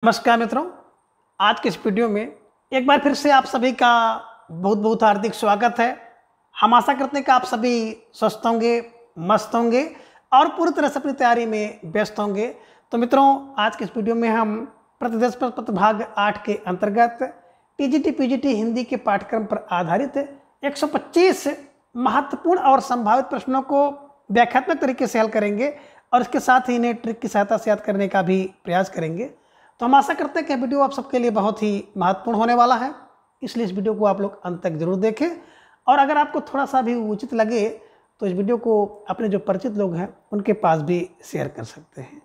नमस्कार मित्रों, आज के इस वीडियो में एक बार फिर से आप सभी का बहुत बहुत हार्दिक स्वागत है। हम आशा करते हैं कि आप सभी स्वस्थ होंगे, मस्त होंगे और पूरी तरह से अपनी तैयारी में व्यस्त होंगे। तो मित्रों, आज के इस वीडियो में हम प्रतिदर्श प्रश्न पत्र भाग 8 के अंतर्गत टीजीटी पीजीटी हिंदी के पाठ्यक्रम पर आधारित 125 महत्वपूर्ण और संभावित प्रश्नों को व्याख्यात्मक तरीके से हल करेंगे और इसके साथ ही इन्हें ट्रिक की सहायता से याद करने का भी प्रयास करेंगे। तो हम आशा करते हैं कि वीडियो आप सबके लिए बहुत ही महत्वपूर्ण होने वाला है, इसलिए इस वीडियो को आप लोग अंत तक जरूर देखें। और अगर आपको थोड़ा सा भी उचित लगे तो इस वीडियो को अपने जो परिचित लोग हैं उनके पास भी शेयर कर सकते हैं।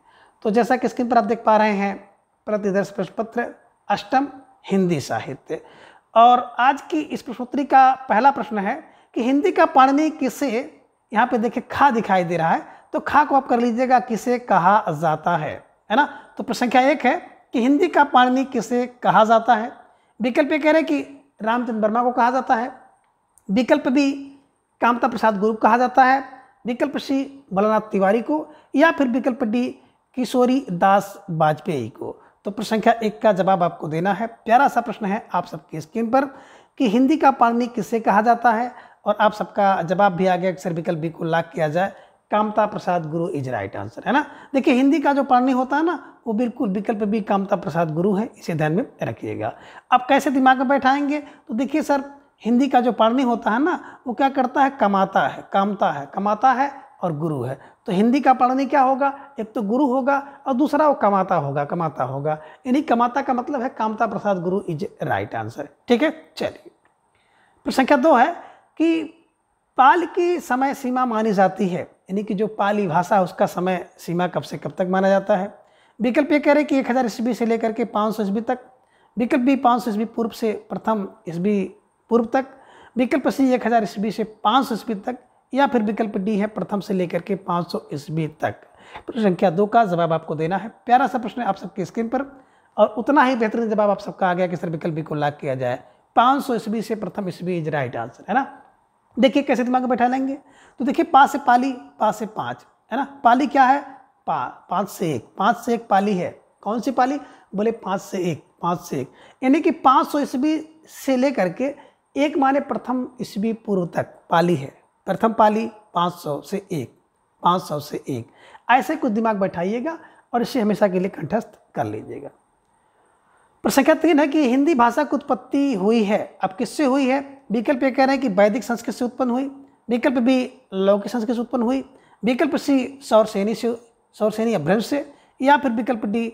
तो जैसा कि स्क्रीन पर आप देख पा रहे हैं, प्रतिदर्श प्रश्न पत्र अष्टम हिंदी साहित्य, और आज की इस प्रश्नोत्तरी का पहला प्रश्न है कि हिंदी का पाणिनि किसे, यहाँ पे देखिए खा दिखाई दे रहा है, तो खा को आप कर लीजिएगा किसे कहा जाता है ना। तो प्रश्न संख्या 1 है कि हिंदी का पाणिनि किसे कहा जाता है। विकल्प ये कह रहे हैं कि रामचंद्र वर्मा को कहा जाता है, विकल्प बी कामता प्रसाद गुरु कहा जाता है, विकल्प सी भोलानाथ तिवारी को, या फिर विकल्प डी किशोरी दास वाजपेयी को। तो प्रश्न संख्या 1 का जवाब आपको देना है। प्यारा सा प्रश्न है आप सबकी स्क्रीन पर कि हिंदी का पाणिनि किसे कहा जाता है, और आप सबका जवाब भी आ गया कि सर विकल्प बी को लॉक किया जाए, कामता प्रसाद गुरु इज राइट आंसर, है ना। देखिए हिंदी का जो पाणिनि होता है ना, वो बिल्कुल विकल्प भी कामता प्रसाद गुरु है, इसे ध्यान में रखिएगा। अब कैसे दिमाग में बैठाएंगे, तो देखिए सर हिंदी का जो पाणिनि होता है ना, वो क्या करता है, कमाता है, कामता है, कमाता है और गुरु है। तो हिंदी का पाणिनि क्या होगा, एक तो गुरु होगा और दूसरा वो कमाता होगा, कमाता होगा, यानी कमाता का मतलब है कामता प्रसाद गुरु इज राइट आंसर। ठीक है, चलिए प्रश्न संख्या 2 है कि पाल की समय सीमा मानी जाती है, यानी कि जो पाली भाषा है उसका समय सीमा कब से कब तक माना जाता है। विकल्प ये कह रहे हैं कि 1000 ईस्वी से लेकर के 500 ईस्वी तक, विकल्प बी 500 ईस्वी पूर्व से प्रथम ईस्वी पूर्व तक, विकल्प सी 1000 ईस्वी से 500 ईस्वी तक, या फिर विकल्प डी है प्रथम से लेकर के 500 ईस्वी तक। प्रश्न संख्या 2 का जवाब आपको देना है। प्यारा सा प्रश्न है आप सबकी स्क्रीन पर, और उतना ही बेहतरीन जवाब आप सबका आ गया कि सर विकल्प बी को लॉक किया जाए, 500 ईस्वी से प्रथम ईस्वी इज राइट आंसर, है ना। देखिए कैसे दिमाग में बैठा लेंगे, तो देखिए पा से पाली, पा से 5, है ना। पाली क्या है, पा, 5 से 1, 5 से 1 पाली है। कौन सी पाली, बोले 5 से 1, 5 से 1, यानी कि 500 ईस्वी से लेकर के 1 माने प्रथम ईस्वी पूर्व तक पाली है। प्रथम पाली 500 से 1, 500 से 1, ऐसे कुछ दिमाग बैठाइएगा और इसे हमेशा के लिए कंठस्थ कर लीजिएगा। प्रश्न संख्या 3 है कि हिंदी भाषा की उत्पत्ति हुई है, अब किससे हुई है। विकल्प ये कह रहे हैं कि वैदिक संस्कृत से उत्पन्न हुई, विकल्प बी लौकिक संस्कृत से उत्पन्न हुई, विकल्प सी सौरसेनी अपभ्रंश से, या फिर विकल्प डी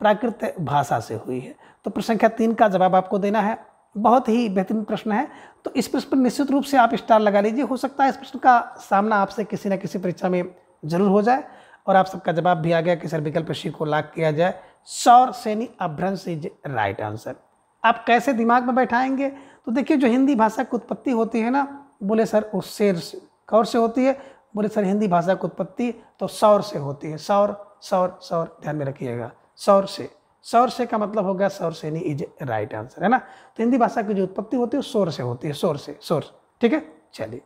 प्राकृत भाषा से हुई है। तो प्रश्न संख्या 3 का जवाब आपको देना है। बहुत ही बेहतरीन प्रश्न है, तो इस प्रश्न पर निश्चित रूप से आप स्टार लगा लीजिए। हो सकता है इस प्रश्न का सामना आपसे किसी न किसी परीक्षा में जरूर हो जाए, और आप सबका जवाब भी आ गया कि सर विकल्प सी को लॉक किया जाए, सौरसेनी अपभ्रंश इज राइट आंसर। आप कैसे दिमाग में बैठाएंगे, तो देखिए जो हिंदी भाषा की उत्पत्ति होती है ना, बोले सर उस शेर से, कौर से होती है, बोले सर हिंदी भाषा की उत्पत्ति तो सौर से होती है। सौर सौर सौर, ध्यान में रखिएगा, सौर से, सौर से का मतलब होगा सौरसेनी इज राइट आंसर, है ना। तो हिंदी भाषा की जो उत्पत्ति होती है शोर से होती है, शोर से, शोर। ठीक है, चलिए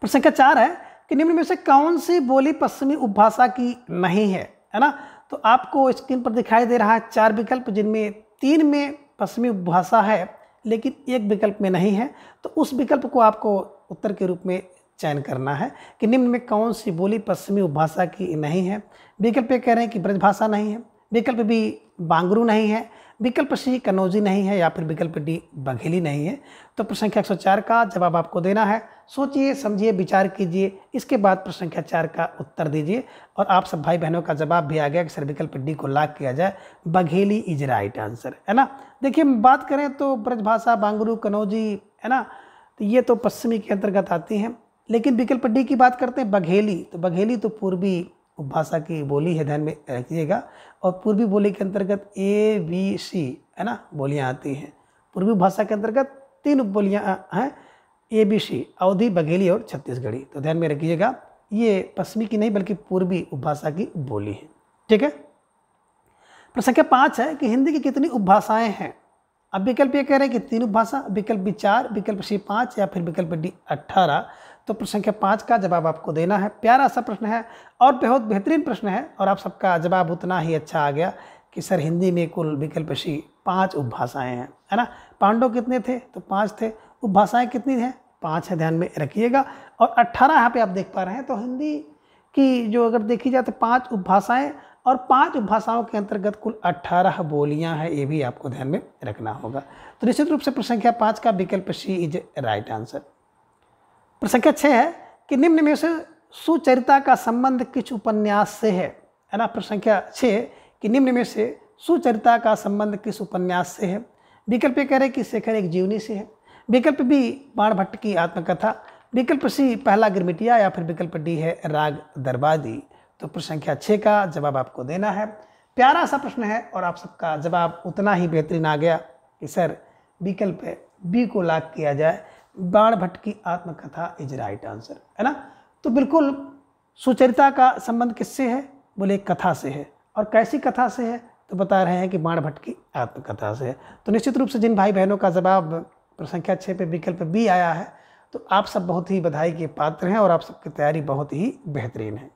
प्रश्न संख्या 4 है कि निम्न में से कौन सी बोली पश्चिमी उपभाषा की नहीं है ना। तो आपको स्क्रीन पर दिखाई दे रहा है 4 विकल्प, जिनमें 3 में पश्चिमी उपभाषा है लेकिन 1 विकल्प में नहीं है। तो उस विकल्प को आपको उत्तर के रूप में चयन करना है कि निम्न में कौन सी बोली पश्चिमी उपभाषा की नहीं है। विकल्प ये कह रहे हैं कि ब्रजभाषा नहीं है, विकल्प बी बांगरू नहीं है, विकल्प सी कन्नौजी नहीं है, या फिर विकल्प डी बघेली नहीं है। तो प्रश्न संख्या 104 का जवाब आपको देना है। सोचिए, समझिए, विचार कीजिए, इसके बाद प्रश्न संख्या 4 का उत्तर दीजिए। और आप सब भाई बहनों का जवाब भी आ गया कि सर विकल्प डी को लॉक किया जाए, बघेली इज राइट आंसर, है ना। देखिए बात करें तो ब्रजभाषा, बांगरू, कन्नौजी, है ना, तो ये तो पश्चिमी के अंतर्गत आती हैं, लेकिन विकल्प डी की बात करते हैं बघेली, तो बघेली तो पूर्वी उपभाषा की बोली है, ध्यान में रखिएगा। और पूर्वी बोली के अंतर्गत ABC, है ना, बोलियां आती हैं। पूर्वी भाषा के अंतर्गत 3 उपबोलियां हैं, ABC, अवधी, बघेली और छत्तीसगढ़ी। तो ध्यान में रखिएगा, ये पश्चिमी की नहीं बल्कि पूर्वी उपभाषा की बोली है। ठीक है, प्रश्न संख्या 5 है कि हिंदी की कितनी उपभाषाएं हैं। अब विकल्प ये कह रहे हैं कि 3 उपभाषा, विकल्प बी 4, विकल्प सी 5, या फिर विकल्प डी 18। तो प्रश्न संख्या 5 का जवाब आपको देना है। प्यारा सा प्रश्न है और बहुत बेहतरीन प्रश्न है, और आप सबका जवाब उतना ही अच्छा आ गया कि सर हिंदी में कुल विकल्प सी 5 उपभाषाएं हैं, है ना। पांडव कितने थे, तो 5 थे। उपभाषाएं कितनी हैं, 5 है, ध्यान में रखिएगा। और 18 यहाँ पे आप देख पा रहे हैं, तो हिंदी की जो अगर देखी जाए तो 5 उपभाषाएं, और 5 उपभाषाओं के अंतर्गत कुल 18 बोलियां हैं, ये भी आपको ध्यान में रखना होगा। तो निश्चित रूप से प्रश्न संख्या 5 का विकल्प सी इज राइट आंसर। प्रश्न संख्या 6 है कि निम्न में से सुचरिता का संबंध किस उपन्यास से है ना। प्रश्न संख्या 6 कि निम्न में से सुचरिता का संबंध किस उपन्यास से है। विकल्प ए कह रहे कि शेखर एक जीवनी से है, विकल्प बी बाणभट्ट की आत्मकथा, विकल्प सी पहला गिरमिटिया, या फिर विकल्प डी है राग दरबादी। तो प्रश्न संख्या 6 का जवाब आपको देना है। प्यारा सा प्रश्न है और आप सबका जवाब उतना ही बेहतरीन आ गया कि सर विकल्प बी को लॉक किया जाए, बाणभट्ट की आत्मकथा इज राइट आंसर, है ना। तो बिल्कुल सुचरिता का संबंध किससे है, बोले कथा से है। और कैसी कथा से है, तो बता रहे हैं कि बाणभट्ट की आत्मकथा से है। तो निश्चित रूप से जिन भाई बहनों का जवाब प्रश्न संख्या 6 पे विकल्प बी आया है, तो आप सब बहुत ही बधाई के पात्र हैं और आप सबकी तैयारी बहुत ही बेहतरीन है।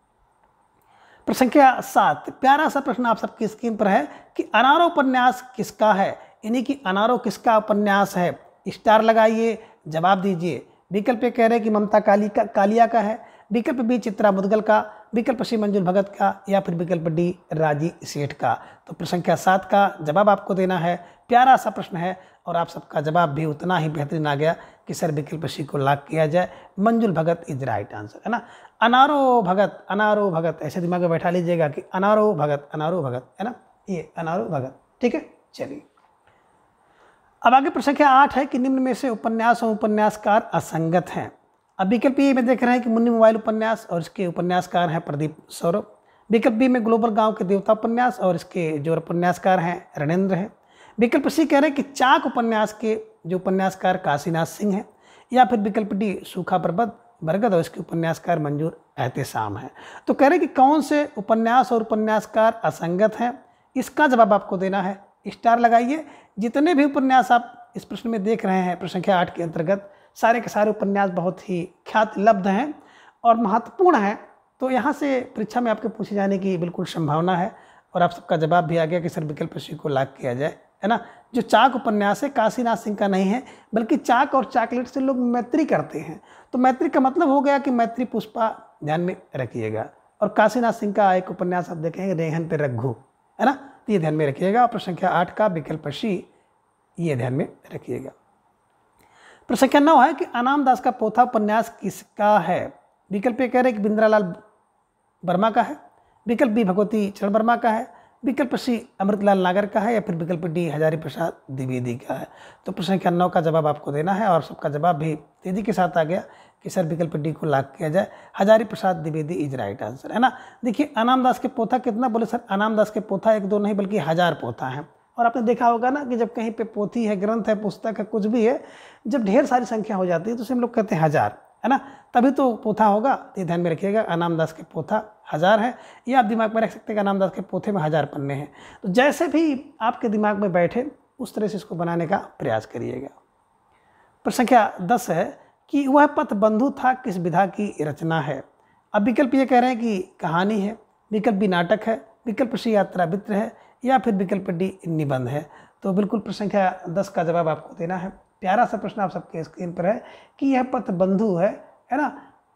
प्रश्न संख्या 7 प्यारा सा प्रश्न आप सबकी स्क्रीन पर है कि अनारो उपन्यास किसका है, यानी कि अनारो किसका उपन्यास है। स्टार लगाइए, जवाब दीजिए। विकल्प ए कह रहे हैं कि ममता कालिया का है, विकल्प बी चित्रा मुदगल का, विकल्प सी मंजुल भगत का, या फिर विकल्प डी राजी सेठ का। तो प्रश्न संख्या 7 का जवाब आपको देना है। प्यारा सा प्रश्न है और आप सबका जवाब भी उतना ही बेहतरीन आ गया कि सर विकल्प सी को लॉक किया जाए, मंजुल भगत इज राइट आंसर, है ना। अनारो भगत ऐसे दिमाग में बैठा लीजिएगा कि अनारो भगत, है ना, ये अनारो भगत, ठीक है। चलिए अब आगे प्रश्न संख्या 8 है कि निम्न में से उपन्यास और उपन्यासकार असंगत हैं। अब विकल्प ए में देख रहे हैं कि मुन्नी मोबाइल उपन्यास और इसके उपन्यासकार हैं प्रदीप सौरभ। विकल्प बी में ग्लोबल गांव के देवता उपन्यास और इसके जो उपन्यासकार हैं रणेंद्र हैं। विकल्प सी कह रहे हैं कि चाक उपन्यास के जो उपन्यासकार काशीनाथ सिंह हैं, या फिर विकल्प डी सूखा बरगद और इसके उपन्यासकार मंजूर एहतेशाम हैं। तो कह रहे हैं कि कौन से उपन्यास और उपन्यासकार असंगत हैं, इसका जवाब आपको देना है। स्टार लगाइए। जितने भी उपन्यास आप इस प्रश्न में देख रहे हैं प्रश्न संख्या 8 के अंतर्गत, सारे के सारे उपन्यास बहुत ही ख्यात लब्ध हैं और महत्वपूर्ण हैं। तो यहाँ से परीक्षा में आपके पूछे जाने की बिल्कुल संभावना है और आप सबका जवाब भी आ गया कि सर विकल्प सी को लॉक किया जाए, है ना। जो चाक उपन्यास है काशीनाथ सिंह का नहीं है, बल्कि चाक और चॉकलेट से लोग मैत्री करते हैं। तो मैत्री का मतलब हो गया कि मैत्री पुष्पा, ध्यान में रखिएगा। और काशीनाथ सिंह का एक उपन्यास आप देखेंगे रेहन पे रघु, है ना, तो ये ध्यान में रखिएगा। प्रश्न संख्या 8 का विकल्प सी ये ध्यान में रखिएगा। प्रश्न संख्या 9 है कि अनाम दास का पोथा उपन्यास किसका है। विकल्प ए कह रहे कि बिंद्रालाल वर्मा का है, विकल्प बी भगवती चरण वर्मा का है, विकल्प सी अमृतलाल नागर का है, या फिर विकल्प डी हजारी प्रसाद द्विवेदी का है। तो प्रश्न संख्या 9 का जवाब आपको देना है और सबका जवाब भी तेजी के साथ आ गया कि सर विकल्प डी को लॉक किया जाए, Hazari Prasad Dwivedi is right answer, है ना। देखिए अनाम दास के पोथा कितना, बोले सर अनाम दास के पोथा 1 2 नहीं बल्कि 1000 पोथा हैं। और आपने देखा होगा ना कि जब कहीं पे पोथी है, ग्रंथ है, पुस्तक है, कुछ भी है, जब ढेर सारी संख्या हो जाती है तो उसे हम लोग कहते हैं 1000, है ना, तभी तो पोथा होगा। ये ध्यान में रखिएगा, अनाम दास के पोथा 1000 है। ये आप दिमाग में रख सकते हैं कि अनाम दास के पोथे में 1000 पन्ने हैं। तो जैसे भी आपके दिमाग में बैठे उस तरह से इसको बनाने का प्रयास करिएगा। प्रश्न संख्या 10 है कि वह पथ बंधु था किस विधा की रचना है। अब विकल्प ये कह रहे हैं कि कहानी है, विकल्प बी नाटक है, विकल्प सी यात्रा मित्र है, या फिर विकल्प डी निबंध है। तो बिल्कुल प्रश्न संख्या 10 का जवाब आपको देना है। प्यारा सा प्रश्न आप सबके स्क्रीन पर है कि यह पथ बंधु है ना,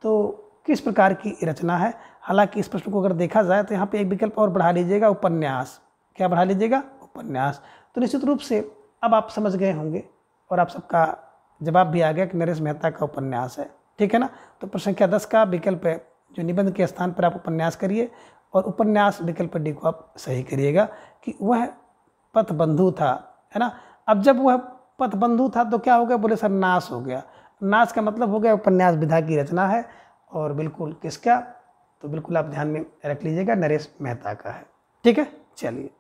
तो किस प्रकार की रचना है। हालांकि इस प्रश्न को अगर देखा जाए तो यहाँ पे एक विकल्प और बढ़ा लीजिएगा, उपन्यास। क्या बढ़ा लीजिएगा, उपन्यास। तो निश्चित रूप से अब आप समझ गए होंगे और आप सबका जवाब भी आ गया कि नरेश मेहता का उपन्यास है, ठीक है ना। तो प्रश्न संख्या 10 का विकल्प है जो निबंध के स्थान पर आप उपन्यास करिए और उपन्यास विकल्प डी को आप सही करिएगा कि वह पथ बंधु था, है ना। अब जब वह पथ बंधु था तो क्या हो गया, बोले सर नाश हो गया। नाश का मतलब हो गया उपन्यास विधा की रचना है और बिल्कुल किसका, तो बिल्कुल आप ध्यान में रख लीजिएगा नरेश मेहता का है, ठीक है। चलिए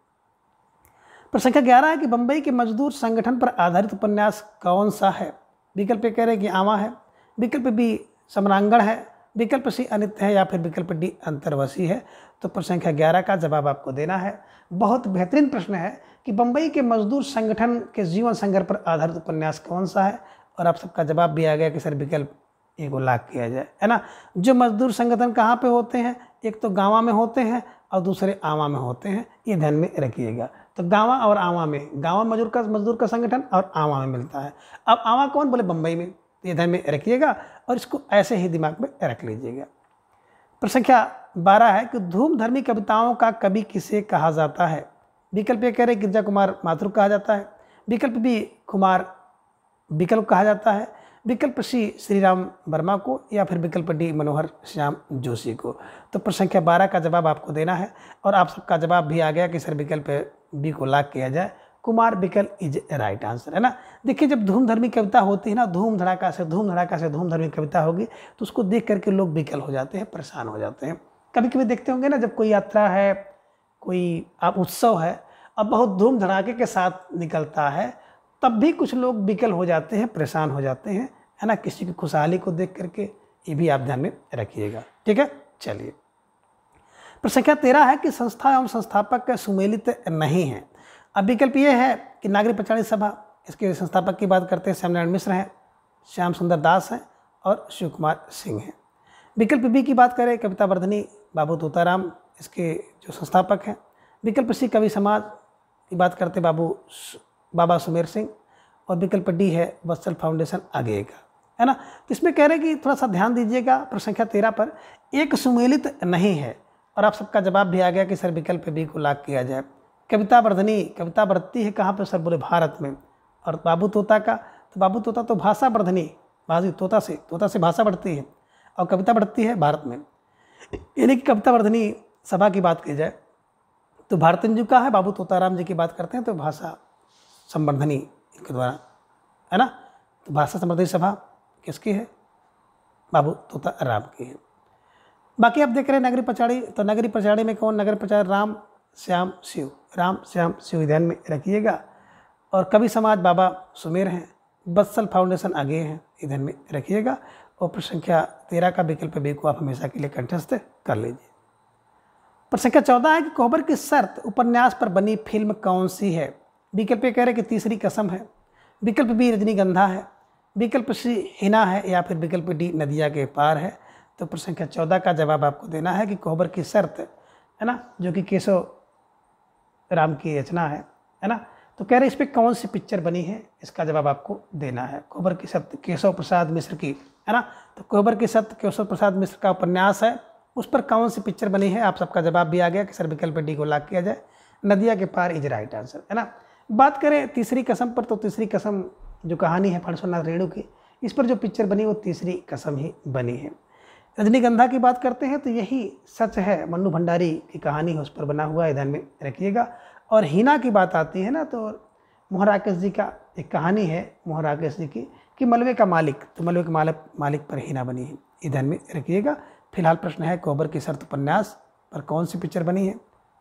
प्रश्न संख्या 11 है कि बंबई के मजदूर संगठन पर आधारित उपन्यास कौन सा है। विकल्प कह रहे हैं कि आमा है, विकल्प बी सम्रांगण है, विकल्प सी अनित्य है, या फिर विकल्प डी अंतर्वशी है। तो प्रश्न संख्या 11 का जवाब आपको देना है। बहुत बेहतरीन प्रश्न है कि बंबई के मजदूर संगठन के जीवन संघर्ष पर आधारित उपन्यास कौन सा है, और आप सबका जवाब भी आ गया कि सर विकल्प ए को लॉक किया जाए, है ना। जो मजदूर संगठन कहाँ पे होते हैं, एक तो गाँव में होते हैं और दूसरे आवा में होते हैं, ये ध्यान में रखिएगा। तो गाँवा और आवा में, गाँवा मजदूर का संगठन और आवा में मिलता है। अब आवा कौन, बोले बम्बई में, तो ये ध्यान में रखिएगा और इसको ऐसे ही दिमाग में रख लीजिएगा। प्रश्न संख्या 12 है कि धूमधर्मी कविताओं का कवि किसे कहा जाता है। विकल्प ए कह रहे गिरजा कुमार माथुर कहा जाता है, विकल्प बी कुमार विकल्प कहा जाता है, विकल्प सी श्री राम वर्मा को, या फिर विकल्प डी मनोहर श्याम जोशी को। तो प्रश्न संख्या 12 का जवाब आपको देना है और आप सबका जवाब भी आ गया कि सर विकल्प बी को लॉक किया जाए, कुमार विकल्प इज राइट आंसर, है ना। देखिए जब धूमधर्मी कविता होती है ना, धूम धड़ाका से धूमधर्मी कविता होगी तो उसको देख करके लोग विकल हो जाते हैं, परेशान हो जाते हैं। कभी कभी देखते होंगे ना, जब कोई यात्रा है, कोई आप उत्सव है अब बहुत धूम धड़ाके के साथ निकलता है, तब भी कुछ लोग विकल हो जाते हैं, परेशान हो जाते हैं, है ना, किसी की खुशहाली को देख करके। ये भी आप ध्यान में रखिएगा, ठीक है। चलिए प्रश्न संख्या 13 है कि संस्था एवं संस्थापक सुमेलित नहीं है। अब विकल्प ये है कि नागरिक पचाड़ी सभा, इसके संस्थापक की बात करते हैं श्यामनारायण मिश्र हैं, श्याम सुंदर दास हैं और शिव कुमार सिंह हैं। विकल्प बी की बात करें कविता वर्धनी, बाबू तोताराम इसके जो संस्थापक हैं। विकल्प सी कवि समाज की बात करते बाबा सुमेर सिंह, और विकल्प डी है वत्सल फाउंडेशन आगे का, है ना। तो इसमें कह रहे हैं कि थोड़ा सा ध्यान दीजिएगा प्रश्न संख्या 13 पर, एक सुमेलित नहीं है और आप सबका जवाब भी आ गया कि सर विकल्प बी को लॉक किया जाए। कविता वर्धनी कविता बढ़ती है कहाँ पर सर, बोले भारत में। और बाबू तोता का, तो बाबू तोता तो भाषा वर्धनी, तोता से भाषा बढ़ती है और कविता बढ़ती है भारत में, यानी कि कविता वर्धनी सभा की बात की जाए तो भारतंजू का है, बाबू तोताराम जी की बात करते हैं तो भाषा संवर्धनी इनके द्वारा, है ना। तो भाषा संवर्धनी सभा किसकी है, बाबू तोताराम की है। बाकी आप देख रहे हैं नगरी पचाड़ी, तो नगरी पचाड़ी में कौन, नगरी पचाड़ी राम श्याम शिव ध्यान में रखिएगा। और कवि समाज बाबा सुमेर हैं, बत्सल फाउंडेशन आगे हैं, ध्यान में रखिएगा। और प्रश्न संख्या 13 का विकल्प बी को आप हमेशा के लिए कंठस्थ कर लीजिए। प्रश्न संख्या 14 है कि कोहबर की शर्त उपन्यास पर बनी फिल्म कौन सी है। विकल्प ए कह रहे कि तीसरी कसम है, विकल्प बी रजनीगंधा है, विकल्प सी हिना है, या फिर विकल्प डी नदिया के पार है। तो प्रश्न संख्या 14 का जवाब आपको देना है कि कोहबर की शर्त, है ना, जो कि केशव राम की रचना है ना। तो कह रहे इस पर कौन सी पिक्चर बनी है, इसका जवाब आपको देना है। कोहबर की शर्त केशव प्रसाद मिश्र की, है ना। तो कोहबर की शर्त केशव प्रसाद मिश्र का उपन्यास है, उस पर कौन सी पिक्चर बनी है, आप सबका जवाब भी आ गया कि सर विकल्प डी को लॉक किया जाए, नदिया के पार इज राइट आंसर, है ना। बात करें तीसरी कसम पर, तो तीसरी कसम जो कहानी है फणसुनाथ रेणु की, इस पर जो पिक्चर बनी वो तीसरी कसम ही बनी है। रजनीगंधा की बात करते हैं तो यही सच है, मन्नू भंडारी की कहानी है, उस पर बना हुआ है, ध्यान में रखिएगा। और हिना की बात आती है ना, तो मोहन राकेश जी का एक कहानी है, मोहन राकेश जी की, कि मलबे का मालिक, तो मलबे के मालिक पर हिना बनी है, ये ध्यान में रखिएगा। फिलहाल प्रश्न है कोहबर की शर्त उपन्यास पर कौन सी पिक्चर बनी है,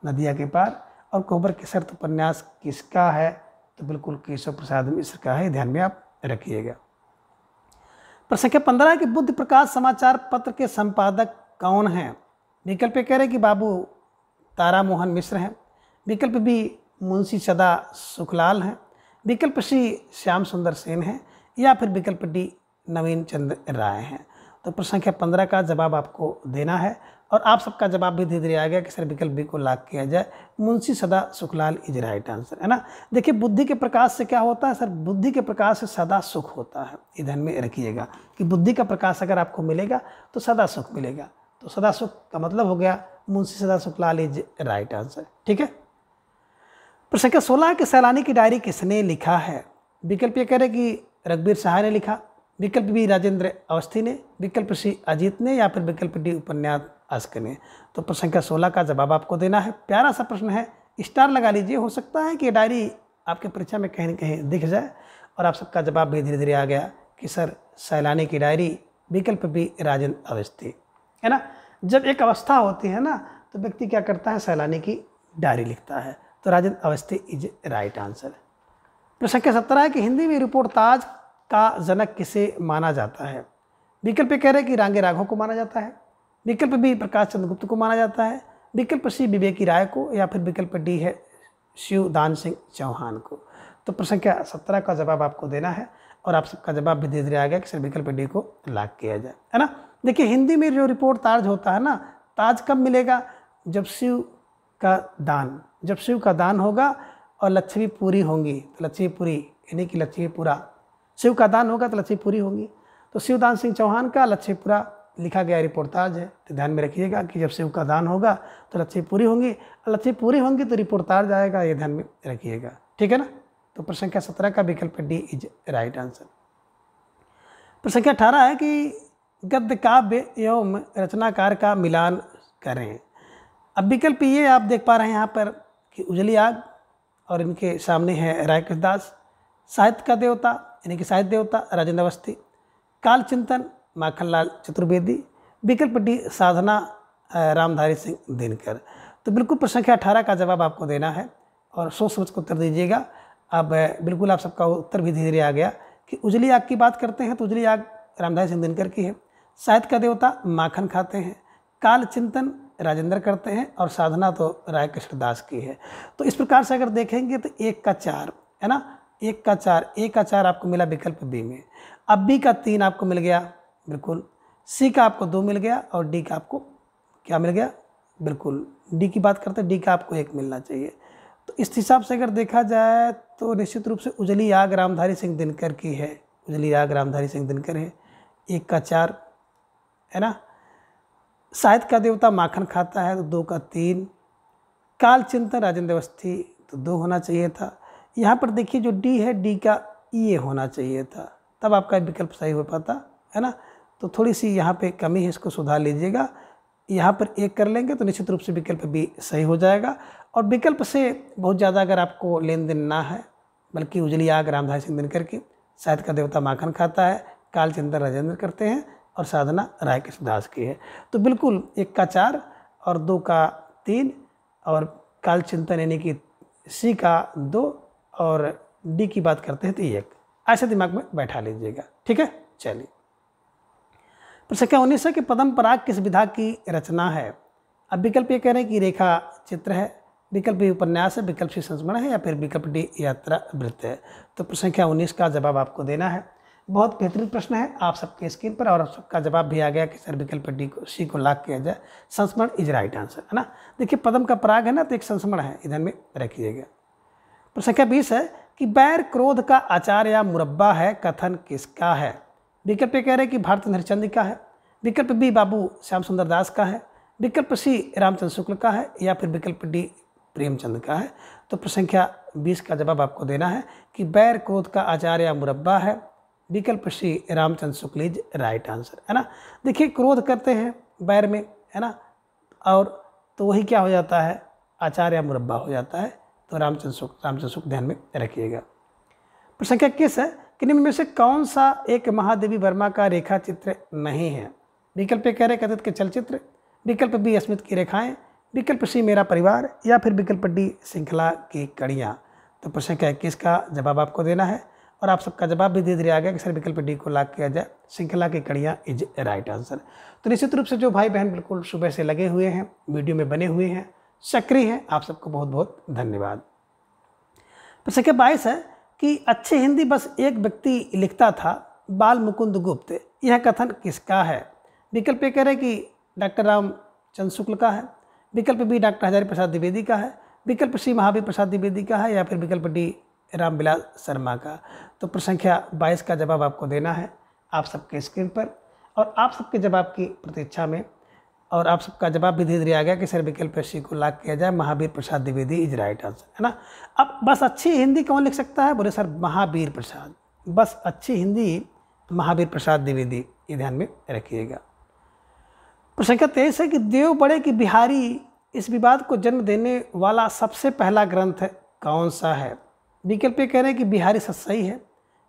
नदिया के पार। और कोहबर की शर्त उपन्यास किसका है, तो बिल्कुल केशव प्रसाद मिश्र का है, ध्यान में आप रखिएगा। प्रश्न संख्या 15 है कि बुद्ध प्रकाश समाचार पत्र के संपादक कौन हैं। विकल्प कह रहे कि बाबू तारा मोहन मिश्र हैं, विकल्प बी मुंशी सदा सुखलाल हैं, विकल्प सी श्याम सुंदर सेन हैं, या फिर विकल्प डी नवीन चंद्र राय हैं। तो प्रश्न संख्या 15 का जवाब आपको देना है और आप सबका जवाब भी धीरे धीरे आ गया कि सर विकल्प बी को लॉक किया जाए, मुंशी सदा सुखलाल इज राइट आंसर, है ना। देखिए बुद्धि के प्रकाश से क्या होता है सर, बुद्धि के प्रकाश से सदा सुख होता है, ये ध्यान में रखिएगा कि बुद्धि का प्रकाश अगर आपको मिलेगा तो सदा सुख मिलेगा। तो सदा सुख का मतलब हो गया मुंशी सदा सुखलाल इज राइट आंसर, ठीक है। प्रश्न संख्या 16 कि सैलानी की डायरी किसने लिखा है। विकल्प ये कह रहे कि रघुबीर सहाय ने लिखा, विकल्प बी राजेंद्र अवस्थी ने, विकल्प सी अजीत ने, या फिर विकल्प डी उपन्यास अस्क ने। तो प्रश्न संख्या 16 का जवाब आपको देना है। प्यारा सा प्रश्न है, स्टार लगा लीजिए, हो सकता है कि ये डायरी आपके परीक्षा में कहीं न कहीं दिख जाए। और आप सबका जवाब भी धीरे धीरे आ गया कि सर सैलानी की डायरी, विकल्प बी राजेंद्र अवस्थी, है ना। जब एक अवस्था होती है ना तो व्यक्ति क्या करता है, सैलानी की डायरी लिखता है। तो Rajendra Awasthi is right answer. प्रश्न संख्या 17 है कि हिंदी में रिपोर्ट ताज का जनक किसे माना जाता है। विकल्प कह रहे कि रांगे राघव को माना जाता है, विकल्प बी प्रकाश चंद्र गुप्त को माना जाता है, विकल्प सी विवेकी राय को, या फिर विकल्प डी है शिवदान सिंह चौहान को। तो प्रश्न संख्या 17 का जवाब आपको देना है और आप सबका जवाब भी धीरे धीरे आ गया कि सर विकल्प डी को लॉक किया जाए, है ना। देखिए हिंदी में जो रिपोर्ट ताज होता है ना, ताज कब मिलेगा, जब शिव का दान, जब शिव का दान होगा और लक्ष्मी पूरी होंगी तो लक्ष्मी पूरी यानी कि लक्ष्मी पूरा, शिव का दान होगा तो लक्ष्मी पूरी होंगी। तो शिवदान सिंह चौहान का लक्ष्मीपुरा लिखा गया रिपोर्टाज है, तो ध्यान में रखिएगा कि जब शिव का दान होगा तो लक्ष्मी पूरी होंगी, और लक्ष्मी पूरी होंगी तो रिपोर्टाज आएगा, ये ध्यान में रखिएगा, ठीक है ना। तो प्रश्न संख्या 17 का विकल्प डी इज राइट आंसर। प्रश्न संख्या 18 है कि गद्य काव्य एवं रचनाकार का मिलान करें। अब विकल्प ये आप देख पा रहे हैं यहाँ पर कि उजली आग और इनके सामने है राय कृष्णदास, साहित्य का देवता यानी कि साहित्य देवता राजेंद्र अवस्थी, काल चिंतन माखनलाल चतुर्वेदी, विकल्प डी साधना रामधारी सिंह दिनकर। तो बिल्कुल प्रश्न संख्या 18 का जवाब आपको देना है और सोच समझ कर उत्तर दीजिएगा। अब बिल्कुल आप सबका उत्तर भी धीरे धीरे आ गया कि उजली आग की बात करते हैं तो उजली आग रामधारी सिंह दिनकर की है, साहित्य का देवता माखन खाते हैं, काल चिंतन राजेंद्र करते हैं और साधना तो राय कृष्णदास की है। तो इस प्रकार से अगर देखेंगे तो 1 का 4 है ना, 1 का 4, A का 4 आपको मिला विकल्प बी में, अब B का 3 आपको मिल गया, बिल्कुल C का आपको 2 मिल गया और D का आपको क्या मिल गया, बिल्कुल D की बात करते हैं D का आपको 1 मिलना चाहिए। तो इस हिसाब से अगर देखा जाए तो निश्चित रूप से उजली आग रामधारी सिंह दिनकर की है, उजली आग रामधारी सिंह दिनकर है, 1 का 4 है ना, साहित्य का देवता माखन खाता है तो 2 का 3, काल चिंतन राजेंद्र अवस्थी तो 2 होना चाहिए था। यहाँ पर देखिए जो डी है डी का ये होना चाहिए था, तब आपका विकल्प सही हो पाता है ना। तो थोड़ी सी यहाँ पे कमी है, इसको सुधार लीजिएगा, यहाँ पर 1 कर लेंगे तो निश्चित रूप से विकल्प भी सही हो जाएगा। और विकल्प से बहुत ज़्यादा अगर आपको लेन देन ना है, बल्कि उजली आग रामधारी सिंह दिनकर की, साहित्य का देवता माखन खाता है, काल चिंतन राजेंद्र करते हैं और साधना राय कृष्णदास की है। तो बिल्कुल 1 का 4 और 2 का 3 और काल चिंतन यानी कि C का 2 और D की बात करते हैं तो 1, ऐसे दिमाग में बैठा लीजिएगा, ठीक है। चलिए प्रश्न संख्या 19 है कि पद्म पराग किस विधा की रचना है। अब विकल्प ये कह रहे हैं कि रेखा चित्र है, विकल्प बी उपन्यास है, विकल्प सी संस्मरण है या फिर विकल्प डी यात्रा वृत्त है। तो प्रश्न संख्या 19 का जवाब आपको देना है। बहुत बेहतरीन प्रश्न है आप सबके स्क्रीन पर और आप सबका जवाब भी आ गया कि सर विकल्प डी को सी को लॉक किया जाए, संस्मरण इज राइट आंसर है ना। देखिए पद्म का पराग है ना तो एक संस्मरण है, इधर में रखिएगा। प्रश्न संख्या 20 है कि बैर क्रोध का आचार या मुरब्बा है, कथन किसका है। विकल्प कह रहे हैं कि भारत हरिश्चंद्र का है, विकल्प बी बाबू श्याम सुंदर दास का है, विकल्प सी रामचंद्र शुक्ल का है या फिर विकल्प डी प्रेमचंद का है। तो प्रश्न संख्या 20 का जवाब आपको देना है कि बैर क्रोध का आचार या मुरब्बा है, विकल्प सी Ramchandra Shukla is right answer है ना। देखिए क्रोध करते हैं बैर में है ना, और तो वही क्या हो जाता है, आचार या मुरब्बा हो जाता है। तो रामचंद्र शुक्ल ध्यान में रखिएगा। प्रश्न संख्या 21 है कि निम्न में से कौन सा एक महादेवी वर्मा का रेखा चित्र नहीं है। विकल्प कह रहे कथित के चलचित्र, विकल्प बी अस्मित की रेखाएं, विकल्प सी मेरा परिवार या फिर विकल्प डी श्रृंखला की कड़ियाँ। तो प्रश्न संख्या 21 का जवाब आपको देना है और आप सबका जवाब भी धीरे धीरे आ गया कि सर विकल्प डी को लॉक किया जाए, श्रृंखला की कड़ियाँ इज राइट आंसर। तो निश्चित रूप से जो भाई बहन बिल्कुल सुबह से लगे हुए हैं, वीडियो में बने हुए हैं, सक्रिय हैं, आप सबको बहुत बहुत धन्यवाद। प्रश्न संख्या 22 है कि अच्छी हिंदी बस एक व्यक्ति लिखता था, बाल मुकुंद गुप्त, यह कथन किसका है। विकल्प कह रहे कि डॉक्टर रामचंद्र शुक्ल का है, विकल्प बी डॉक्टर हजारी प्रसाद द्विवेदी का है, विकल्प सी महावीर प्रसाद द्विवेदी का है या फिर विकल्प डी रामविलास शर्मा का। तो प्रश्न संख्या 22 का जवाब आपको देना है आप सबके स्क्रीन पर और आप सबके जवाब की प्रतीक्षा में, और आप सबका जवाब भी धीरे धीरे आ गया कि सर विकल्प सी को लॉक किया जाए, Mahavir Prasad Dwivedi is right answer है ना। अब बस अच्छी हिंदी कौन लिख सकता है, बोले सर महावीर प्रसाद, बस अच्छी हिंदी महावीर प्रसाद द्विवेदी, ये ध्यान में रखिएगा। प्रश्न संख्या 23 है कि देव बड़े की बिहारी इस विवाद को जन्म देने वाला सबसे पहला ग्रंथ कौन सा है। विकल्प कह रहे हैं कि बिहारी सतसई है,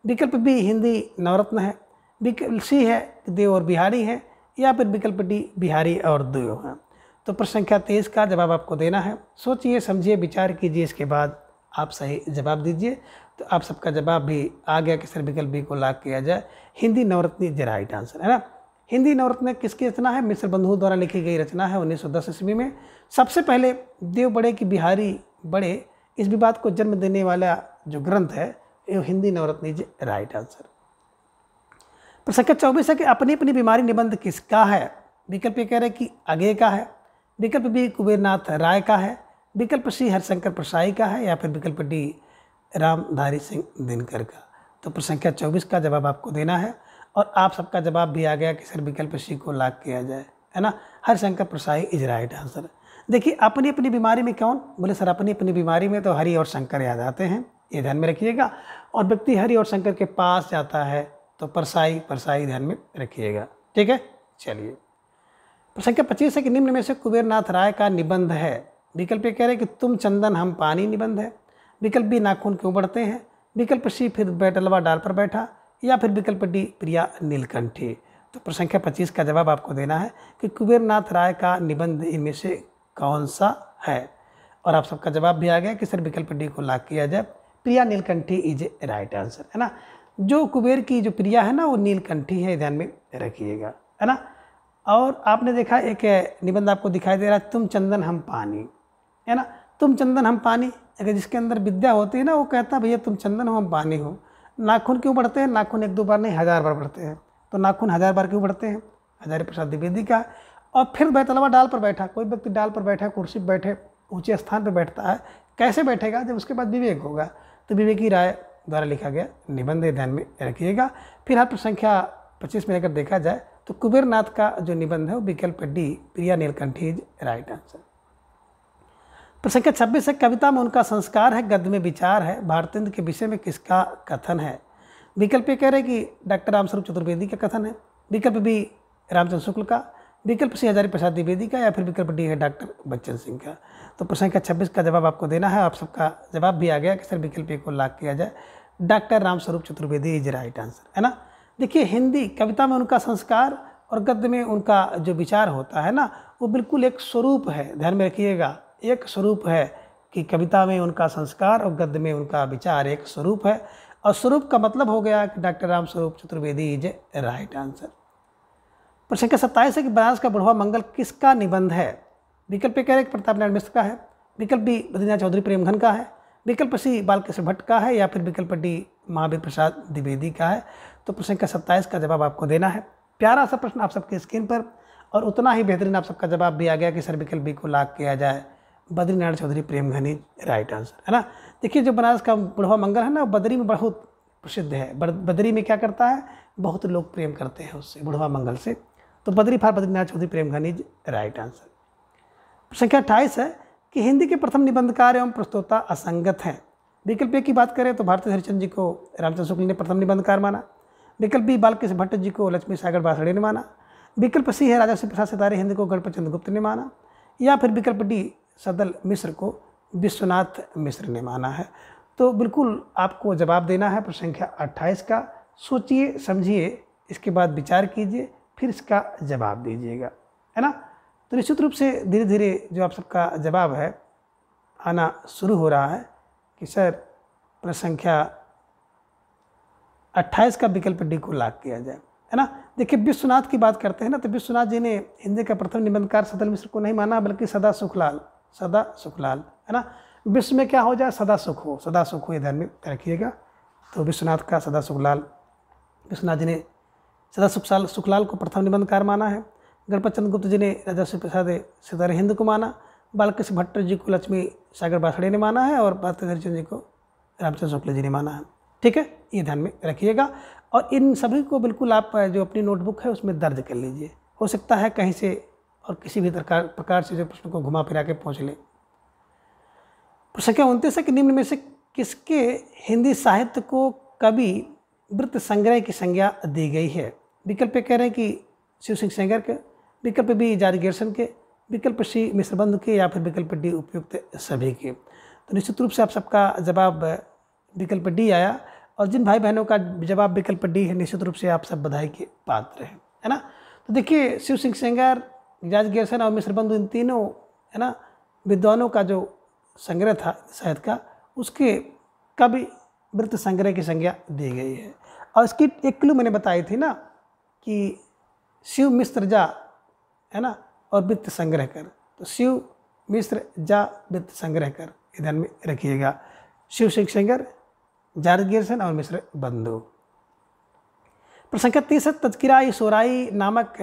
विकल्प बी हिंदी नवरत्न है, विकल्प सी है कि देव और बिहारी है या फिर विकल्प डी बिहारी और देव हैं। तो प्रश्न संख्या 23 का जवाब आपको देना है। सोचिए समझिए विचार कीजिए, इसके बाद आप सही जवाब दीजिए। तो आप सबका जवाब भी आ गया कि सर विकल्प बी को लॉक किया जाए, हिंदी नवरत्न इज राइट आंसर है ना। हिंदी नवरत्न किसकी रचना है, मिश्र बंधुओं द्वारा लिखी गई रचना है 1910 ईस्वी में। सबसे पहले देव बड़े की बिहारी बड़े इस विवाद को जन्म देने वाला जो ग्रंथ है ये हिंदी नवरत्न इज राइट आंसर। प्रश्न संख्या 24 है कि अपनी अपनी बीमारी निबंध किसका है। विकल्प ये कह रहे हैं कि आगे का है, विकल्प बी कुबेरनाथ राय का है, विकल्प सी हरिशंकर परसाई का है या फिर विकल्प डी रामधारी सिंह दिनकर का। तो प्रश्न संख्या 24 का जवाब आपको देना है और आप सबका जवाब भी आ गया कि सर विकल्प सी को लॉक किया जाए, है ना। Harishankar Parsai is right answer. देखिए अपनी अपनी बीमारी में कौन बोले सर, अपनी अपनी बीमारी में तो हरि और शंकर याद आते हैं, ये ध्यान में रखिएगा। और व्यक्ति हरि और शंकर के पास जाता है तो परसाई परसाई ध्यान में रखिएगा, ठीक है। चलिए प्रश्न संख्या 25 है कि निम्न में से कुबेरनाथ राय का निबंध है। विकल्प ए कह रहे हैं कि तुम चंदन हम पानी निबंध है, विकल्प बी नाखून क्यों बढ़ते हैं, विकल्प सी फिर बैटलवा डाल पर बैठा, या फिर विकल्प डी प्रिया नीलकंठी। तो प्रश्न संख्या 25 का जवाब आपको देना है कि कुबेरनाथ राय का निबंध इनमें से कौन सा है। और आप सबका जवाब भी आ गया कि सर विकल्प डी को लॉक किया जाए, प्रिया Neelkanthi is a right answer, है ना। जो कुबेर की जो प्रिया है ना वो नीलकंठी है, ध्यान में रखिएगा, है ना। और आपने देखा एक निबंध आपको दिखाई दे रहा है, तुम चंदन हम पानी, है ना। तुम चंदन हम पानी, अगर जिसके अंदर विद्या होती है ना वो कहता है भैया तुम चंदन हो हम पानी हो। नाखून क्यों बढ़ते हैं, नाखून एक दो बार नहीं 1000 बार बढ़ते हैं, तो नाखून 1000 बार क्यों बढ़ते हैं, हजारी प्रसाद द्विवेदी का। और फिर बैतलवा डाल पर बैठा, कोई व्यक्ति डाल पर बैठा, कुर्सी पर बैठे, ऊंचे स्थान पर बैठता है, कैसे बैठेगा जब उसके बाद विवेक होगा, तो विवेकी राय द्वारा लिखा गया निबंध, ध्यान में रखिएगा। फिर प्रश्न संख्या 25 में अगर देखा जाए तो कुबेरनाथ का जो निबंध है वो विकल्प D Priya Neelkanthi is right answer. प्रश्न संख्या 26 है कविता में उनका संस्कार है, गद्य में विचार है, भारतेंद्र के विषय में किसका कथन है। विकल्प ए कह रहे हैं कि डॉक्टर रामस्वरूप चतुर्वेदी का कथन है, विकल्प बी रामचंद्र शुक्ल का, विकल्प सी हजारी प्रसाद द्विवेदी का, या फिर विकल्प डी है डॉक्टर बच्चन सिंह का। तो प्रश्न संख्या 26 का जवाब आपको देना है। आप सबका जवाब भी आ गया कि सर विकल्प ए को लॉक किया जाए, doctor Ramswaroop Chaturvedi is right answer, है ना। देखिए हिंदी कविता में उनका संस्कार और गद्य में उनका जो विचार होता है ना वो बिल्कुल एक स्वरूप है, ध्यान में रखिएगा, एक स्वरूप है कि कविता में उनका संस्कार और गद्य में उनका विचार एक स्वरूप है। और स्वरूप का मतलब हो गया कि doctor Ramswaroop Chaturvedi is right answer. प्रश्न संख्या 27 है कि बनारस का बुढ़वा मंगल किसका निबंध है। विकल्प ए कह रहे हैं प्रताप नारायण मिश्र का है, विकल्प बी बद्रीनाथ चौधरी प्रेमघन का है, विकल्प सी बालकृष्ण भट्ट का है, या फिर विकल्प डी महावीर प्रसाद द्विवेदी का है। तो प्रश्न संख्या 27 का जवाब आपको देना है। प्यारा सा प्रश्न आप सबके स्क्रीन पर, और उतना ही बेहतरीन आप सबका जवाब भी आ गया कि सर विकल्प बी को लॉक किया जाए, Badrinarayan Chaudhary Premghan is right answer, है ना। देखिए जो बनारस का बुढ़वा मंगल है ना वो बद्री में बहुत प्रसिद्ध है, बद्री में क्या करता है, बहुत लोग प्रेम करते हैं उससे, बुढ़वा मंगल से। तो Badri for Badrinath Chaudhary Premghan is right answer. संख्या 28 है कि हिंदी के प्रथम निबंधकार एवं प्रस्तोता असंगत हैं। विकल्प ए की बात करें तो भारती हरिश्चंद्र जी को रामचंद्र शुक्ल ने प्रथम निबंधकार माना, विकल्प बी बालकृष्ण भट्ट जी को लक्ष्मी सागर बासड़े ने माना, विकल्प सी है राजा श्री प्रसाद सितारे हिंद को गणपत चंद्र गुप्त ने माना, या फिर विकल्प डी सदल मिश्र को विश्वनाथ मिश्र ने माना है। तो बिल्कुल आपको जवाब देना है प्रश्न संख्या 28 का। सोचिए समझिए, इसके बाद विचार कीजिए, फिर इसका जवाब दीजिएगा, है ना। तो निश्चित रूप से धीरे धीरे जो आप सबका जवाब है आना शुरू हो रहा है कि सर प्रश्न संख्या 28 का विकल्प डी को लॉक किया जाए, है ना। देखिए विश्वनाथ की बात करते हैं ना, तो विश्वनाथ जी ने हिंदी का प्रथम निबंधकार सदल मिश्र को नहीं माना बल्कि सदा सुखलाल, है ना। विश्व में क्या हो जाए, सदा सुख हो, सदा सुख हो, ये ध्यान में रखिएगा। तो विश्वनाथ का सदा सुखलाल, विश्वनाथ जी ने सदा सुखलाल को प्रथम निबंधकार माना है। गणपत चंद्र गुप्त जी ने राजा श्री प्रसाद सितारे हिंद को माना, बालकृष्ण भट्ट जी को लक्ष्मी सागर बासड़े ने माना है, और भारती हरिश्चंद्र जी को रामचंद्र शुक्ल जी ने माना है, ठीक है, ये ध्यान में रखिएगा। और इन सभी को बिल्कुल आप जो अपनी नोटबुक है उसमें दर्ज कर लीजिए, हो सकता है कहीं से और किसी भी प्रकार से जो प्रश्न को घुमा फिरा के पहुँच ले। प्रश्न संख्या 29 है कि निम्न में से किसके हिंदी साहित्य को कवि वृत्त संग्रह की संज्ञा दी गई है। विकल्प कह रहे हैं कि शिव सिंह सेंगर के, विकल्प बी जारी गिरसन के, विकल्प सी मिश्रबंधु के, या फिर विकल्प डी उपयुक्त सभी के। तो निश्चित रूप से आप सबका जवाब विकल्प डी आया, और जिन भाई बहनों का जवाब विकल्प डी है निश्चित रूप से आप सब बधाई के पात्र हैं, है ना। तो देखिए शिव सिंह सेंगर, जारी गिरसन और मिश्रबंधु, इन तीनों, है ना, विद्वानों का जो संग्रह था साहित्य का, उसके कवि वृत्त संग्रह की संज्ञा दी गई है। और इसकी एक क्लू मैंने बताई थी ना कि शिव मिश्र जा, है ना, और वित्त संग्रह कर। तो शिव मिश्र जा वित्त संग्रह कर, ध्यान में रखिएगा। शिव सिंह सेंगर, जारी गिरसन और मिश्र बंधु। प्रश्न संख्या 30 है तज़किरा-ए-शोराई नामक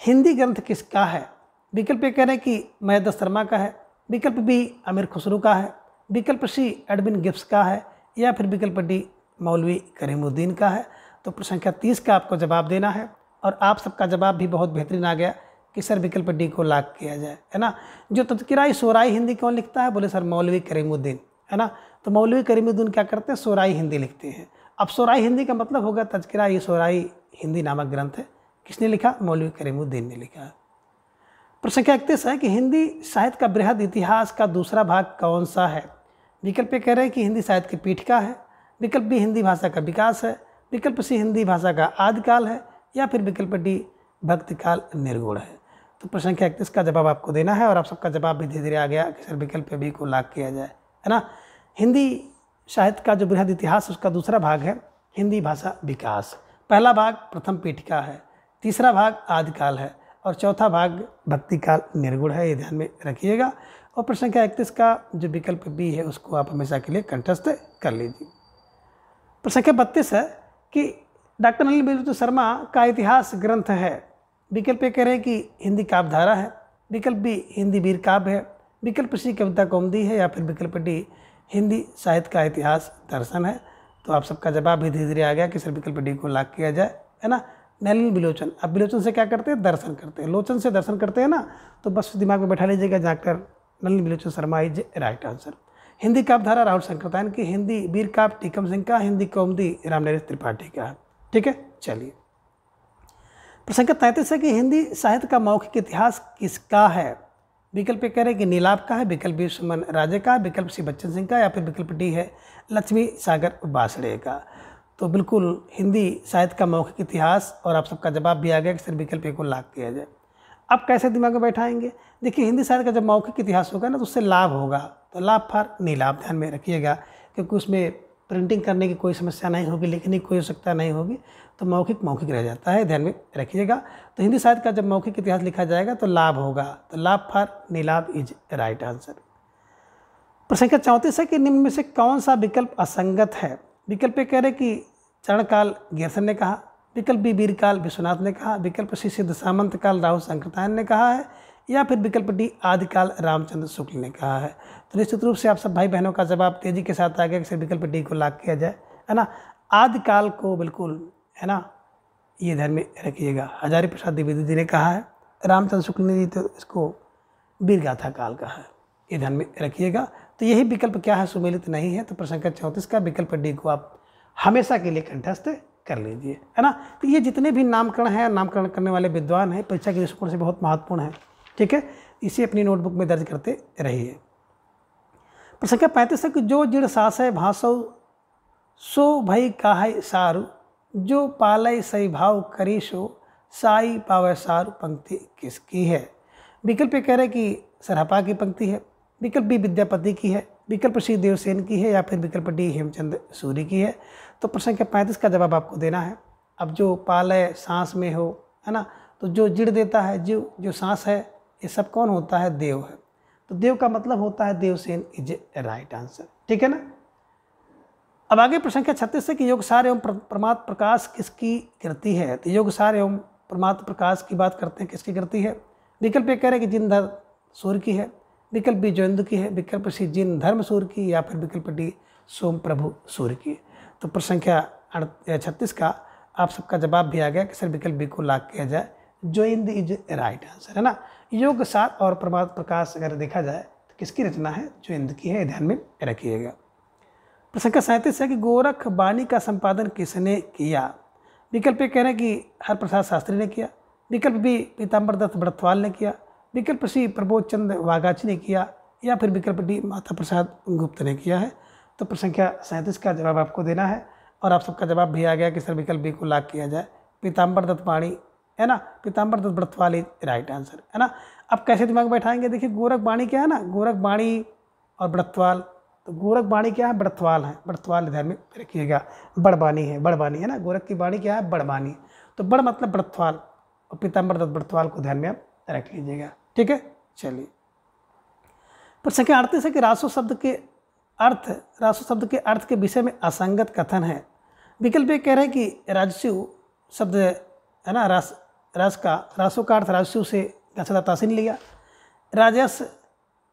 हिंदी ग्रंथ किसका है। विकल्प कह रहे हैं कि महेश शर्मा का है, विकल्प बी अमीर खुसरो का है, विकल्प सी एडविन गिब्स का है, या फिर विकल्प डी मौलवी करीमुद्दीन का है। तो प्रश्न संख्या 30 का आपको जवाब देना है और आप सबका जवाब भी बहुत बेहतरीन आ गया कि सर विकल्प डी को लॉक किया जाए, है ना। जो तज़किरा शोराई हिंदी कौन लिखता है, बोले सर मौलवी करीमुद्दीन, है ना। तो मौलवी करीमुद्दीन क्या करते हैं, शोराई हिंदी लिखते हैं। अब शोराई हिंदी का मतलब होगा तज़किरा शोराई हिंदी नामक ग्रंथ है, किसने लिखा, मौलवी करीमुद्दीन ने लिखा है। प्रश्न संख्या 31 है कि हिंदी साहित्य का बृहद इतिहास का दूसरा भाग कौन सा है। विकल्प कह रहे हैं कि हिंदी साहित्य की पीठिका है, विकल्प बी हिंदी भाषा का विकास है, विकल्प सी हिंदी भाषा का आदिकाल है, या फिर विकल्प डी भक्तिकाल निर्गुण है। तो प्रश्न संख्या 31 का जवाब आपको देना है और आप सबका जवाब भी धीरे धीरे आ गया कि सर विकल्प बी को लॉक किया जाए, है ना। हिंदी साहित्य का जो बृहद इतिहास उसका दूसरा भाग है हिंदी भाषा विकास। पहला भाग प्रथम पीठिका है, तीसरा भाग आदिकाल है और चौथा भाग भक्तिकाल निर्गुण है, ये ध्यान में रखिएगा। और प्रश्न संख्या 31 का जो विकल्प बी है उसको आप हमेशा के लिए कंठस्थ कर लीजिए। प्रश्न संख्या 32 है कि डॉक्टर नलिनी बिरजू शर्मा का इतिहास ग्रंथ है। विकल्प कह रहे हैं कि हिंदी काव्यधारा है, विकल्प बी हिंदी वीर काव्य है, विकल्प सी कविता कौमुदी है, या फिर विकल्प डी हिंदी साहित्य का इतिहास दर्शन है। तो आप सबका जवाब भी धीरे धीरे आ गया कि सर विकल्प डी को लॉक किया जाए, है ना। नलिनी बिलोचन, अब बिलोचन से क्या करते हैं, दर्शन करते हैं, लोचन से दर्शन करते हैं ना, तो बस दिमाग में बैठा लीजिएगा doctor Nalini Bilochan Sharma is right answer. Hindi काव्यधारा राहुल शंकरतायन की, हिंदी वीर काव्य टीकम सिंह का, हिंदी कौमुदी रामनरेश त्रिपाठी का है। ठीक है, चलिए। प्रश्न संख्या 33 है कि हिंदी साहित्य का मौखिक इतिहास किसका है। विकल्प कह रहे हैं कि नीलाभ का है, विकल्प बी सुमन राजे का, विकल्प सी बच्चन सिंह का, या फिर विकल्प डी है लक्ष्मी सागर बासड़े का। तो बिल्कुल हिंदी साहित्य का मौखिक इतिहास और आप सबका जवाब भी आ गया कि सर विकल्प ए को लॉक किया जाए। अब कैसे दिमाग में बैठाएंगे, देखिए हिंदी साहित्य का जब मौखिक इतिहास होगा ना तो उससे लाभ होगा, तो लाभ फॉर नीलाभ ध्यान में रखिएगा, क्योंकि उसमें प्रिंटिंग करने की कोई समस्या नहीं होगी, लिखने की कोई आवश्यकता नहीं होगी, तो मौखिक रह जाता है, ध्यान में रखिएगा। तो हिंदी साहित्य का जब मौखिक इतिहास लिखा जाएगा तो लाभ होगा, तो लाभ for Neelabh is right answer. प्रश्न संख्या 34 है कि निम्न में से कौन सा विकल्प असंगत है। विकल्प कह रहे कि चरणकाल गेरसन ने कहा, विकल्प बी वीरकाल विश्वनाथ ने कहा, विकल्प सी सिद्ध सामंत काल राहुल शंकरतायन ने कहा है, या फिर विकल्प डी आदिकाल रामचंद्र शुक्ल ने कहा है। तो निश्चित रूप से आप सब भाई बहनों का जवाब तेजी के साथ आ गया कि विकल्प डी को लॉक किया जाए, है ना। आदिकाल को बिल्कुल, है ना, ये ध्यान में रखिएगा, हजारी प्रसाद द्विवेदी जी ने कहा है, रामचंद्र शुक्ल ने जी तो इसको वीरगाथा काल कहा है, ये ध्यान में रखिएगा। तो यही विकल्प क्या है, सुमेलित नहीं है। तो प्रश्न संख्या 34 का विकल्प डी को आप हमेशा के लिए कंठस्थ कर लीजिए, है ना। तो ये जितने भी नामकरण हैं, नामकरण करने वाले विद्वान हैं, परीक्षा के दृष्टिकोण से बहुत महत्वपूर्ण है, ठीक है। इसे अपनी नोटबुक में दर्ज करते रहिए। प्रश्न संख्या 35 है कि जो जिड़ सास है भाषो सो भई काहै सारू, जो पालय सही भाव करीशो साई पावै सारू, पंक्ति किसकी है। विकल्प कह रहे कि सरहपा की पंक्ति है, विकल्प बी विद्यापति की है, विकल्प सी देवसेन की है, या फिर विकल्प डी हेमचंद सूरी की है। तो प्रश्न संख्या 35 का जवाब आपको देना है। अब जो पालय सांस में हो, है ना, तो जो जिड़ देता है, जो सांस है, ये सब कौन होता है, देव है। तो देव का मतलब होता है देवसेन इज राइट आंसर, ठीक है ना। अब आगे प्रश्न संख्या 36 है कि योगसार एवं प्रमात्र प्रकाश किसकी कृति है। तो योगसार एवं प्रमात्र प्रकाश की बात करते हैं, किसकी कृति है। विकल्प कह रहे हैं कि जिनधर सूर्य की है, विकल्प बी जयंत की है, विकल्प सी जिन धर्म सूर्य की, या फिर विकल्प डी सोम प्रभु सूर्य की। तो प्रश्न संख्या 36 का आप सबका जवाब भी आ गया कि सर विकल्प बी को लॉक किया जाए, जोइंद इज राइट आंसर, है ना। योग सार और प्रमात्र प्रकाश अगर देखा जाए तो किसकी रचना है, जोइंद की है, ध्यान में रखिएगा। प्रश्न संख्या 37 है कि गोरख बानी का संपादन किसने किया। विकल्प कह रहे हैं कि हरप्रसाद शास्त्री ने किया, विकल्प बी पीताम्बर दत्त बड़थवाल ने किया, विकल्प सी प्रबोध चंद्र वागाची ने किया, या फिर विकल्प डी माता प्रसाद गुप्त ने किया है। तो प्रश्न संख्या 37 का जवाब आपको देना है और आप सबका जवाब भी आ गया कि सर विकल्प बी को लॉक किया जाए, पीताम्बर दत्त बाणी, है ना, पीताम्बर दत्त बड़थवाल राइट आंसर, है ना। अब कैसे दिमाग बैठाएंगे, देखिए गोरख बाणी क्या है ना, गोरख बाणी और बड़थवाल। तो गोरख बाणी क्या है, बड़थवाल है, बड़थवाल ध्यान में रखिएगा, बड़बानी है, बड़बानी है ना, गोरख की बाणी क्या है, बड़बानी। तो बड़ मतलब बड़थवाल और पीताम्बर दत्त बड़थवाल को ध्यान में आप रख लीजिएगा, ठीक है। चलिए प्रश्न संख्या 38 है कि रासो शब्द के अर्थ के विषय में असंगत कथन है। विकल्प ये कह रहे हैं कि राजस्व शब्द, है ना, रासो का अर्थ राजस्व से गच्छता तासीन लिया, राजस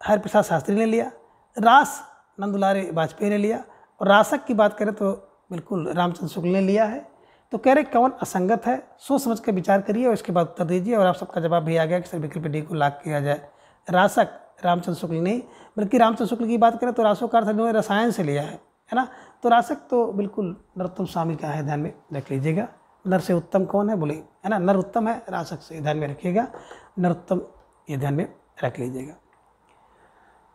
हरिप्रसाद शास्त्री ने लिया, रास नंदुलारे वाजपेयी ने लिया, और रासक की बात करें तो बिल्कुल रामचंद्र शुक्ल ने लिया है। तो कह रहे कौन असंगत है, सोच समझ कर विचार करिए और इसके बाद उत्तर दीजिए। और आप सबका जवाब भी आ गया कि सर विकल्प डी को लॉक किया जाए। रासक रामचंद्र शुक्ल नहीं, बल्कि रामचंद्र शुक्ल की बात करें तो रासों का अर्थ इन्होंने रसायन से लिया है ना। तो रासक तो बिल्कुल नरोत्तम स्वामी का है, ध्यान में रख लीजिएगा। नर से उत्तम कौन है बोले, है ना, नर उत्तम है, रासक से ध्यान में रखिएगा, नरोत्तम, ये ध्यान में रख लीजिएगा।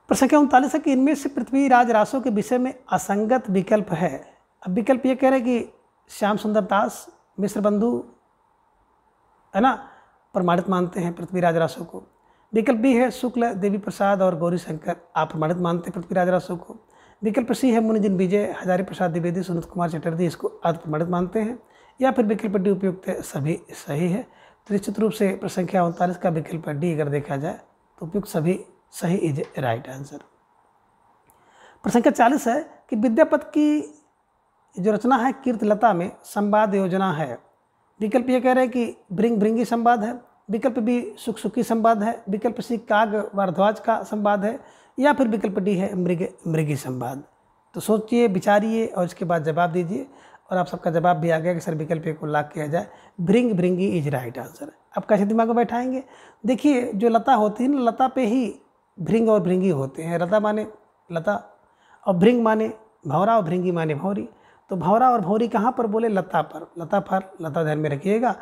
प्रश्न संख्या 39 है कि इनमें से पृथ्वीराज रासों के विषय में असंगत विकल्प है। अब विकल्प ये कह रहे कि श्याम सुंदर दास मिश्र बंधु, है ना, प्रमाणित मानते हैं पृथ्वीराज रासों को। विकल्प बी है शुक्ल देवी प्रसाद और गौरी शंकर, आप प्रमाणित मानते हैं पृथ्वीराज रासों को। विकल्प सी है मुनिजिन विजय, हजारी प्रसाद द्विवेदी, सुनीत कुमार चटर्जी, इसको आदि प्रमाणित मानते हैं। या फिर विकल्प डी उपयुक्त है, सभी सही है। तो निश्चित रूप से प्रश्न संख्या 39 का विकल्प डी अगर देखा जाए तो उपयुक्त सभी सही इज राइट आंसर। प्रश्न संख्या 40 है कि विद्यापति की जो रचना है कीर्तलता में संवाद योजना है। विकल्प ये कह रहे हैं कि भृंग भृंगी संवाद है, विकल्प बी सुख सुखी संवाद है, विकल्प सी काग भारद्वाज का संवाद है, या फिर विकल्प डी है मृग मृगी संवाद। तो सोचिए विचारिए और इसके बाद जवाब दीजिए। और आप सबका जवाब भी आ गया कि सर विकल्प ए को लॉक किया जाए, भृंग भृंगी इज राइट आंसर। आप कैसे दिमाग में बैठाएंगे, देखिए जो लता होती है ना, लता पे ही भृंग और भृंगी होते हैं। लता माने लता और भृंग माने भंवरा और भृंगी माने भंवरी। तो भंवरा और भंवरी कहाँ पर बोले, लता पर, लता पर, लता ध्यान में रखिएगा।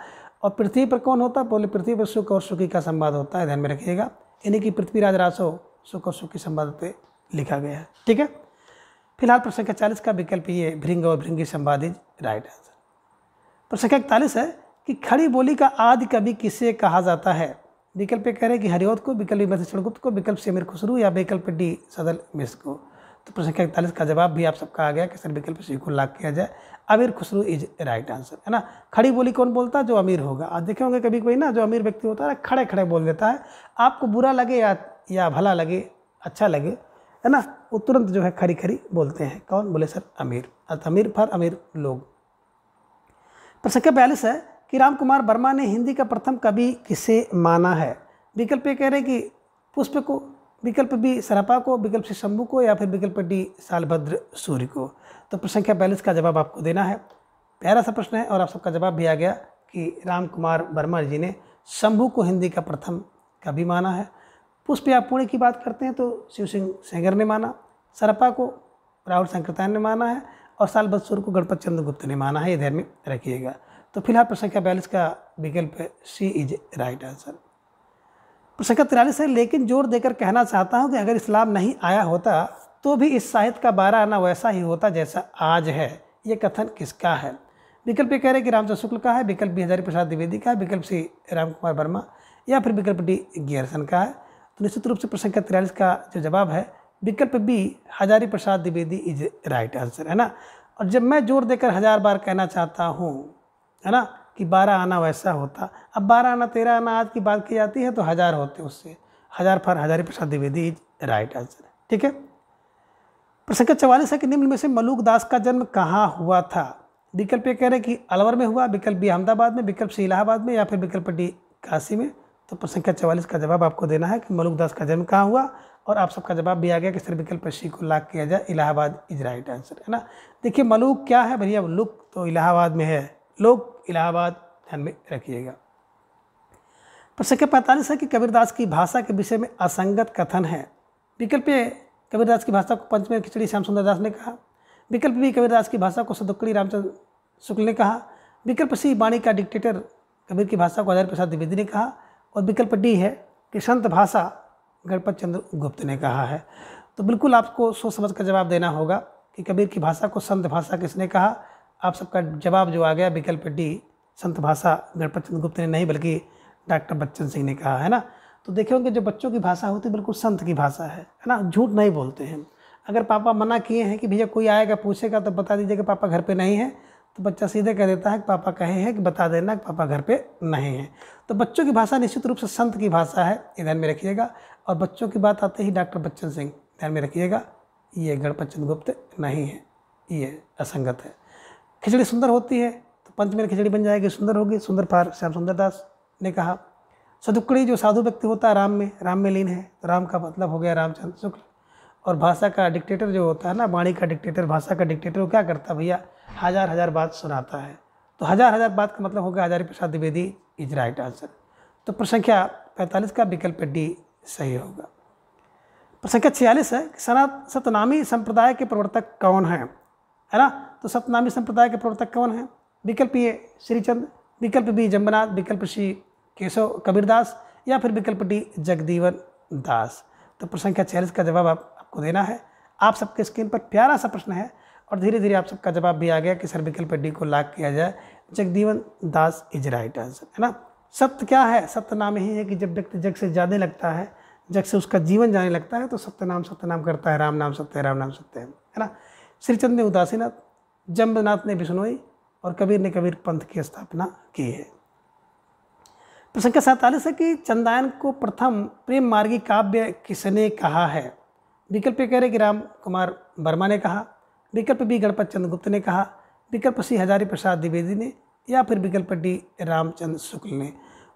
और पृथ्वी पर कौन होता है, बोले पृथ्वी पर सुख और सुखी का संवाद होता है, ध्यान में रखिएगा। यानी कि पृथ्वीराज रासो सुख और सुखी संवाद पे लिखा गया है, ठीक है। फिलहाल प्रश्न संख्या 40 का विकल्प ये भृंग और भृंगी संवाद इज राइट आंसर। प्रश्न संख्या 41 है कि खड़ी बोली का आदि कवि किसे कहा जाता है। विकल्प कह रहे हैं कि हरिऔध को, विकल्प मधुसूदन गुप्त को, विकल्प से अमीर खुसरू, या विकल्प डी सदल मिश्र को। तो प्रश्न संख्या 41 का जवाब भी आप सबका आ गया कि सर विकल्प सी को लॉक किया जाए, अमीर खुसरू इज राइट आंसर, है ना। खड़ी बोली कौन बोलता है, जो अमीर होगा। आज देखे होंगे कभी कोई ना जो अमीर व्यक्ति होता है खड़े खड़े बोल देता है, आपको बुरा लगे या भला लगे, अच्छा लगे, है ना, वो तुरंत जो है खरी खरी बोलते हैं। कौन बोले सर, अमीर, अमीर फर अमीर लोग। प्रश्न संख्या 42 है कि राम कुमार वर्मा ने हिंदी का प्रथम कवि किसे माना है। विकल्प ये कह रहे हैं कि पुष्प को, विकल्प बी सरपा को, विकल्प सी शंभू को, या फिर विकल्प डी सालभद्र सूर्य को। तो प्रश्न संख्या 42 का जवाब आपको देना है। प्यारा सा प्रश्न है और आप सबका जवाब भी आ गया कि राम कुमार वर्मा जी ने शंभू को हिंदी का प्रथम कवि माना है। पुष्प या पुण्य की बात करते हैं तो शिव सिंह सेंगर ने माना, सरपा को राहुल संकृतान ने माना है, और सालभद्र सूर्य को गणपत चंद्र गुप्त ने माना है, ये ध्यान में रखिएगा। तो फिलहाल प्रश्न संख्या 42 का विकल्प सी इज राइट आंसर। प्रश्न संख्या 43 है लेकिन जोर देकर कहना चाहता हूं कि अगर इस्लाम नहीं आया होता तो भी इस साहित्य का 12 आना वैसा ही होता जैसा आज है। ये कथन किसका है। विकल्प ये कह रहे हैं कि रामचंद्र शुक्ल का है, विकल्प बी हजारी प्रसाद द्विवेदी का है, विकल्प सी राम कुमार वर्मा, या फिर विकल्प डी गियरसन का है। तो निश्चित रूप से प्रश्न संख्या 43 का जो जवाब है विकल्प B Hazari Prasad Dwivedi is right answer, है ना। और जब मैं जोर देकर 1000 बार कहना चाहता हूँ, है ना, कि 12 आना वैसा होता, अब 12 आना 13 आना आज की बात की जाती है तो 1000 होते, उससे 1000 फर Hazari Prasad Dwivedi is right answer, ठीक है। प्रश्न संख्या 44 है कि निम्न में से मलूक दास का जन्म कहाँ हुआ था। विकल्प ये कह रहे हैं कि अलवर में हुआ, विकल्प बी अहमदाबाद में, विकल्प सी इलाहाबाद में, या फिर विकल्प डी काशी में। तो प्रश्न संख्या 44 का जवाब आपको देना है कि मलूक दास का जन्म कहाँ हुआ, और आप सबका जवाब भी आ गया कि सर विकल्प सी को लॉक किया जाए, इलाहाबाद इज राइट आंसर, है ना। देखिए मलूक क्या है भैया, लुक तो इलाहाबाद में है, लोग इलाहाबाद, ध्यान में रखिएगा। प्रश्न संख्या 45 है कि कबीरदास की भाषा के विषय में असंगत कथन है। विकल्प ए कबीरदास की भाषा को पंचमेल खिचड़ी श्याम सुंदर दास ने कहा, विकल्प बी कबीरदास की भाषा को सदुक्कड़ी रामचंद्र शुक्ल ने कहा, विकल्प सी वाणी का डिक्टेटर कबीर की भाषा को हजारी प्रसाद द्विवेदी ने कहा, और विकल्प डी है कि संत भाषा गणपत चंद्र गुप्त ने कहा है। तो बिल्कुल आपको सोच समझ कर जवाब देना होगा कि कबीर की भाषा को संत भाषा किसने कहा। आप सबका जवाब जो आ गया विकल्प डी, संत भाषा गणपत चंद्र गुप्त ने नहीं बल्कि डॉक्टर बच्चन सिंह ने कहा, है ना। तो देखे होंगे जो बच्चों की भाषा होती है बिल्कुल संत की भाषा है ना, झूठ नहीं बोलते हैं। अगर पापा मना किए हैं कि भैया कोई आएगा पूछेगा तो बता दीजिए कि पापा घर पे नहीं है, तो बच्चा सीधे कह देता है कि पापा कहे हैं कि बता देना कि पापा घर पे नहीं है। तो बच्चों की भाषा निश्चित रूप से संत की भाषा है, ये ध्यान में रखिएगा। और बच्चों की बात आते ही डॉक्टर बच्चन सिंह, ध्यान में रखिएगा, ये गणपत चंद्र गुप्त नहीं है, ये असंगत है। खिचड़ी सुंदर होती है तो पंचमेल खिचड़ी बन जाएगी, सुंदर होगी, सुंदर पार श्याम सुंदर दास ने कहा। सदुक्कड़ी जो साधु व्यक्ति होता है राम में लीन है, तो राम का मतलब हो गया रामचंद्र शुक्ल। और भाषा का डिक्टेटर जो होता है ना, वाणी का डिक्टेटर, भाषा का डिक्टेटर, वो क्या करता है भैया, हजार हजार बात सुनाता है। तो हजार हजार बात का मतलब होगा Hazari Prasad Dwivedi is right answer. तो प्रश्न संख्या 45 का विकल्प डी सही होगा। प्रश्न संख्या 46 है कि सतनामी संप्रदाय के प्रवर्तक कौन है ना। तो सतनामी संप्रदाय के प्रवर्तक कौन है? विकल्प ए श्रीचंद, विकल्प बी जम्बनाथ, विकल्प सी केशव कबीरदास, या फिर विकल्प डी जगदीवन दास। तो प्रश्न संख्या 46 का जवाब आपको देना है। आप सबके स्क्रीन पर प्यारा सा प्रश्न है और धीरे धीरे आप सबका जवाब भी आ गया कि सर विकल्प डी को लॉक किया जाए, जगदीवन दास इज राइट आंसर, है ना। सत्य क्या है? सत्य नाम ही है कि जब व्यक्ति जग से जाने लगता है, जग से उसका जीवन जाने लगता है, तो सत्य नाम करता है, राम नाम सत्य है, राम नाम सत्य है ना। श्रीचंद ने उदासीनाथ, जम्बनाथ ने बिश्नोई और कबीर ने कबीर पंथ की स्थापना की है। प्रश्न संख्या 47 है कि चंदायन को प्रथम प्रेम मार्गी काव्य किसने कहा है? विकल्प ए कह रहे कि राम कुमार वर्मा ने कहा, विकल्प बी गणपत चंद्र गुप्त ने कहा, विकल्प सी हजारी प्रसाद द्विवेदी ने, या फिर विकल्प डी रामचंद्र शुक्ल ने।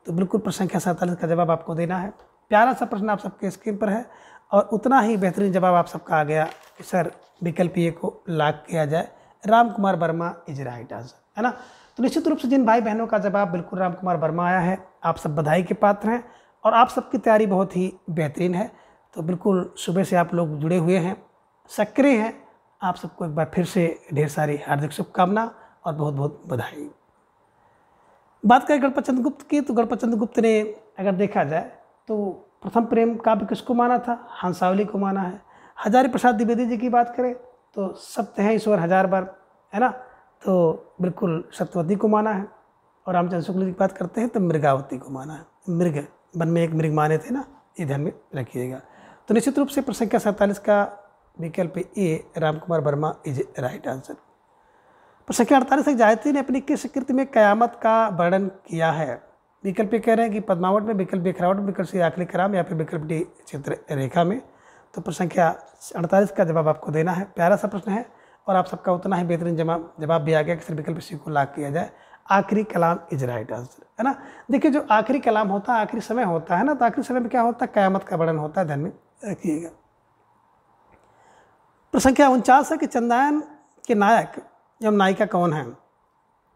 तो बिल्कुल प्रश्न संख्या 47 का जवाब आपको देना है। प्यारा सा प्रश्न आप सबके स्क्रीन पर है और उतना ही बेहतरीन जवाब आप सबका आ गया कि सर विकल्प ए को लॉक किया जाए, Ram Kumar Verma is right answer, है ना। तो निश्चित रूप से जिन भाई बहनों का जवाब बिल्कुल राम कुमार वर्मा आया है, आप सब बधाई के पात्र हैं और आप सबकी तैयारी बहुत ही बेहतरीन है। तो बिल्कुल सुबह से आप लोग जुड़े हुए हैं, सक्रिय हैं। आप सबको एक बार फिर से ढेर सारी हार्दिक शुभकामना और बहुत बहुत बधाई। बात करें गणपत चंद्र गुप्त की, तो गणपत चंद्र गुप्त ने अगर देखा जाए तो प्रथम प्रेम काव्य किसको माना था? हंसावली को माना है। हजारी प्रसाद द्विवेदी जी की बात करें तो सत्य है ईश्वर हजार बार, है ना, तो बिल्कुल सत्यवती को माना है। और रामचंद्र शुक्ल की बात करते हैं तो मृगावती को माना है। मृग, वन में एक मृग माने थे ना, ये ध्यान में रखिएगा। तो निश्चित रूप से प्रश्न संख्या 47 का विकल्प A Ram Kumar Verma is right answer. प्रश्न संख्या 48 है गायत्री ने अपनी किस कृति में कयामत का वर्णन किया है? विकल्प ए कह रहे हैं कि पद्मावट में, विकल्प बी खरावट में, विकल्प सी आखिरी कलाम, या फिर विकल्प डी चित्र रेखा में। तो प्रश्न संख्या 48 का जवाब आपको देना है। प्यारा सा प्रश्न है और आप सबका उतना ही बेहतरीन जवाब भी आ गया कि सिर्फ विकल्प सी को लॉक किया जाए, आखिरी कलाम इज राइट आंसर, है ना। देखिए जो आखिरी कलाम होता है, आखिरी समय होता है ना, तो आखिरी समय में क्या होता है? कयामत का वर्णन होता है, ध्यान में रखिएगा। प्रश्न संख्या 49 है कि चंदायन के नायक एवं नायिका कौन है?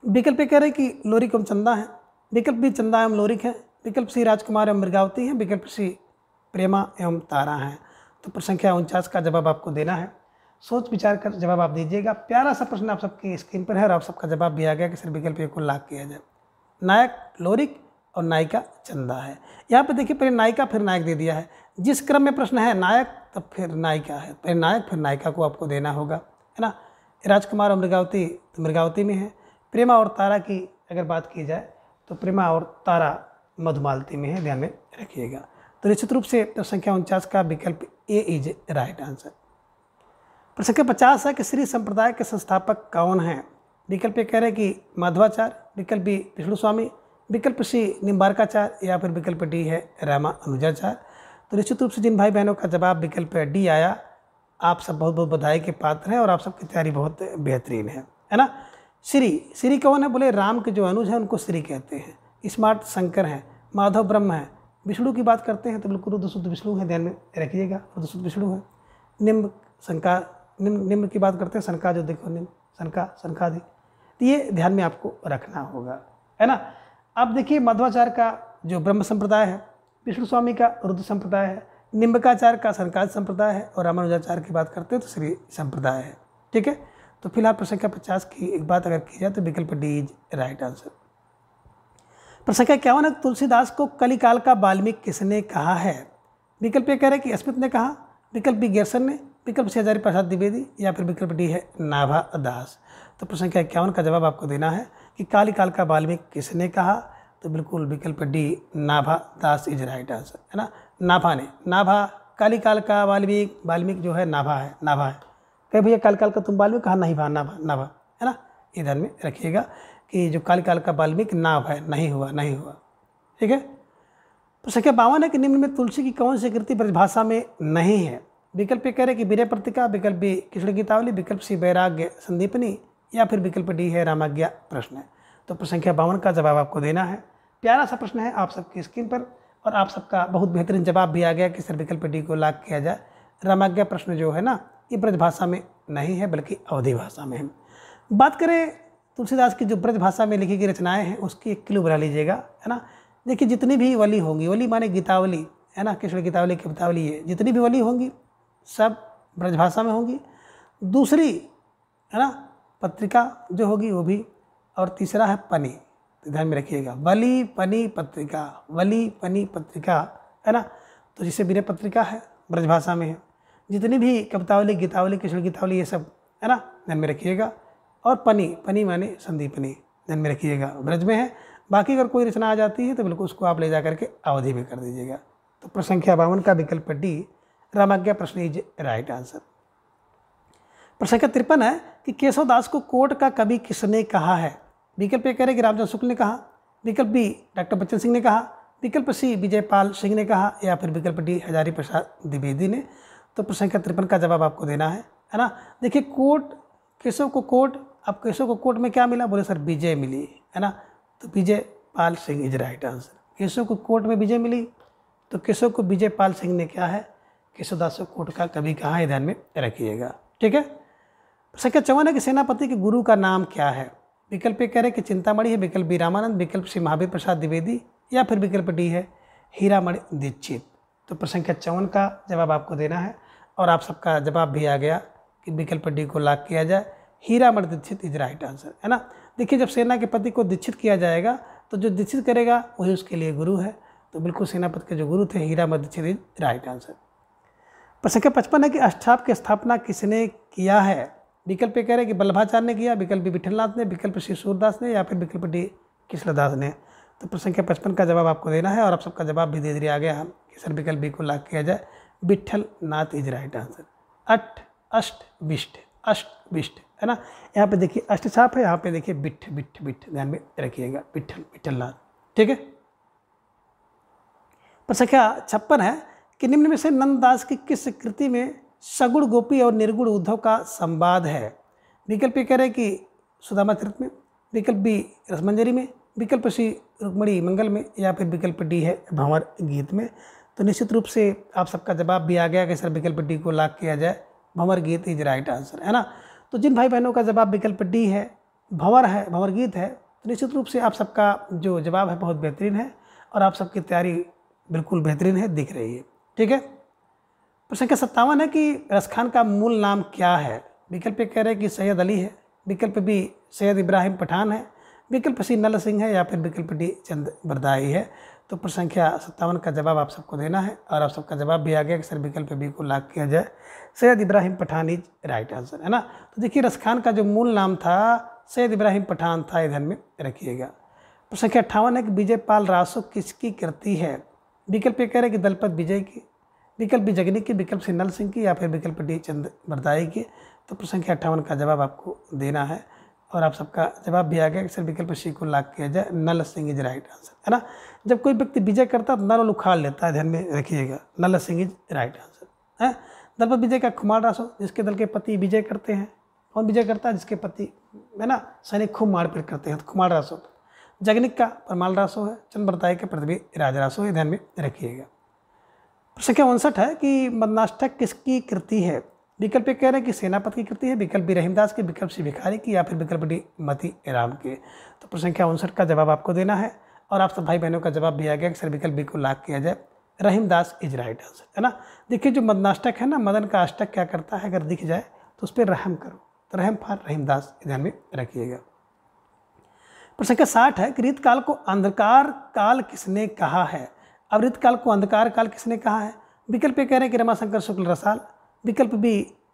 विकल्प कह रहे हैं कि लोरिक एवं चंदा है, विकल्प बी चंदा एवं लोरिक है, विकल्प सी राजकुमार एवं मृगावती है, विकल्प सी प्रेमा एवं तारा है। तो प्रश्न संख्या 49 का जवाब आपको देना है। सोच विचार कर जवाब आप दीजिएगा। प्यारा सा प्रश्न आप सबकी स्क्रीन पर है और आप सबका जवाब भी आ गया कि सिर्फ विकल्प ए को लॉक किया जाए। नायक लोरिक और नायिका चंदा है। यहाँ पे देखिए पहले नायिका फिर नायक दे दिया है। जिस क्रम में प्रश्न है नायक तब फिर नायिका है, पहले नायक फिर नायिका को आपको देना होगा, है ना। राजकुमार और मृगावती तो मृगावती में है। प्रेमा और तारा की अगर बात की जाए तो प्रेमा और तारा मधुमालती में है, ध्यान में रखिएगा। तो निश्चित रूप से प्रश्न संख्या 49 का विकल्प ए इज राइट आंसर। प्रश्न संख्या 50 है कि श्री संप्रदाय के संस्थापक कौन हैं? विकल्प ए कह रहे हैं कि माधवाचार्य, विकल्प बी विष्णु स्वामी, विकल्प सी निम्बारकाचार्य, या फिर विकल्प डी है रामा अनुजाचार्य। तो निश्चित रूप से जिन भाई बहनों का जवाब विकल्प डी आया, आप सब बहुत बहुत बधाई के पात्र हैं और आप सबकी तैयारी बहुत बेहतरीन है ना। श्री कौन है? बोले राम के जो अनुज हैं उनको श्री कहते हैं। स्मार्ट शंकर हैं, माधव ब्रह्म है। विष्णु की बात करते हैं तो बिल्कुल रुद्र शुद्ध विष्णु है, ध्यान में रखिएगा, रुद्र शुद्ध विष्णु है। निम्न की बात करते हैं, सनका जो देखो निम्न सनकादि, तो ये ध्यान में आपको रखना होगा, है ना। अब देखिए मध्वाचार्य का जो ब्रह्म संप्रदाय है, विष्णु स्वामी का रुद्र संप्रदाय है, निम्बकाचार्य का सनकादि संप्रदाय है और रामानुजाचार्य की बात करते हैं तो श्री संप्रदाय है, ठीक है। तो फिलहाल प्रश्न संख्या 50 की एक बात अगर की जाए तो विकल्प डी इज राइट आंसर। प्रश्न संख्या 51 है तुलसीदास को कलिकाल का वाल्मीकि किसने कहा है? विकल्प ए कह रहे हैं कि स्मिथ ने कहा, विकल्प बी गेरसन ने, विकल्प सी हजारी प्रसाद द्विवेदी, या फिर विकल्प डी है नाभा दास। तो प्रश्न संख्या 51 का जवाब आपको देना है कि कालिकाल का वाल्मीकि किसने कहा? तो बिल्कुल विकल्प D Nabha Das is right answer, है ना। नाभा ने, नाभा कालिकाल का वाल्मीकि जो है नाभा है, कहीं भैया कालिकाल का तुम वाल्मीकि कहा? नहीं भा नाभा, है ना। ये ध्यान में रखिएगा कि जो कालिकाल का वाल्मीकि नाभ है, नहीं हुआ, ठीक है। तो संख्या 52 है कि निम्न में तुलसी की कौन सी कृति परिभाषा में नहीं है? विकल्प ए कह रहे कि वीर्य प्रतिका, विकल्प बी कृष्ण गीतावली, विकल्प सी वैराग्य संदीपनी, या फिर विकल्प डी है रामाज्ञा प्रश्न। तो प्रश्न संख्या 52 का जवाब आपको देना है। प्यारा सा प्रश्न है आप सबकी स्क्रीन पर और आप सबका बहुत बेहतरीन जवाब भी आ गया कि सर विकल्प डी को लॉक किया जाए। रामाज्ञा प्रश्न जो है ना, ये ब्रज भाषा में नहीं है बल्कि अवधी भाषा में है। बात करें तुलसीदास की जो ब्रज भाषा में लिखी गई रचनाएं हैं, उसकी एक क्लू बना लीजिएगा, है ना। देखिए जितनी भी वली होंगी, वली माने गीतावली, है ना, कृष्ण गीतावली कवितावली है, जितनी भी वली होंगी सब ब्रजभाषा में होंगी। दूसरी, है ना, पत्रिका जो होगी वो भी, और तीसरा है पनी, तो ध्यान में रखिएगा, वली पनी पत्रिका, वली पनी पत्रिका, है ना। तो जिसे बिना पत्रिका है ब्रजभाषा में है। जितनी भी कवितावली, गीतावली, कृष्ण गीतावली, ये सब, है ना, ध्यान में रखिएगा। और पनी, पनी माने संदीपनी, ध्यान में रखिएगा, ब्रज में है। बाकी अगर कोई रचना आ जाती है तो बिल्कुल उसको आप ले जा करके अवधि में कर दीजिएगा। तो प्रश्न संख्या 52 का विकल्प डी रामाज्ञा प्रश्न इज राइट आंसर। प्रश्न संख्या 53 है कि केशवदास को कोर्ट का कवि किसने कहा है। विकल्प ए कह रहे कि रामचंद्र शुक्ल ने कहा, विकल्प बी डॉक्टर बच्चन सिंह ने कहा, विकल्प सी विजयपाल सिंह ने कहा, या फिर विकल्प डी हजारी प्रसाद द्विवेदी ने। तो प्रश्न संख्या 53 का जवाब आपको देना है ना। देखिए कोर्ट, केशव को कोर्ट, अब केशव को कोर्ट में क्या मिला, बोले सर विजय मिली, है ना। तो Vijay Pal Singh is right answer. Keshav को कोर्ट में विजय मिली, तो केशव को विजय पाल सिंह ने क्या है, केशवदास को कोर्ट का कवि कहा है, ध्यान में रखिएगा, ठीक है। संख्या 54 है कि सेनापति के गुरु का नाम क्या है। विकल्प ए कह रहे कि चिंतामणि है, विकल्प बी रामानंद, विकल्प सी महावीर प्रसाद द्विवेदी, या फिर विकल्प डी है हीरामणि दीक्षित। तो प्रश्न संख्या 54 का जवाब आपको देना है, और आप सबका जवाब भी आ गया कि विकल्प डी को लॉक किया जाए, Hiramani Dixit is right answer, है ना। देखिए जब सेना के पति को दीक्षित किया जाएगा तो जो दीक्षित करेगा वही उसके लिए गुरु है। तो बिल्कुल सेनापति के जो गुरु थे Hiramani Dixit is right answer. प्रश्न संख्या 55 है कि अष्टाप की स्थापना किसने किया है। विकल्प ए कह रहे कि वल्लभाचार्य ने किया, विकल्प बी विठलनाथ ने, विकल्प सी सूरदास ने, या फिर विकल्प डी कृष्णदास ने। तो प्रश्न संख्या 55 का जवाब आपको देना है, और आप सबका जवाब भी दे दिया गया हम कि सर विकल्प बी को लॉक किया जाए, विठलनाथ इज राइट आंसर। अष्ट विष्ट, है ना। यहाँ पे देखिए अष्टछाप है, यहाँ पे देखिए बिठ बिठ बिठ, ध्यान में रखिएगा, विठलनाथ, ठीक है। प्रश्न संख्या 56 है कि निम्न में से नंददास की किस कृति में सगुण गोपी और निर्गुण उद्धव का संवाद है। विकल्प ए कह रहे कि सुदामा चरित में, विकल्प बी रसमंजरी में, विकल्प सी रुक्मणी मंगल में, या फिर विकल्प डी है भंवर गीत में। तो निश्चित रूप से आप सबका जवाब भी आ गया कि सर विकल्प डी को लॉक किया जाए, भंवर गीत इज राइट आंसर, है ना। तो जिन भाई बहनों का जवाब विकल्प डी है, भंवर है, भंवर गीत है, तो निश्चित रूप से आप सबका जो जवाब है बहुत बेहतरीन है, और आप सबकी तैयारी बिल्कुल बेहतरीन है, दिख रही है, ठीक है। प्रश्न संख्या 57 है कि रसखान का मूल नाम क्या है। विकल्प ए कह रहे कि सैयद अली है, विकल्प बी सैयद इब्राहिम पठान है, विकल्प सी नल सिंह है, या फिर विकल्प डी चंद बरदाई है। तो प्रश्न संख्या 57 का जवाब आप सबको देना है, और आप सबका जवाब भी आ गया कि सर विकल्प बी को लॉक किया जाए, Syed Ibrahim Pathan is right answer, है ना। तो देखिए रसखान का जो मूल नाम था सैयद इब्राहिम पठान था, ध्यान में रखिएगा। प्रश्न संख्या 58 है कि विजयपाल रासो किसकी कृति है। विकल्प ए कह रहे कि दलपत विजय की, विकल्प बी जगनी की, विकल्प सी नल सिंह की, या फिर विकल्प डी चंद बरदाई की। तो प्रश्न संख्या 58 का जवाब आपको देना है, और आप सबका जवाब भी आ गया कि सर विकल्प सी को लॉक किया जाए, नल सिंह इज राइट आंसर, है ना। जब कोई व्यक्ति विजय करता है तो नल उखाड़ लेता है, ध्यान में रखिएगा, नल सिंह इज राइट आंसर, है। दलपत विजय का खुमार रासो, जिसके दल के पति विजय करते हैं। कौन विजय करता है, जिसके पति, है ना, सैनिक खूब मारपीट करते हैं, तो खुमार रासो। जगनिक का परमाल रासो है, चंद बरदाई का पृथ्वी राज रासो है, ध्यान में रखिएगा। प्रश्न संख्या 59 है कि मदनाष्टक किसकी कृति है। विकल्प ए कह रहे हैं कि सेनापति की कृति है, विकल्प बी रहीमदास की, विकल्प सी भिखारी की, या फिर विकल्प डी मती राम के। तो प्रश्न संख्या 59 का जवाब आपको देना है, और आप सब भाई बहनों का जवाब भी आ गया कि सर विकल्प बी को लॉक किया जाए, रहीमदास इज राइट आंसर, है ना। देखिए जो मदनाष्टक है ना, मदन का अष्टक क्या करता है, अगर दिख जाए तो उस पर रहम करो, तो रहम फॉर रहीमदास, ध्यान में रखिएगा। प्रश्न संख्या 60 है कि ऋतकाल को अंधकार काल किसने कहा है। अब ऋतकाल को अंधकार काल किसने कहा है। विकल्प ए कह रहे हैं कि रमाशंकर शुक्ल रसाल, विकल्प बी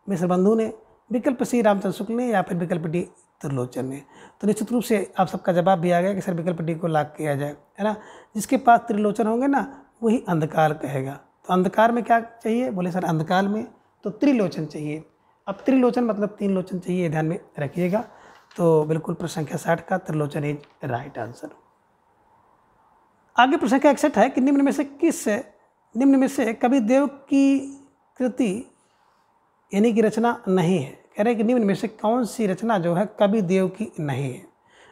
मिश्र बंधु ने, विकल्प सी रामचंद्र शुक्ल ने, या फिर विकल्प डी त्रिलोचन ने। तो निश्चित रूप से आप सबका जवाब भी आ गया कि सर विकल्प डी को लॉक किया जाए, है ना। जिसके पास त्रिलोचन होंगे ना वही अंधकार कहेगा। तो अंधकार में क्या चाहिए, बोले सर अंधकार में तो त्रिलोचन चाहिए। अब त्रिलोचन मतलब 3 लोचन चाहिए, ध्यान में रखिएगा। तो बिल्कुल प्रश्न संख्या 60 का त्रिलोचन इज राइट आंसर। आगे प्रश्न संख्या 61 है कि निम्न में से कविदेव की कृति यानी कि रचना नहीं है। कह रहे हैं कि निम्न में से कौन सी रचना जो है कविदेव की नहीं है।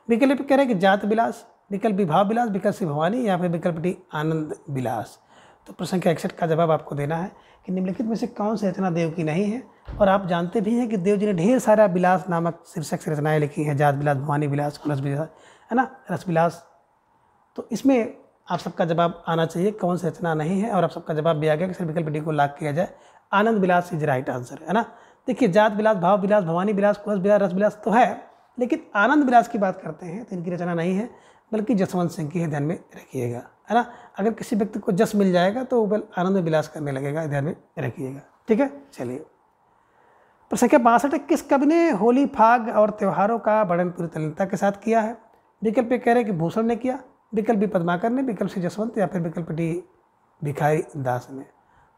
विकल्प कह रहे हैं कि जात विलास, विकल्प बी भाव विलास, विकल्प सी भवानी या फिर विकल्प डी आनंद विलास। तो प्रश्न संख्या 61 का जवाब आपको देना है कि निम्नलिखित में से कौन सी रचना देव की नहीं है। और आप जानते भी हैं कि देव जी ने ढेर सारा विलास नामक शीर्षक से रचनाएं लिखी हैं, जात विलास, भवानी विलास, कुलस विलास, है ना, रस विलास। तो इसमें आप सबका जवाब आना चाहिए कौन सी रचना नहीं है, और आप सबका जवाब भी आ गया कि सर विकल्प डी को लॉक किया जाए, आनंद विलास इज राइट आंसर, है ना। देखिए जात विलास, भाव विलास, भवानी विलास, कुलस विलास, रस विलास तो है, लेकिन आनंद विलास की बात करते हैं तो इनकी रचना नहीं है, बल्कि जसवंत सिंह की है, ध्यान में रखिएगा, है ना। अगर किसी व्यक्ति को जस मिल जाएगा तो वो आनंद विलास करने लगेगा, ध्यान में रखिएगा, ठीक है। चलिए प्रश्न संख्या 62 है, किस कवि ने होली, फाग और त्योहारों का वर्णन पूरी तल्लीनता के साथ किया है। विकल्प ए कह रहे हैं कि भूषण ने किया, विकल्प बी पद्माकर ने, विकल्प सी जसवंत या फिर विकल्प डी भिखारी दास ने।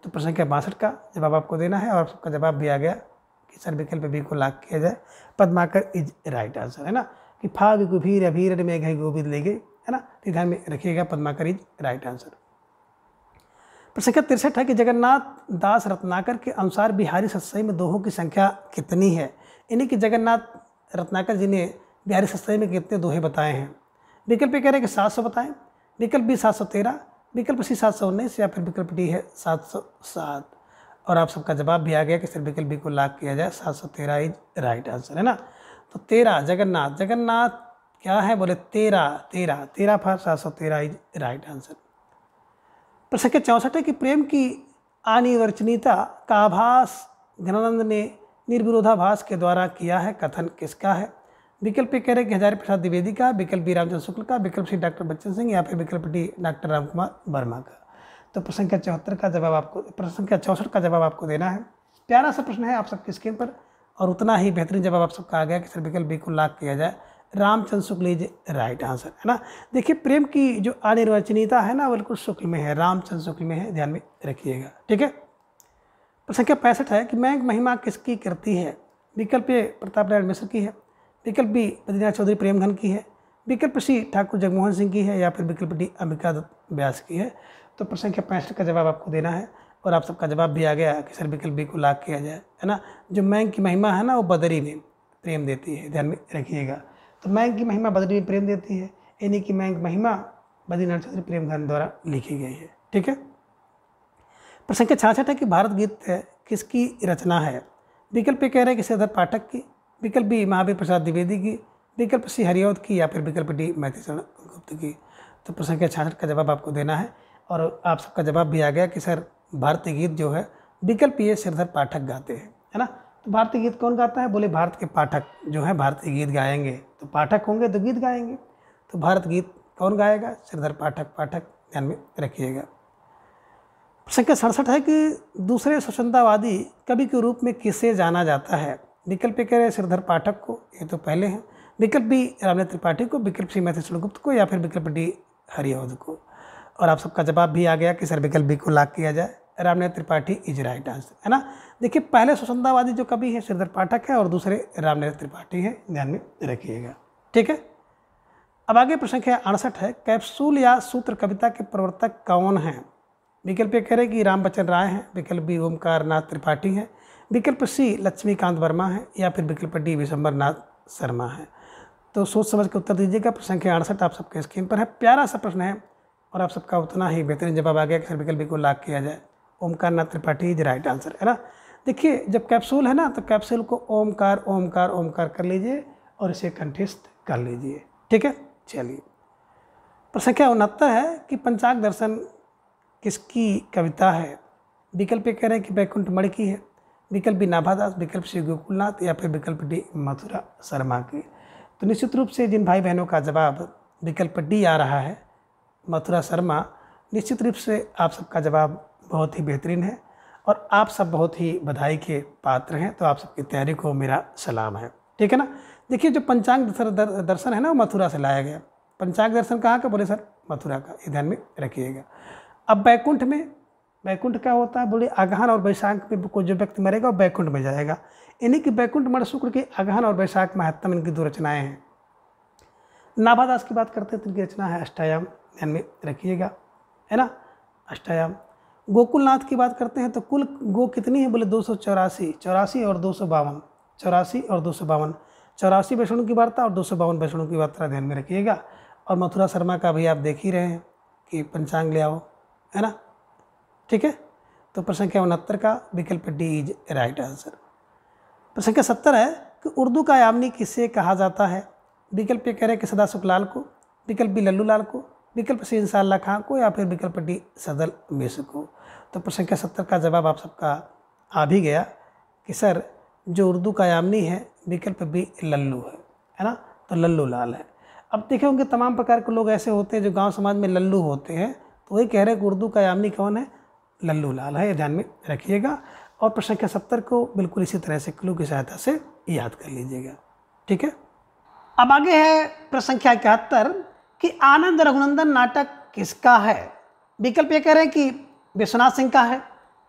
तो प्रश्न संख्या 62 का जवाब आपको देना है, और सबका जवाब भी आ गया कि सर विकल्प बी को लॉक किया जाए, पद्माकर इज राइट आंसर, है ना। कि फाग गुभीर अभीर मेघ है गोविंद ले गए, है ना, तो ध्यान में रखिएगा, पद्माकर इज राइट आंसर। प्रश्न संख्या 63 है कि जगन्नाथ दास रत्नाकर के अनुसार बिहारी सतसई में दोहों की संख्या कितनी है। यानी कि जगन्नाथ रत्नाकर जी ने बिहारी सतसई में कितने दोहे बताए हैं। विकल्प ए कह रहे हैं कि 700 बताएं, विकल्प बी 713, विकल्प सी 719 या फिर विकल्प डी है 707। और आप सबका जवाब भी आ गया कि सर विकल्प बी को लॉक किया जाए, 713 इज राइट आंसर, है ना। तो 13 जगन्नाथ, जगन्नाथ क्या है बोले 13 फॉर 713 इज राइट आंसर। प्रश्न संख्या 64 है कि प्रेम की अनिर्वचनीयता का आभास घनानंद ने निर्विरोधाभास के द्वारा किया है, कथन किसका है। विकल्प ए कह रहे हैं कि हजारी प्रसाद द्विवेदी का, विकल्प बी रामचंद्र शुक्ल का, विकल्प सी डॉक्टर बच्चन सिंह या फिर विकल्प डी डॉक्टर रामकुमार वर्मा का। तो प्रश्न संख्या 74 का जवाब आपको, प्रश्न संख्या 64 का जवाब आपको देना है। प्यारा सा प्रश्न है आप सबकी स्क्रीन पर, और उतना ही बेहतरीन जवाब आप सबका आ गया कि सर विकल्प बी को लॉक किया जाए, Ramchandra Shukla is right answer, है ना। देखिए प्रेम की जो अनिर्वचनीयता है ना बिल्कुल शुक्ल में है, रामचंद्र शुक्ल में है, ध्यान में रखिएगा, ठीक है। प्रश्न संख्या 65 है कि मैं महिमा किसकी कृति है। विकल्प ए प्रताप नारायण मिश्र की है, विकल्प बी बद्रीनाथ चौधरी प्रेमघन की है, विकल्प सी ठाकुर जगमोहन सिंह की है या फिर विकल्प डी अंबिका दत्त व्यास की है। तो प्रश्न संख्या 65 का जवाब आपको देना है, और आप सबका जवाब भी आ गया कि सर विकल्प बी को लॉक किया जाए, है ना। जो मैंग की महिमा है ना वो बदरी में प्रेम देती है, ध्यान में रखिएगा। तो मैंग की महिमा बदरी में प्रेम देती है, यानी कि मैंग महिमा बद्रीनाथ चौधरी प्रेमघन द्वारा लिखी गई है, ठीक है। प्रश्न संख्या 66 है कि भारत गीत किसकी रचना है। विकल्प ए कह रहे हैं कि श्रीधर पाठक की, विकल्प बी महावीर प्रसाद द्विवेदी की, विकल्प सी हरिऔध की या फिर विकल्प डी मैथिलीशरण गुप्त की। तो प्रश्न संख्या 66 का जवाब आपको देना है, और आप सबका जवाब भी आ गया कि सर भारतीय गीत जो है विकल्प ये श्रीधर पाठक गाते हैं, है ना। तो भारतीय गीत कौन गाता है बोले भारत के पाठक जो है भारतीय गीत गाएंगे, तो पाठक होंगे तो गीत गाएंगे, तो भारत गीत कौन गाएगा, श्रीधर पाठक, ध्यान में रखिएगा। संख्या 67 है कि दूसरे स्वच्छंदतावादी कवि के रूप में किसे जाना जाता है। विकल्प कह रहे हैं श्रीधर पाठक को, ये तो पहले हैं, विकल्प बी रामनाथ त्रिपाठी को, विकल्प सी मैथिलीशरण गुप्त को या फिर विकल्प डी हरिऔध को। और आप सबका जवाब भी आ गया कि सर विकल्प बी को लॉक किया जाए, Ramnath Tripathi is right answer, है ना। देखिए पहले स्वच्छंदतावादी जो कवि है श्रीधर पाठक है और दूसरे रामनाथ त्रिपाठी है, ध्यान में रखिएगा, ठीक है। अब आगे प्रश्न संख्या 68 है, कैप्सूल या सूत्र कविता के प्रवर्तक कौन हैं। विकल्प कह रहे हैं कि राम बच्चन राय हैं, विकल्प बी ओमकार नाथ त्रिपाठी हैं, विकल्प सी लक्ष्मीकांत वर्मा है या फिर विकल्प डी विशंबर नाथ शर्मा है। तो सोच समझ के उत्तर दीजिएगा। प्रश्न संख्या 68 आप सबके स्क्रीन पर है, प्यारा सा प्रश्न है और आप सबका उतना ही बेहतरीन जवाब आ गया कि सर विकल्प बी को लॉक किया जाए, Omkar Nath Tripathi is right answer, है ना। देखिए जब कैप्सूल है ना तो कैप्सूल को ओमकार ओमकार ओमकार कर लीजिए और इसे कंठस्थ कर लीजिए, ठीक है। चलिए प्रश्न संख्या 69 है कि पंचांग दर्शन किसकी कविता है। विकल्प कह रहे हैं कि बैकुंठ मणि की है, विकल्प बी नाभादास, विकल्प सी गोकुलनाथ या फिर विकल्प डी मथुरा शर्मा की। तो निश्चित रूप से जिन भाई बहनों का जवाब विकल्प डी आ रहा है मथुरा शर्मा, निश्चित रूप से आप सबका जवाब बहुत ही बेहतरीन है और आप सब बहुत ही बधाई के पात्र हैं। तो आप सबकी तैयारी को मेरा सलाम है, ठीक है ना। देखिए जो पंचांग दर्शन है ना वो मथुरा से लाया गया। पंचांग दर्शन कहाँ का बोले सर, मथुरा का, ये ध्यान में रखिएगा। अब बैकुंठ में, बैकुंठ क्या होता है बोले अगहन और वैशाख में कोई जो व्यक्ति मरेगा वो बैकुंठ में जाएगा। इन्हीं की बैकुंठ मण शुक्र की अगहन और वैशाख महत्तम इनकी दो रचनाएं हैं। नाभादास की बात करते हैं तो इनकी रचना है अष्टायाम, ध्यान में रखिएगा, है ना, अष्टायाम। गोकुलनाथ की बात करते हैं तो कुल गो कितनी है बोले 284, 84 और 252, 84 और 252, 84 वैष्णु की वार्ता और 252 वैष्णु की वार्ता, ध्यान में रखिएगा। और मथुरा शर्मा का भी आप देख ही रहे हैं कि पंचांग ले आओ, है ना। ठीक है, तो प्रश्न संख्या 69 का विकल्प डी इज राइट आंसर। प्रश्न संख्या 70 है कि उर्दू का यामिनी किसे कहा जाता है। विकल्प ए कह रहे हैं कि सदा सुखलाल को, विकल्प बी लल्लू लाल को, विकल्प सी इंसाल्लाह खां को, या फिर विकल्प डी सदल मिश्र को। तो प्रश्न संख्या 70 का जवाब आप सबका आ भी गया कि सर जो उर्दू का यामिनी है विकल्प बी लल्लू है ना, तो लल्लू लाल है। अब देखे होंगे तमाम प्रकार के लोग ऐसे होते हैं जो गांव समाज में लल्लू होते हैं, तो वही कह रहे हैं कि उर्दू का यामिनी कौन है, लल्लू लाल है, ये ध्यान में रखिएगा। और प्रश्न संख्या 70 को बिल्कुल इसी तरह से क्लू की सहायता से याद कर लीजिएगा। ठीक है, अब आगे है प्रश्न संख्या 71 कि आनंद रघुनंदन नाटक किसका है। विकल्प ये कह रहे हैं कि विश्वनाथ सिंह का है,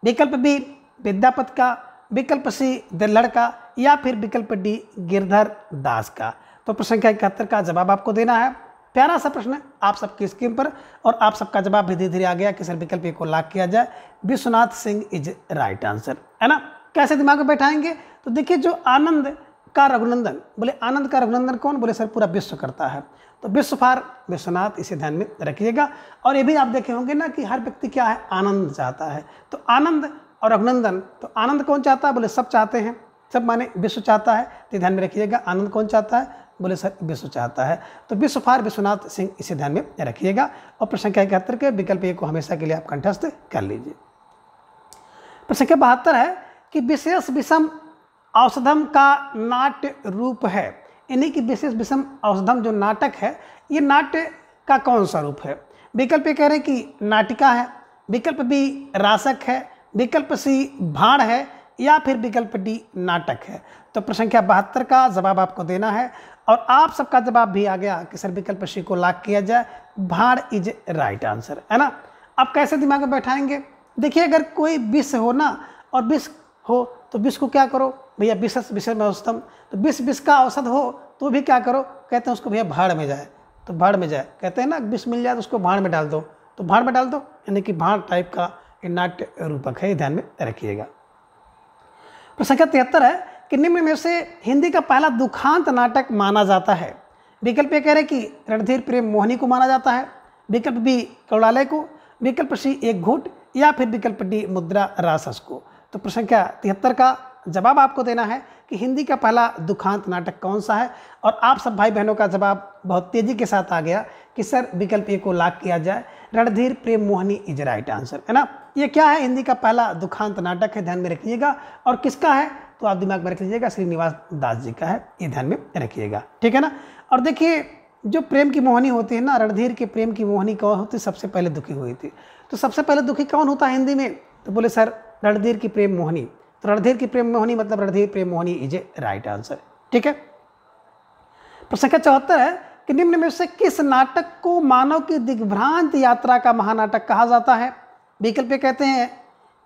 विकल्प बी विद्यापति का, विकल्प सी दिल्हड़ का, या फिर विकल्प डी गिरधर दास का। तो प्रश्न संख्या 71 का जवाब आपको देना है। प्यारा सा प्रश्न है आप सबकी स्क्रीन पर, और आप सबका जवाब भी धीरे धीरे आ गया कि सर विकल्प ए को लॉक किया जाए, Vishwanath Singh is right answer, है ना। कैसे दिमाग में बैठाएंगे, तो देखिए जो आनंद का रघुनंदन, बोले आनंद का रघुनंदन कौन, बोले सर पूरा विश्व करता है, तो विश्व फॉर विश्वनाथ, इसे ध्यान में रखिएगा। और ये भी आप देखे होंगे ना कि हर व्यक्ति क्या है, आनंद चाहता है, तो आनंद और रघुनंदन, तो आनंद कौन चाहता है, बोले सब चाहते हैं, सब माने विश्व चाहता है, तो ध्यान में रखिएगा आनंद कौन चाहता है, बोले सर विश्व चाहता है, तो विश्व फॉर विश्वनाथ सिंह, इसे ध्यान में रखिएगा। और प्रश्न संख्या 71 के विकल्प ए को हमेशा के लिए आप कंठस्थ कर लीजिए। प्रश्न संख्या 72 है कि विशेष विषम औषधम का नाट्य रूप है, यानी कि विशेष विषम औषधम जो नाटक है, ये नाट्य का कौन सा रूप है। विकल्प ए कह रहे हैं कि नाटिका है, विकल्प बी रासक है, विकल्प सी भाण है, या फिर विकल्प डी नाटक है। तो प्रश्न संख्या 72 का जवाब आपको देना है, और आप सबका जवाब भी आ गया कि सर विकल्प सी को लॉक किया जाए, भाण इज राइट आंसर, है ना। अब कैसे दिमाग में बैठाएंगे, देखिए अगर कोई विष हो ना, और विष हो तो विष को क्या करो भैया, विशेष विषय में औषधम, तो विष का औषध हो तो भी क्या करो, कहते हैं उसको भैया भाड़ में जाए, तो भाड़ में जाए, कहते हैं ना विष मिल जाए तो उसको भाड़ में डाल दो, तो भाड़ में डाल दो, यानी कि भाड़ टाइप का नाट्य रूपक है, ध्यान में रखिएगा। प्रश्न संख्या 73 है कि निम्न में से हिंदी का पहला दुखांत नाटक माना जाता है। विकल्प ये कह रहे कि रणधीर प्रेम मोहिनी को माना जाता है, विकल्प बी करुणालय को, विकल्प सी एक घूंट, या फिर विकल्प डी मुद्रा रासस को। तो प्रश्न संख्या 73 का जवाब आपको देना है कि हिंदी का पहला दुखांत नाटक कौन सा है, और आप सब भाई बहनों का जवाब बहुत तेजी के साथ आ गया कि सर विकल्प ए को लॉक किया जाए, Randhir Prem Mohini is right answer, है ना। ये क्या है, हिंदी का पहला दुखांत नाटक है, ध्यान में रखिएगा। और किसका है, तो आप दिमाग में रख लीजिएगा श्रीनिवास दास जी का है, ये ध्यान में रखिएगा, ठीक है ना। और देखिए जो प्रेम की मोहिनी होती है ना, रणधीर के प्रेम की मोहिनी कौन होती, सबसे पहले दुखी हुई थी, तो सबसे पहले दुखी कौन होता है हिंदी में, तो बोले सर रणधीर की प्रेम मोहिनी, तो रणधीर की प्रेम मोहिनी मतलब Randhir Prem Mohini is a right answer, ठीक है। प्रश्न संख्या 74 है कि निम्न में से किस नाटक को मानव की दिग्भ्रांत यात्रा का महानाटक कहा जाता है। विकल्प ये कहते हैं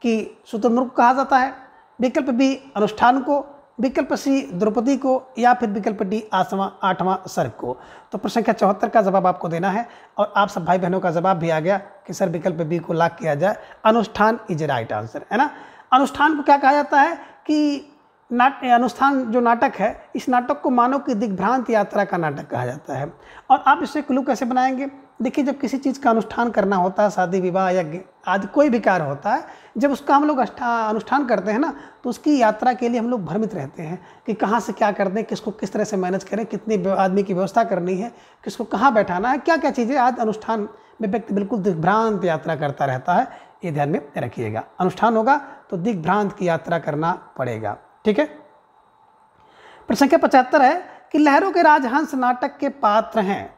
कि शुतुरमुर्ग कहा जाता है, विकल्प बी अनुष्ठान को, विकल्प सी द्रौपदी को, या फिर विकल्प डी आठवां सर्ग को। तो प्रश्न संख्या 74 का जवाब आपको देना है, और आप सब भाई बहनों का जवाब भी आ गया कि सर विकल्प बी को लॉक किया जाए, अनुष्ठान इज राइट आंसर, है ना। अनुष्ठान को क्या कहा जाता है कि अनुष्ठान जो नाटक है, इस नाटक को मानव की दिग्भ्रांत यात्रा का नाटक कहा जाता है। और आप इससे क्लू कैसे बनाएंगे, देखिए जब किसी चीज़ का अनुष्ठान करना होता है, शादी विवाह यज्ञ आदि कोई भी कार्य होता है, जब उसका हम लोग अनुष्ठान करते हैं ना, तो उसकी यात्रा के लिए हम लोग भ्रमित रहते हैं कि कहाँ से क्या कर दें, किसको किस तरह से मैनेज करें, कितने आदमी की व्यवस्था करनी है, किसको कहाँ बैठाना है, क्या क्या चीज़ें। आज अनुष्ठान में व्यक्ति बिल्कुल दिग्भ्रांत यात्रा करता रहता है, ये ध्यान में रखिएगा। अनुष्ठान होगा तो दिग्भ्रांत की यात्रा करना पड़ेगा, ठीक है। प्रश्न संख्या 75 है कि लहरों के राजहंस नाटक के पात्र हैं।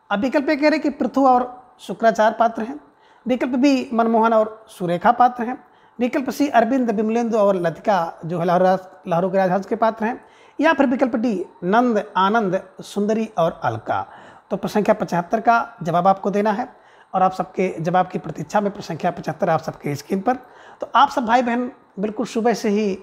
अब विकल्प कह रहे कि पृथु और शुक्राचार्य पात्र हैं, विकल्प बी मनमोहन और सुरेखा पात्र हैं, विकल्प सी अरविंद विमलेंदु और लतिका जो है लहरों के राजहंस के पात्र हैं, या फिर विकल्प डी नंद आनंद सुंदरी और अलका। तो प्रश्न संख्या 75 का जवाब आपको देना है, और आप सबके जवाब की प्रतीक्षा में प्रश्न संख्या 75 आप सबके स्क्रीन पर। तो आप सब भाई बहन बिल्कुल सुबह से ही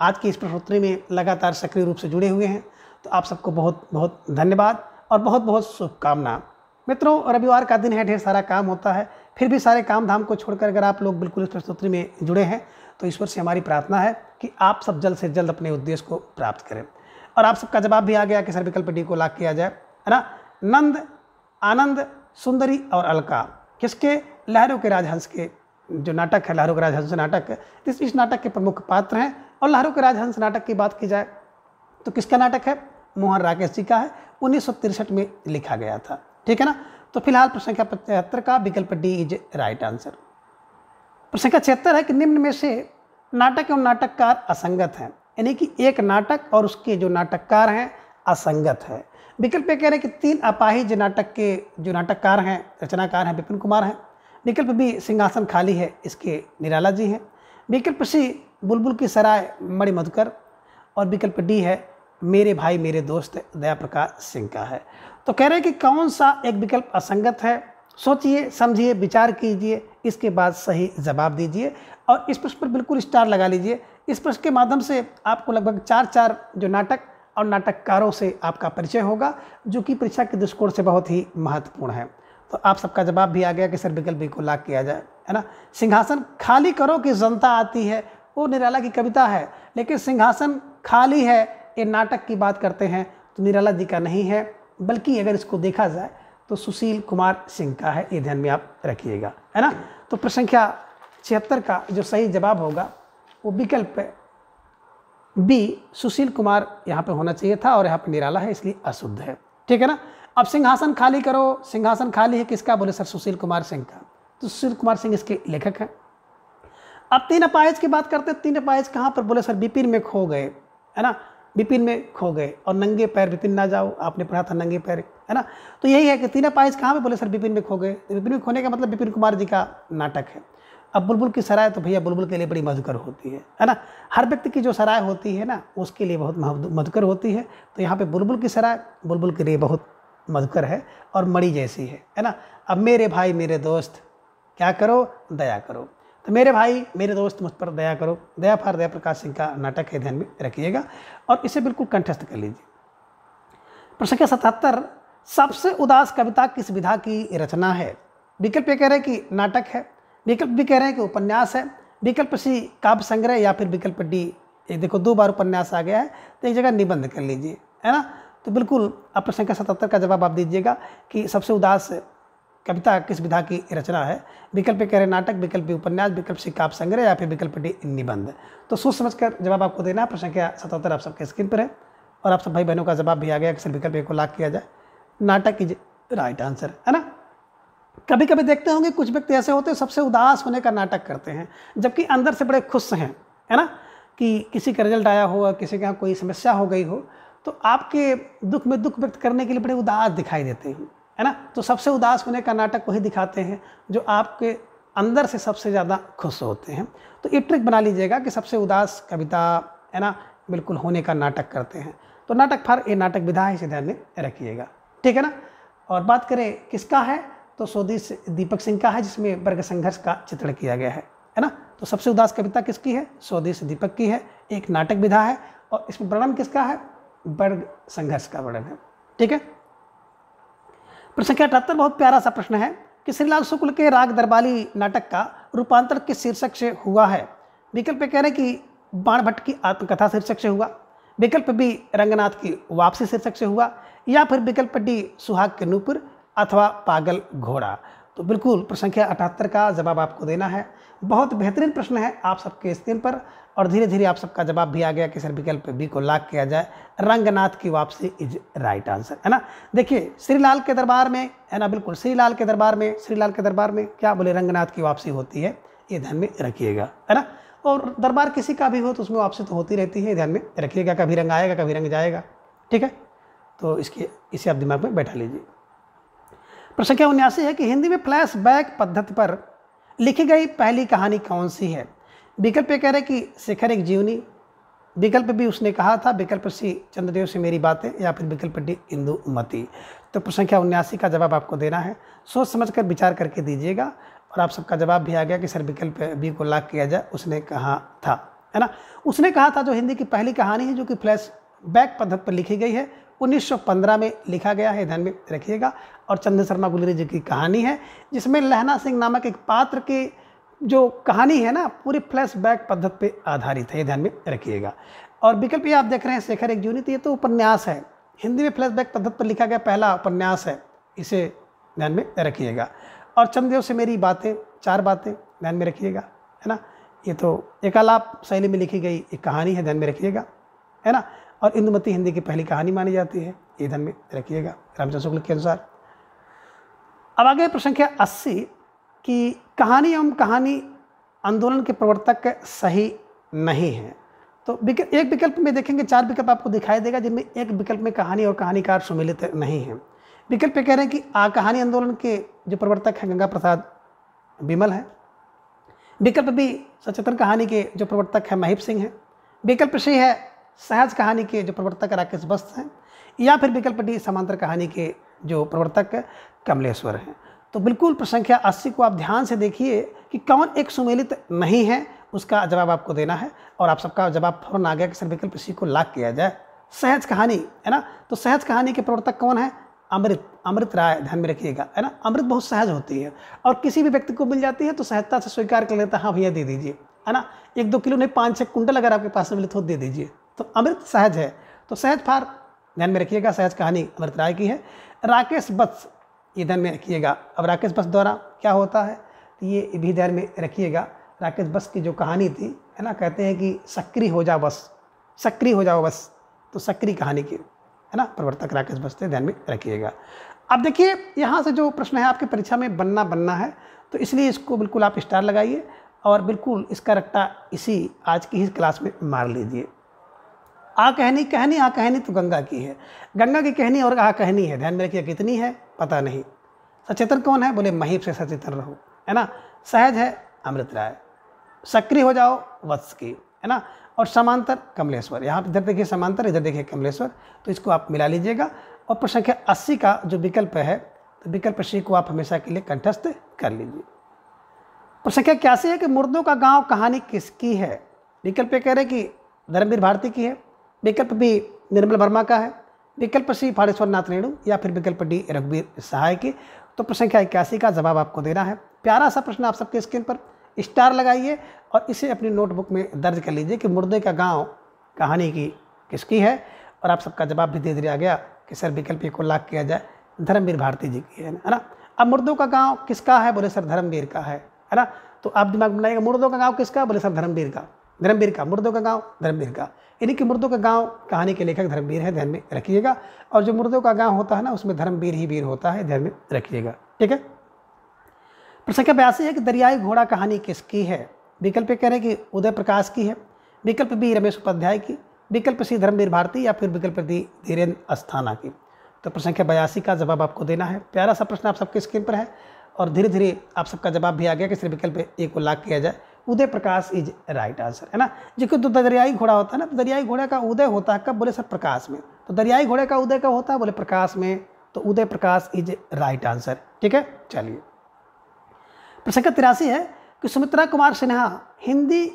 आज की इस प्रश्नोत्तरी में लगातार सक्रिय रूप से जुड़े हुए हैं, तो आप सबको बहुत बहुत धन्यवाद और बहुत बहुत शुभकामना। मित्रों रविवार का दिन है, ढेर सारा काम होता है, फिर भी सारे काम धाम को छोड़कर अगर आप लोग बिल्कुल इस प्रश्नोत्तरी में जुड़े हैं, तो ईश्वर से हमारी प्रार्थना है कि आप सब जल्द से जल्द अपने उद्देश्य को प्राप्त करें। और आप सबका जवाब भी आ गया कि सर विकल्प डी को लॉक किया जाए, है ना। नंद आनंद, सुंदरी और अलका। किसके? लहरों के राजहंस के जो नाटक है, लहरों के राजहंस नाटक, इस नाटक के प्रमुख पात्र हैं। और लहरों के राजहंस नाटक की बात की जाए तो किसका नाटक है? मोहन राकेश जी का है, 1963 में लिखा गया था। ठीक है ना। तो फिलहाल प्रश्न संख्या 75 का विकल्प डी इज राइट आंसर। प्रश्न संख्या 76 है कि निम्न में से नाटक एवं नाटककार असंगत हैं, यानी कि एक नाटक और उसके जो नाटककार हैं असंगत है। विकल्प कह रहे हैं कि 3 अपाहिज नाटक के जो नाटककार हैं, रचनाकार हैं, विपिन कुमार हैं। विकल्प बी सिंहासन खाली है, इसके निराला जी हैं। विकल्प सी बुलबुल की सराय मणि मधुकर। और विकल्प डी है मेरे भाई मेरे दोस्त दया प्रकाश सिंह का है। तो कह रहे हैं कि कौन सा एक विकल्प असंगत है? सोचिए, समझिए, विचार कीजिए, इसके बाद सही जवाब दीजिए और इस प्रश्न पर बिल्कुल स्टार लगा लीजिए। इस प्रश्न के माध्यम से आपको लगभग 4 जो नाटक और नाटककारों से आपका परिचय होगा, जो कि परीक्षा के दृष्टिकोण से बहुत ही महत्वपूर्ण है। तो आप सबका जवाब भी आ गया कि सर विकल्प बी को लाख किया जाए, है ना। सिंहासन खाली करो कि जनता आती है, वो निराला की कविता है, लेकिन सिंहासन खाली है ये नाटक की बात करते हैं तो निराला जी का नहीं है, बल्कि अगर इसको देखा जाए तो सुशील कुमार सिंह का है। ये ध्यान में आप रखिएगा, है ना। तो प्रश्न संख्या 76 का जो सही जवाब होगा वो विकल्प बी सुशील कुमार यहाँ पे होना चाहिए था, और यहाँ पे निराला है इसलिए अशुद्ध है। ठीक है ना। अब सिंहासन खाली करो, सिंहासन खाली है किसका? बोले सर सुशील कुमार सिंह का। तो सुशील कुमार सिंह इसके लेखक हैं। अब 3 अपाहिज की बात करते हैं। 3 अपाहिज कहाँ पर? बोले सर विपिन में खो गए, है ना। विपिन में खो गए और नंगे पैर विपिन ना जाओ, आपने पढ़ा था नंगे पैर, है ना। तो यही है कि 3 अपाहिज कहाँ पे? बोले सर विपिन में खो गए। विपिन में खोने का मतलब विपिन कुमार जी का नाटक है। अब बुलबुल की सराय तो भैया बुलबुल के लिए बड़ी मधुकर होती है ना। हर व्यक्ति की जो सराय होती है ना उसके लिए बहुत मधुकर होती है। तो यहाँ पे बुलबुल की सराय बुलबुल के लिए बहुत मधुकर है और मणि जैसी है ना। अब मेरे भाई मेरे दोस्त क्या करो? दया करो। तो मेरे भाई मेरे दोस्त मुझ पर दया करो, दया फॉर दया प्रकाश सिंह का नाटक है, ध्यान में रखिएगा और इसे बिल्कुल कंठस्थ कर लीजिए। प्रश्न संख्या 77 सबसे उदास कविता किस विधा की रचना है? विकल्प कह रहे हैं कि नाटक है, विकल्प भी कह रहे हैं कि उपन्यास है, विकल्प सी काव्य संग्रह, या फिर विकल्प डी, ये देखो 2 बार उपन्यास आ गया है तो एक जगह निबंध कर लीजिए, है ना। तो बिल्कुल अब प्रश्न संख्या 77 का जवाब आप दीजिएगा कि सबसे उदास कविता किस विधा की रचना है। विकल्प कह रहे नाटक, विकल्प बी उपन्यास, विकल्प सी काव्य संग्रह, या फिर विकल्प डी निबंध। तो सोच समझकर जवाब आपको देना है। प्रश्न संख्या 77 आप सबके स्क्रीन पर है और आप सब भाई बहनों का जवाब भी आ गया कि सर विकल्प ए को लाख किया जाए, नाटक इज राइट आंसर, है ना। कभी कभी देखते होंगे कुछ व्यक्ति ऐसे होते हैं सबसे उदास होने का नाटक करते हैं, जबकि अंदर से बड़े खुश हैं, है ना। कि किसी का रिजल्ट आया हो, किसी के यहाँ कोई समस्या हो गई हो, तो आपके दुख में दुख व्यक्त करने के लिए बड़े उदास दिखाई देते हैं, है ना। तो सबसे उदास होने का नाटक वही दिखाते हैं जो आपके अंदर से सबसे ज़्यादा खुश होते हैं। तो ये ट्रिक बना लीजिएगा कि सबसे उदास कविता, है ना, बिल्कुल होने का नाटक करते हैं। तो नाटक फॉर ये नाटक विधा है, इसे ध्यान में रखिएगा, ठीक है ना। और बात करें किसका है तो स्वदेश दीपक सिंह का है, जिसमें वर्ग संघर्ष का चित्रण किया गया है ना। तो सबसे उदास कविता किसकी है? स्वदेश दीपक की है, एक नाटक विधा है और इसमें वर्णन किसका है? वर्ग संघर्ष का वर्णन है, ठीक है। प्रश्न संख्या 78 बहुत प्यारा सा प्रश्न है कि श्रीलाल शुक्ल के राग दरबारी नाटक का रूपांतर किस शीर्षक से हुआ है? विकल्प कह रहे हैं कि बाण भट्ट की आत्मकथा शीर्षक से हुआ, विकल्प बी रंगनाथ की वापसी शीर्षक से हुआ, या फिर विकल्प डी सुहाग के नूपुर अथवा पागल घोड़ा। तो बिल्कुल प्रश्न संख्या 78 का जवाब आपको देना है। बहुत बेहतरीन प्रश्न है आप सबके स्क्रीन पर और धीरे धीरे आप सबका जवाब भी आ गया कि सर विकल्प बी को लाख किया जाए, रंगनाथ की वापसी इज राइट आंसर, है ना। देखिए श्रीलाल के दरबार में, है ना, बिल्कुल श्रीलाल के दरबार में क्या बोले? रंगनाथ की वापसी होती है, ये ध्यान में रखिएगा, है ना। और दरबार किसी का भी हो तो उसमें वापसी तो होती रहती है, ध्यान में रखिएगा। कभी रंग आएगा कभी रंग जाएगा, ठीक है। तो इसे आप दिमाग में बैठा लीजिए। प्रश्न संख्या 79 है कि हिंदी में फ्लैशबैक पद्धति पर लिखी गई पहली कहानी कौन सी है? विकल्प कह रहे कि शेखर एक जीवनी, विकल्प भी उसने कहा था, विकल्प सी चंद्रदेव से मेरी बातें, या फिर विकल्प डी इंदुमती। तो प्रश्न संख्या 79 का जवाब आपको देना है, सोच समझकर विचार करके दीजिएगा। और आप सबका जवाब भी आ गया कि सर विकल्प बी को लाख किया जाए, उसने कहा था, है ना। उसने कहा था जो हिंदी की पहली कहानी है जो कि फ्लैशबैक पद्धति पर लिखी गई है, 1915 में लिखा गया है, ध्यान में रखिएगा। और चंद्र शर्मा गुलेरी जी की कहानी है, जिसमें लहना सिंह नामक एक पात्र की जो कहानी है ना पूरी फ्लैशबैक पद्धति पे आधारित है, ये ध्यान में रखिएगा। और विकल्प ये आप देख रहे हैं शेखर एक जीवनी, तो ये तो उपन्यास है, हिंदी में फ्लैशबैक पद्धति पर लिखा गया पहला उपन्यास है, इसे ध्यान में रखिएगा। और चंद्रदेव से मेरी बातें, 4 बातें ध्यान में रखिएगा, है ना। ये तो एक आलाप शैली में लिखी गई एक कहानी है, ध्यान में रखिएगा, है ना। और इंदुमती हिंदी की पहली कहानी मानी जाती है, ये ध्यान में रखिएगा रामचंद्र शुक्ल के अनुसार। अब आगे प्रश्न संख्या 80 कि कहानी एवं कहानी आंदोलन के प्रवर्तक सही नहीं है। तो एक विकल्प में देखेंगे, 4 विकल्प आपको दिखाई देगा, जिनमें एक विकल्प में कहानी और कहानीकार सुमिलित नहीं है। विकल्प पे कह रहे हैं कि कहानी आंदोलन के जो प्रवर्तक हैं गंगा प्रसाद बिमल हैं। विकल्प बी सचेतन कहानी के जो प्रवर्तक हैं महीप सिंह हैं। विकल्प सी है सहज कहानी के जो प्रवर्तक राकेश बस्त हैं। या फिर विकल्प डी समांतर कहानी के जो प्रवर्तक कमलेश्वर हैं। तो बिल्कुल प्रश्न संख्या 80 को आप ध्यान से देखिए कि कौन एक सुमेलित नहीं है, उसका जवाब आपको देना है। और आप सबका जवाब फौरन आ गया कि सर विकल्प सी को लॉक किया जाए, सहज कहानी, है ना। तो सहज कहानी के प्रवर्तक कौन है? अमृत राय, ध्यान में रखिएगा, है ना। अमृत बहुत सहज होती है और किसी भी व्यक्ति को मिल जाती है तो सहजता से स्वीकार कर लेता है, हाँ भैया दे दीजिए, है ना। 1-2 किलो नहीं 5-6 कुंटल अगर आपके पास मिले तो दे दीजिए। तो अमृत सहज है, तो सहज फार ध्यान में रखिएगा, सहज कहानी अमृत राय की है। राकेश बस, ये ध्यान में रखिएगा। अब राकेश बस द्वारा क्या होता है तो ये भी ध्यान में रखिएगा। राकेश बस की जो कहानी थी, है ना, कहते हैं कि सक्रिय हो जाओ बस, सक्रिय हो जाओ बस, तो सक्रिय कहानी की, है ना, प्रवर्तक राकेश बस थे, ध्यान में रखिएगा। अब देखिए यहाँ से जो प्रश्न है आपकी परीक्षा में बनना है, तो इसलिए इसको बिल्कुल आप स्टार लगाइए और बिल्कुल इसका रट्टा इसी आज की ही क्लास में मार लीजिए। कहनी तो गंगा की है, गंगा की कहनी और कहनी है, ध्यान में रखिए कितनी है पता नहीं। सचेतन कौन है? बोले महीप से सचेतन रहो, है ना। सहज है अमृत राय, सक्रिय हो जाओ वत्स की, है ना। और समांतर कमलेश्वर, यहाँ इधर देखिए समांतर, इधर देखिए कमलेश्वर, तो इसको आप मिला लीजिएगा। और प्रश्न संख्या 80 का जो विकल्प है तो विकल्प सी को आप हमेशा के लिए कंठस्थ कर लीजिए। प्रश्न संख्या 81 है कि मुर्दों का गांव कहानी किसकी है? विकल्प कह रहे कि धर्मवीर भारती की है। विकल्प बी निर्मल वर्मा का है। विकल्प सी फाड़ेश्वर नाथ रेणु। या फिर विकल्प डी रघुवीर सहाय की। तो प्रश्न संख्या 81 का जवाब आपको देना है। प्यारा सा प्रश्न आप सबके स्क्रीन पर स्टार लगाइए और इसे अपनी नोटबुक में दर्ज कर लीजिए कि मुर्दे का गांव कहानी की किसकी है। और आप सबका जवाब भी धीरे धीरे आ गया कि सर विकल्प को लॉक किया जाए, धर्मवीर भारती जी की है ना। अब मुर्दों का गांव किसका है? बोले सर धर्मवीर का है ना। तो आप दिमाग में बनाइएगा मुर्दों का गांव किसका? बोले सर धर्मवीर का, मुर्दों का गांव धर्मवीर का, यानी कि मुर्दों का गांव कहानी के लेखक धर्मवीर है, ध्यान में रखिएगा। और जो मुर्दों का गांव होता है ना उसमें धर्मवीर ही वीर होता है, ध्यान में रखिएगा, ठीक है। प्रश्न संख्या 82 है कि दरियाई घोड़ा कहानी किसकी है? विकल्प कह रहे हैं कि उदय प्रकाश की है। विकल्प बी रमेश उपाध्याय की। विकल्प सी धर्मवीर भारती। या फिर विकल्प डी धीरेन्द्र अस्थाना की। तो प्रश्न संख्या 82 का जवाब आपको देना है। प्यारा सा प्रश्न आप सबके स्क्रीन पर है और धीरे धीरे आप सबका जवाब भी आ गया कि सिर्फ विकल्प ए को लॉक किया जाए, Uday Prakash is right answer, है ना। जिसको तो दरियाई घोड़ा होता है ना, तो दरियाई घोड़े का उदय होता है कब? बोले सर प्रकाश में। तो दरियाई घोड़े का उदय कब होता है? बोले प्रकाश में। तो Uday Prakash is right answer, ठीक है। चलिए प्रश्न संख्या 83 है कि सुमित्रा कुमार सिन्हा हिंदी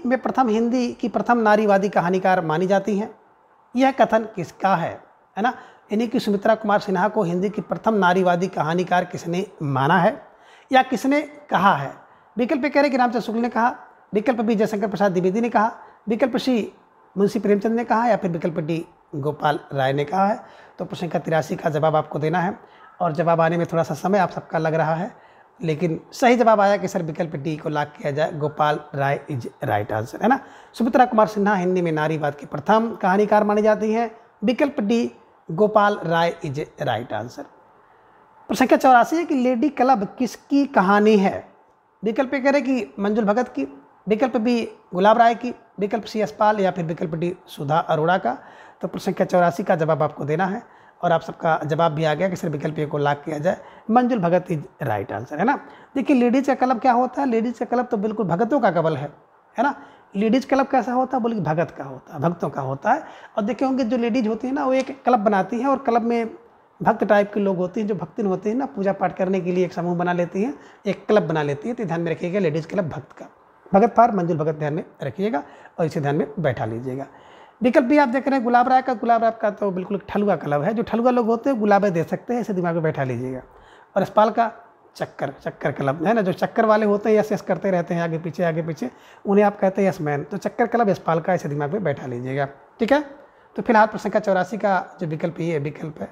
की प्रथम नारीवादी कहानीकार मानी जाती हैं। यह कथन किसका है ना। यानी कि सुमित्रा कुमार सिन्हा को हिंदी की प्रथम नारीवादी कहानीकार किसने माना है या किसने कहा है? विकल्प कह रहे कि रामचंद्र शुक्ल ने कहा। विकल्प बी जयशंकर प्रसाद द्विवेदी ने कहा। विकल्प सी मुंशी प्रेमचंद ने कहा। या फिर विकल्प डी गोपाल राय ने कहा है। तो प्रश्न संख्या 83 का जवाब आपको देना है और जवाब आने में थोड़ा सा समय आप सबका लग रहा है, लेकिन सही जवाब आया कि सर विकल्प डी को लॉक किया जाए, Gopal Rai is right answer, है ना। सुमित्रा कुमार सिन्हा हिंदी में नारीवाद की प्रथम कहानीकार मानी जाती हैं। विकल्प D Gopal Rai is right answer. प्रश्न संख्या 84 है कि लेडी क्लब किसकी कहानी है? विकल्प कह रहे कि मंजुल भगत की। विकल्प बी गुलाब राय की। विकल्प सी यशपाल। या फिर विकल्प डी सुधा अरोड़ा का। तो प्रश्न संख्या 84 का जवाब आपको देना है और आप सबका जवाब भी आ गया कि सिर्फ विकल्प ए को लॉक किया जाए, मंजुल भगत इज राइट आंसर, है ना। देखिए लेडीज का क्लब क्या होता है? लेडीज का क्लब तो बिल्कुल भगतों का कबल है ना। लेडीज क्लब कैसा होता है? बोले भगत का होता है, भक्तों का होता है। और देखिए होंगे जो लेडीज होती है ना वो एक क्लब बनाती हैं और क्लब में भक्त टाइप के लोग होते हैं, जो भक्तिन होते हैं ना, पूजा पाठ करने के लिए एक समूह बना लेती हैं, एक क्लब बना लेती है। तो ध्यान में रखिएगा लेडीज़ क्लब भक्त का, भगत फार मंजुल भगत ध्यान में रखिएगा और इसे ध्यान में बैठा लीजिएगा। विकल्प भी आप देख रहे हैं गुलाब राय का तो बिल्कुल ठलुआ क्लब है, जो ठलुआ लोग होते हैं गुलाबे दे सकते हैं, इसे दिमाग में बैठा लीजिएगा। और यशपाल का चक्कर क्लब है ना, जो चक्कर वाले होते हैं यस यस करते रहते हैं आगे पीछे, उन्हें आप कहते हैं यस मैन। तो चक्कर क्लब यशपाल का, इसे दिमाग में बैठा लीजिएगा, ठीक है। तो फिलहाल प्रश्न संख्या 84 का जो विकल्प ये विकल्प है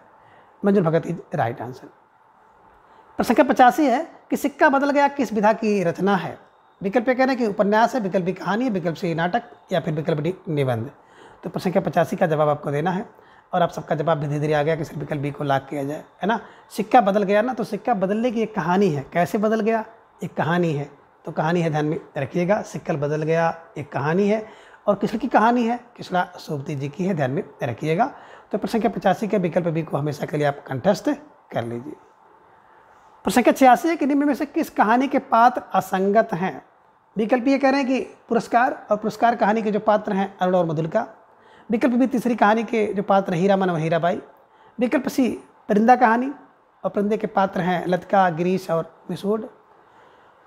मंजुल भगत इज राइट आंसर। प्रश्न संख्या 85 है कि सिक्का बदल गया किस विधा की रचना है। विकल्प ए कह रहे हैं कि उपन्यास है, विकल्प बी कहानी है, विकल्प सी नाटक या फिर विकल्प डी निबंध। तो प्रश्न संख्या 85 का जवाब आपको देना है और आप सबका जवाब धीरे धीरे आ गया कि सिर्फ विकल्प बी को लॉक किया जाए, है ना। सिक्का बदल गया ना, तो सिक्का बदलने की एक कहानी है। कैसे बदल गया, एक कहानी है, तो कहानी है, ध्यान में रखिएगा। सिक्का बदल गया एक कहानी है और किसकी की कहानी है, किसला सोबती जी की है, ध्यान में रखिएगा। तो प्रश्न संख्या 85 के विकल्प बी को हमेशा के लिए आप कंठस्थ कर लीजिए। प्रश्न संख्या 86 है कि निम्न में से किस कहानी के पात्र असंगत हैं। विकल्प ये कह रहे हैं कि पुरस्कार, और पुरस्कार कहानी के जो पात्र हैं अरुण और मधुलिका। विकल्प बी तीसरी कहानी के जो पात्र हीरामन और हीराबाई। विकल्प सी परिंदा कहानी, और परिंदे के पात्र हैं लतिका, गिरीश और मिसोड।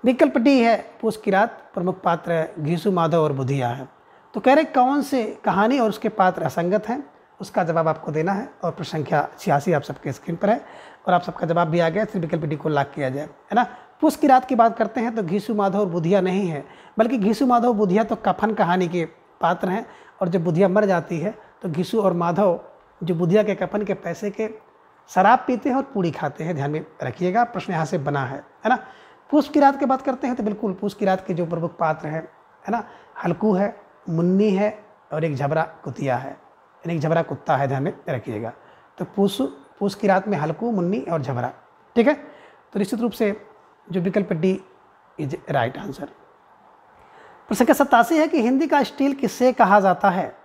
विकल्प डी है पूस की रात, प्रमुख पात्र घीसू, माधव और बुधिया है। तो कह रहे कौन से कहानी और उसके पात्र असंगत हैं, उसका जवाब आपको देना है। और प्रश्न संख्या 86 आप सबके स्क्रीन पर है और आप सबका जवाब भी आ गया, फिर विकल्प डी को लॉक किया जाए, है ना। पूस की रात की बात करते हैं तो घीसू, माधव और बुधिया नहीं है, बल्कि घीसू, माधव, बुधिया तो कफन कहानी के पात्र हैं। और जब बुधिया मर जाती है तो घीसू और माधव जो बुधिया के कफन के पैसे के शराब पीते हैं और पूड़ी खाते हैं, ध्यान में रखिएगा। प्रश्न यहाँ से बना है ना। पूस की रात की बात करते हैं तो बिल्कुल पूस की रात के जो प्रमुख पात्र हैं, है ना, हल्कू है, मुन्नी है और एक झबरा कुतिया है, यानी एक झबरा कुत्ता है, ध्यान में रखिएगा। तो पूस की रात में हल्कू, मुन्नी और झबरा, ठीक है। तो निश्चित रूप से जो विकल्प डी इज राइट आंसर। प्रश्न संख्या 87 है कि हिंदी का स्टील किससे कहा जाता है।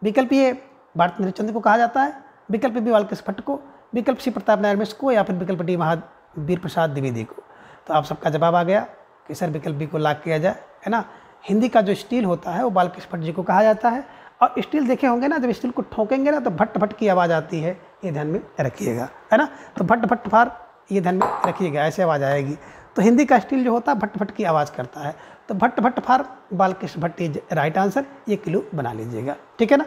विकल्प ए भारतेंद्र चंद्र को कहा जाता है, विकल्प बी बालकृष्ण भट्ट को, विकल्प सी प्रताप नारायण मिश्र को या फिर विकल्प डी महावीर प्रसाद द्विवेदी को। तो आप सबका जवाब आ गया कि सर विकल्प बी को लॉक किया जाए, है ना। हिंदी का जो स्टील होता है वो बालकृष्ण भट्ट जी को कहा जाता है। और स्टील देखे होंगे ना, जब स्टील को ठोकेंगे ना तो भट्ट भट्ट की आवाज़ आती है, ये ध्यान में रखिएगा, है ना। तो भट्ट भट्ट फार, ये ध्यान में रखिएगा, ऐसे आवाज़ आएगी। तो हिंदी का स्टील जो होता है भट्ट भट्ट की आवाज़ करता है। तो Bhatt Bhatt for Balkrishna Bhatt is right answer, ये क्लू बना लीजिएगा, ठीक है ना।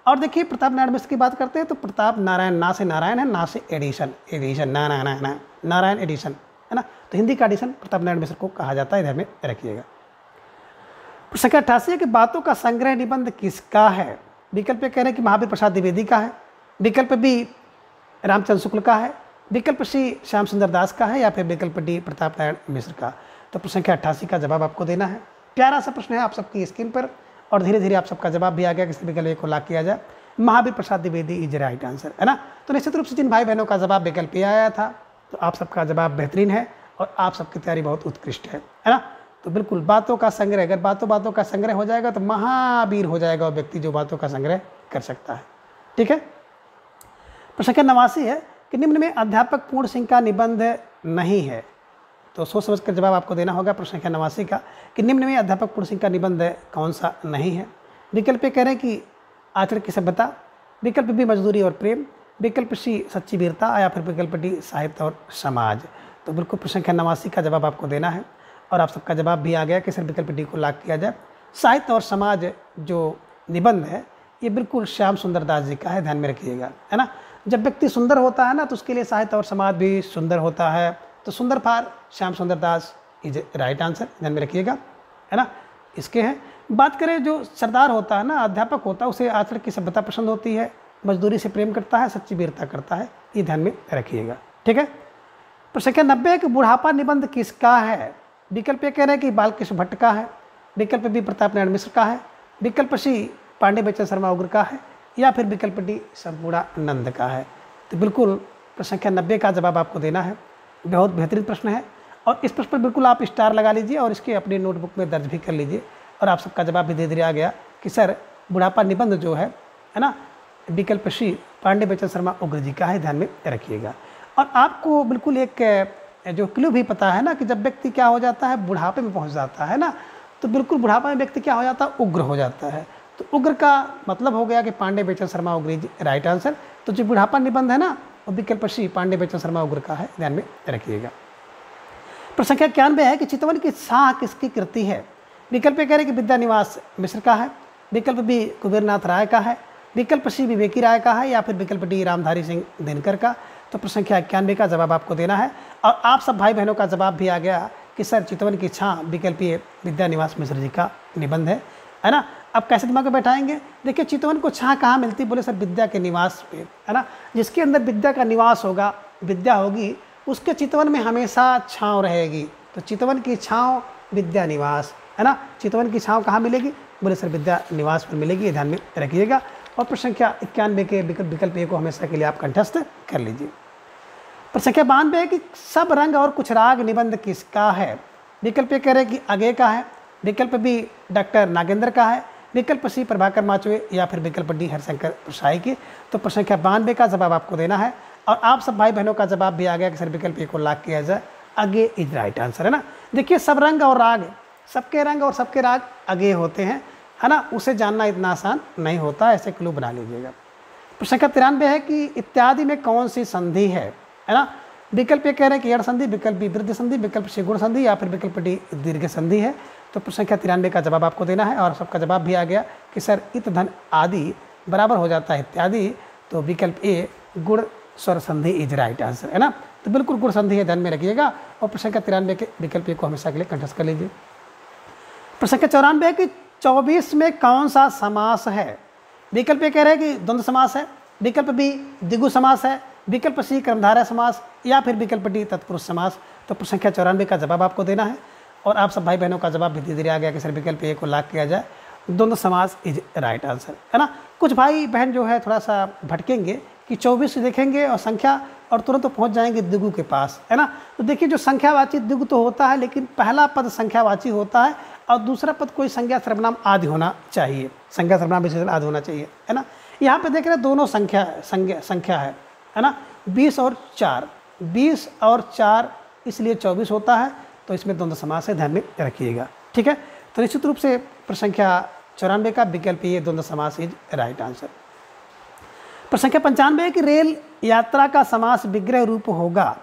और देखिए प्रताप नारायण मिश्र की बात करते हैं तो प्रताप नारायण, ना से नारायण है, ना से एडिशन, एडिशन ना ना ना ना नारायण एडिशन, है ना। तो हिंदी का एडिशन प्रताप नारायण मिश्र को कहा जाता है, ध्यान में रखिएगा। प्रश्न संख्या 88 है कि बातों का संग्रह निबंध किसका है। विकल्प कह रहे हैं कि महावीर प्रसाद द्विवेदी का है, विकल्प बी रामचंद्र शुक्ल का है, विकल्प सी श्याम सुंदर दास का है या फिर विकल्प डी प्रताप नारायण मिश्र का। तो प्रश्न संख्या 88 का जवाब आपको देना है। प्यारा सा प्रश्न है आप सबकी स्क्रीन पर और धीरे धीरे आप सबका जवाब भी आ गया, किसी विकल्प को लॉक किया जाए। Mahavir Prasad Dwivedi is right answer, है ना। तो निश्चित रूप से जिन भाई बहनों का जवाब विकल्प आया था तो आप सबका जवाब बेहतरीन है और आप सबकी तैयारी बहुत उत्कृष्ट है ना। तो बिल्कुल बातों का संग्रह, अगर बातों का संग्रह हो जाएगा तो महावीर हो जाएगा वो व्यक्ति जो बातों का संग्रह कर सकता है, ठीक है। प्रश्न संख्या 89 है कि निम्न में अध्यापक पूर्ण सिंह का निबंध नहीं है। तो सोच समझ कर जवाब आपको देना होगा प्रश्न संख्या 89 का कि निम्न में अध्यापक पूर्ण सिंह का निबंध कौन सा नहीं है। विकल्प कह रहे हैं कि आचरण की सभ्यता, विकल्प बी मजदूरी और प्रेम, विकल्प सी सच्ची वीरता या फिर विकल्प डी साहित्य और समाज। तो बिल्कुल प्रश्न संख्या 89 का जवाब आपको देना है और आप सबका जवाब भी आ गया कि सर विकल्प डी को लॉक किया जाए। साहित्य और समाज जो निबंध है ये बिल्कुल श्याम सुंदर दास जी का है, ध्यान में रखिएगा, है ना। जब व्यक्ति सुंदर होता है ना तो उसके लिए साहित्य और समाज भी सुंदर होता है। तो सुंदर फार श्याम सुंदर दास इज राइट आंसर, ध्यान में रखिएगा, है ना। इसके हैं बात करें जो सरदार होता है ना, अध्यापक होता है, उसे आचरण की सभ्यता पसंद होती है, मजदूरी से प्रेम करता है, सच्ची वीरता करता है, ये ध्यान में रखिएगा, ठीक है। प्रश्न संख्या 90 है कि बुढ़ापा निबंध किसका है। विकल्प कह रहे हैं कि बालकृष्ण भट्ट का है, विकल्प बी प्रताप नारायण मिश्र का है, विकल्प सी पांडे बच्चन शर्मा उग्र का है या फिर विकल्प डी संपूर्णानंद का है। तो बिल्कुल प्रश्न संख्या 90 का जवाब आपको देना है। बहुत बेहतरीन प्रश्न है और इस प्रश्न पर बिल्कुल आप स्टार लगा लीजिए और इसके अपनी नोटबुक में दर्ज भी कर लीजिए। और आप सबका जवाब भी धीरे धीरे आ गया कि सर बुढ़ापा निबंध जो है ना, विकल्प सी पांडे बच्चन शर्मा उग्र जी का है, ध्यान में रखिएगा। और आपको बिल्कुल एक जो क्लू भी पता है ना कि जब व्यक्ति क्या हो जाता है, बुढ़ापे में पहुंच जाता है ना, तो बिल्कुल बुढ़ापा में व्यक्ति क्या हो जाता है, उग्र हो जाता है। तो उग्र का मतलब हो गया कि पांडे बच्चन शर्मा उग्र जी राइट आंसर। तो जो बुढ़ापा निबंध है ना वो विकल्प सी पांडे बच्चन शर्मा उग्र का है, ध्यान में रखिएगा। प्रश्न संख्या 91 है कि चितवन की छाह किसकी कृति है। विकल्प कह रहे कि विद्यानिवास मिश्र का है, विकल्प बी कुबेरनाथ राय का है, विकल्प सी विवेकी राय का है या फिर विकल्प डी रामधारी सिंह दिनकर का। तो प्रश्न संख्या 91 का जवाब आपको देना है और आप सब भाई बहनों का जवाब भी आ गया कि सर चितवन की छाह विकल्प ये विद्यानिवास मिश्र जी का निबंध है ना। अब कैसे दिमाग में बैठाएंगे, देखिए चितवन को छाह कहाँ मिलती, बोले सर विद्या के निवास पे, है ना। जिसके अंदर विद्या का निवास होगा, विद्या होगी, उसके चितवन में हमेशा छाँव रहेगी। तो चितवन की छाँव विद्या निवास, है ना। चितवन की छाँव कहाँ मिलेगी? बोले सर विद्या निवास पर मिलेगी, ये ध्यान में रखिएगा। और प्रश्न संख्या 91 के विकल्प ए को हमेशा के लिए आप कंठस्थ कर लीजिए। प्रश्न संख्या 92 है कि सब रंग और कुछ राग निबंध किसका है? विकल्प ए कह रहे कि अगे का है, विकल्प बी डॉक्टर नागेंद्र का है, विकल्प सी प्रभाकर माचवे या फिर विकल्प डी हरिशंकर प्रसाई की। तो प्रश्न संख्या 92 का जवाब आपको देना है। और आप सब भाई बहनों का जवाब भी आ गया कि सर विकल्प ए को लॉक किया जाए, अगे इज राइट आंसर, है ना। देखिए सब रंग और राग, सबके रंग और सबके राग अगे होते हैं, है ना। उसे जानना इतना आसान नहीं होता, ऐसे क्लू बना लीजिएगा। प्रश्न संख्या 93 है कि इत्यादि में कौन सी संधि है ना। विकल्प ए कह रहे हैं कि यड़ संधि, विकल्प बी वृद्धि संधि, विकल्प सी गुण संधि या फिर विकल्प डी दीर्घ संधि है। तो प्रश्न संख्या 93 का जवाब आपको देना है। और सबका जवाब भी आ गया कि सर इत धन आदि बराबर हो जाता है इत्यादि। तो विकल्प ए गुण स्वर संधि इज राइट आंसर, है ना। तो बिल्कुल गुण संधि है, ध्यान में रखिएगा। और प्रश्न संख्या 93 के विकल्प ए को हमेशा के लिए कंठस्थ कर लीजिए। प्रश्न संख्या 94 है कि 24 में कौन सा समास है? विकल्प ए कह रहे हैं कि द्वंद्व समास है, विकल्प बी द्विगु समास है, विकल्प सी कर्मधारय समास या फिर विकल्प डी तत्पुरुष समास। तो प्रश्न संख्या 94 का जवाब आपको देना है। और आप सब भाई बहनों का जवाब भी धीरे धीरे आ गया कि सर विकल्प ए को लॉक किया जाए, द्वंद्व समास इज राइट आंसर, है ना। कुछ भाई बहन जो है थोड़ा सा भटकेंगे कि 24 देखेंगे और संख्या और तुरंत तो पहुंच जाएंगे द्विगु के पास, है ना। तो देखिए जो संख्यावाची द्विगु तो होता है, लेकिन पहला पद संख्यावाची होता है और दूसरा पद कोई संज्ञा सर्वनाम आदि होना चाहिए, संज्ञा सर्वनाम विशेषण आदि होना चाहिए, है ना। यहाँ पे देख रहे हैं दोनों संख्या है ना। 20 और 4, 20 और 4 इसलिए 24 होता है। तो इसमें द्वंद्व समास है, ध्यान में रखिएगा, ठीक है। तो निश्चित रूप से प्रश्न संख्या 94 का विकल्प ये द्वंद्व समास इज राइट आंसर। प्रश्न संख्या 95 है कि रेल यात्रा का समास विग्रह रूप होगा।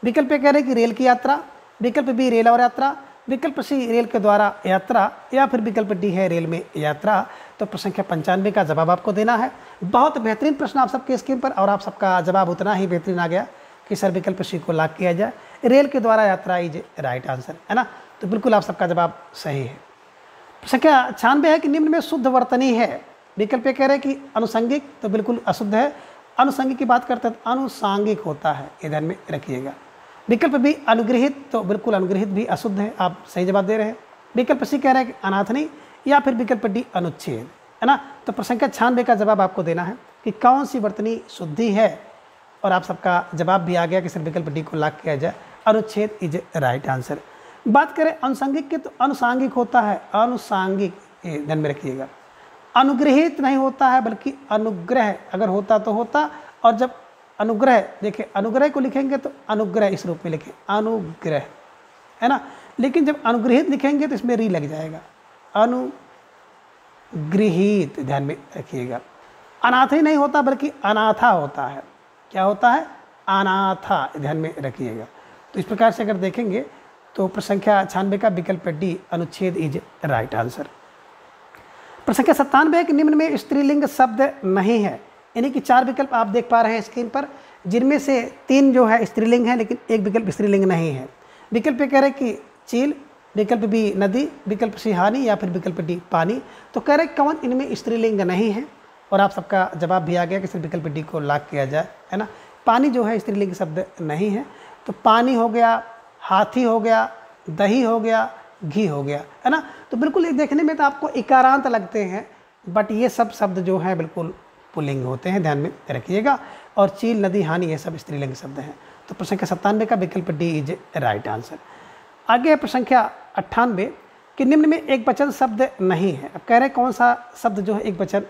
विकल्प कह रहे हैं कि रेल की यात्रा, विकल्प बी रेल और यात्रा, विकल्प सी रेल के द्वारा यात्रा या फिर विकल्प डी है रेल में यात्रा। तो प्रश्न संख्या 95 का जवाब आपको देना है। बहुत बेहतरीन प्रश्न आप सबके स्क्रीन पर, और आप सबका जवाब उतना ही बेहतरीन आ गया कि सर विकल्प सी को लॉक किया जाए, रेल के द्वारा यात्रा इज राइट आंसर, है ना। तो बिल्कुल आप सबका जवाब सही है। प्रश्न संख्या 96 है कि निम्न में शुद्ध वर्तनी है। विकल्प कह रहे हैं कि अनुसंगिक, तो बिल्कुल अशुद्ध है। अनुसंगिक की बात करते हैं तो अनुसांगिक होता है, ये ध्यान में रखिएगा। विकल्प बी अनुग्रहित, तो बिल्कुल अनुग्रहित भी अशुद्ध है, आप सही जवाब दे रहे हैं। विकल्प सी कह रहे हैं कि अनाथनी या फिर विकल्प डी अनुच्छेद, है ना। तो प्रश्न संख्या 96 का जवाब आपको देना है कि कौन सी वर्तनी शुद्धि है। और आप सबका जवाब भी आ गया कि सर विकल्प डी को लॉक किया जाए, अनुच्छेद इज राइट आंसर। बात करें अनुसंगिक की, तो अनुसांगिक होता है, अनुसांगिक, ये ध्यान में रखिएगा। अनुग्रहित नहीं होता है बल्कि अनुग्रह, अगर होता तो होता। और जब अनुग्रह, देखिए अनुग्रह को लिखेंगे तो अनुग्रह इस रूप में लिखें, अनुग्रह, है ना। लेकिन जब अनुग्रहित लिखेंगे तो इसमें री लग जाएगा, अनुगृहित, ध्यान में रखिएगा। अनाथ ही नहीं होता बल्कि अनाथा होता है, क्या होता है? अनाथा, ध्यान में रखिएगा। तो इस प्रकार से अगर देखेंगे तो प्रश्न संख्या 96 का विकल्प डी अनुच्छेद इज राइट आंसर। प्रश्न संख्या 97 है कि निम्न में स्त्रीलिंग शब्द नहीं है। यानी कि 4 विकल्प आप देख पा रहे हैं स्क्रीन पर, जिनमें से 3 जो है स्त्रीलिंग है, लेकिन एक विकल्प स्त्रीलिंग नहीं है। विकल्प कह रहे कि चील, विकल्प बी नदी, विकल्प सी हानि या फिर विकल्प डी पानी। तो कह रहे कौन इनमें स्त्रीलिंग नहीं है। और आप सबका जवाब भी आ गया कि सिर्फ विकल्प डी को लॉक किया जाए, है ना। पानी जो है स्त्रीलिंग शब्द नहीं है। तो पानी हो गया, हाथी हो गया, दही हो गया, घी हो गया, है ना। तो बिल्कुल ये देखने में तो आपको इकारांत लगते हैं, बट ये सब शब्द जो हैं बिल्कुल पुल्लिंग होते हैं, ध्यान में रखिएगा। और चील, नदी, हानि ये सब स्त्रीलिंग शब्द हैं। तो प्रश्न संख्या 97 का विकल्प डी इज राइट आंसर। आगे है प्रश्न संख्या 98 कि निम्न में एक वचन शब्द नहीं है। अब कह रहे हैं कौन सा शब्द जो है एक वचन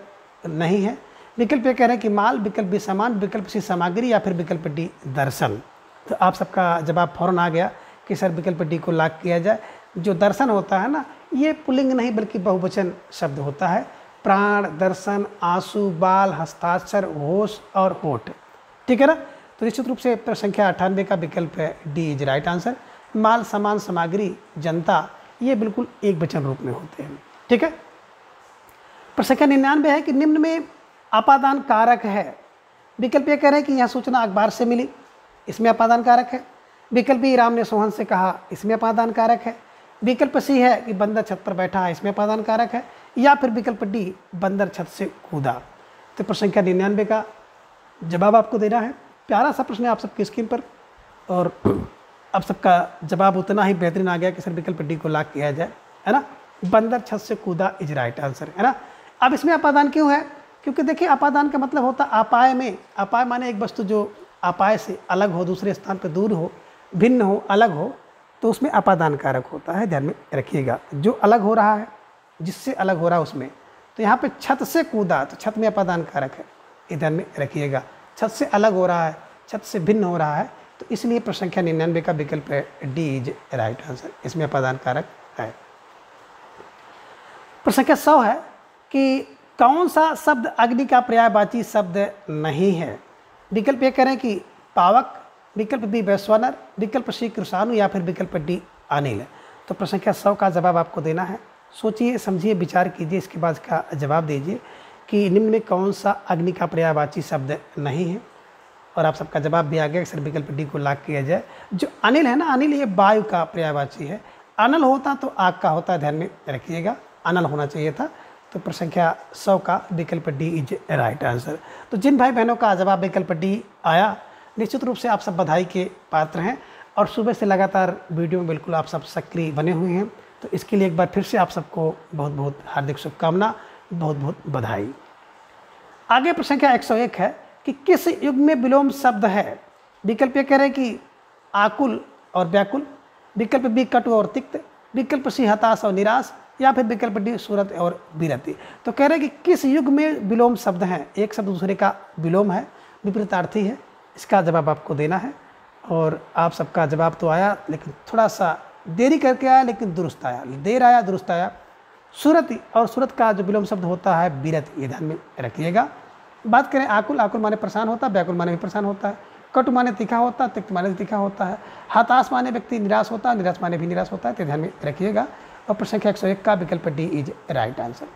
नहीं है। विकल्प ये कह रहे हैं कि माल, विकल्प बी सामान, विकल्प सी सामग्री या फिर विकल्प डी दर्शन। तो आप सबका जवाब फौरन आ गया कि सर विकल्प डी को लॉक किया जाए। जो दर्शन होता है ना, ये पुल्लिंग नहीं बल्कि बहुवचन शब्द होता है। प्राण, दर्शन, आंसू, बाल, हस्ताक्षर, होश और होठ, ठीक है ना। तो निश्चित रूप से प्रश्न संख्या 98 का विकल्प है डी इज राइट आंसर। माल, सामान, सामग्री, जनता, ये बिल्कुल एक वचन रूप में होते हैं, ठीक है। प्रश्न संख्या 99 है कि निम्न में अपादान कारक है। विकल्प ये कह रहे हैं कि यह सूचना अखबार से मिली, इसमें अपादान कारक है। विकल्प बी राम ने सोहन से कहा, इसमें अपादान कारक है। विकल्प सी है कि बंदर छत पर बैठा है, इसमें अपादान कारक है। या फिर विकल्प डी बंदर छत से कूदा। तो प्रश्न संख्या 99 का जवाब आपको देना है। प्यारा सा प्रश्न है आप सबकी स्क्रीन पर, और अब सबका जवाब उतना ही बेहतरीन आ गया कि सर विकल्प डी को लॉक किया जाए, है ना। बंदर छत से कूदा इज राइट आंसर, है ना। अब इसमें अपादान क्यों है? क्योंकि देखिए अपादान का मतलब होता है अपाय में। अपाय माने एक वस्तु जो अपाय से अलग हो, दूसरे स्थान पर दूर हो, भिन्न हो, अलग हो, तो उसमें अपादान कारक होता है, ध्यान में रखिएगा। जो अलग हो रहा है, जिससे अलग हो रहा है उसमें, तो यहाँ पे छत से कूदा, तो छत में अपादान कारक है, ये ध्यान में रखिएगा। छत से अलग हो रहा है, छत से भिन्न हो रहा है, तो इसलिए प्रश्न संख्या 99 का विकल्प है डी इज राइट आंसर, इसमें अपादान कारक है। प्रश्न संख्या 100 है कि कौन सा शब्द अग्नि का पर्यायवाची शब्द नहीं है? विकल्प ए करें कि पावक, विकल्प बी वैश्वानर, विकल्प सी कृषाणु या फिर विकल्प डी अनिल। तो प्रश्न संख्या 100 का जवाब आपको देना है। सोचिए, समझिए, विचार कीजिए, इसके बाद का जवाब दीजिए कि निम्न में कौन सा अग्नि का पर्यायवाची शब्द नहीं है। और आप सबका जवाब भी आ गया कि सर विकल्प डी को लॉक किया जाए। जो अनिल है ना, अनिल ये वायु का पर्यायवाची है। अनल होता तो आग का होता, ध्यान में रखिएगा, अनल होना चाहिए था। तो प्रश्न संख्या 100 का विकल्प डी इज राइट आंसर। तो जिन भाई बहनों का जवाब विकल्प डी आया, निश्चित रूप से आप सब बधाई के पात्र हैं। और सुबह से लगातार वीडियो में बिल्कुल आप सब सक्रिय बने हुए हैं, तो इसके लिए एक बार फिर से आप सबको बहुत बहुत हार्दिक शुभकामना, बहुत बहुत बधाई। आगे प्रश्न संख्या 101 है कि किस युग में विलोम शब्द है? विकल्प ये कह रहे हैं कि आकुल और व्याकुल, विकल्प बी कटु और तिक्त, विकल्प सी हताश और निराश, या फिर विकल्प डी सूरत और विरति। तो कह रहे हैं कि किस युग में विलोम शब्द हैं? एक शब्द दूसरे का विलोम है, विपरीतार्थी है। इसका जवाब आपको देना है। और आप सबका जवाब तो आया, लेकिन थोड़ा सा देरी करके आया, लेकिन दुरुस्त आया, देर आया दुरुस्त आया। सूरति और सूरत का जो विलोम शब्द होता है विरति, ये ध्यान में रखिएगा। बात करें आकुल, आकुल माने परेशान होता है, व्याकुल माने भी परेशान होता है, कटु माने तीखा होता है, तिक्त माने तीखा होता है, हताश माने व्यक्ति निराश होता है, निराश माने भी निराश होता है, तो ध्यान में रखिएगा। और प्रश्न संख्या 101 का विकल्प डी इज राइट आंसर।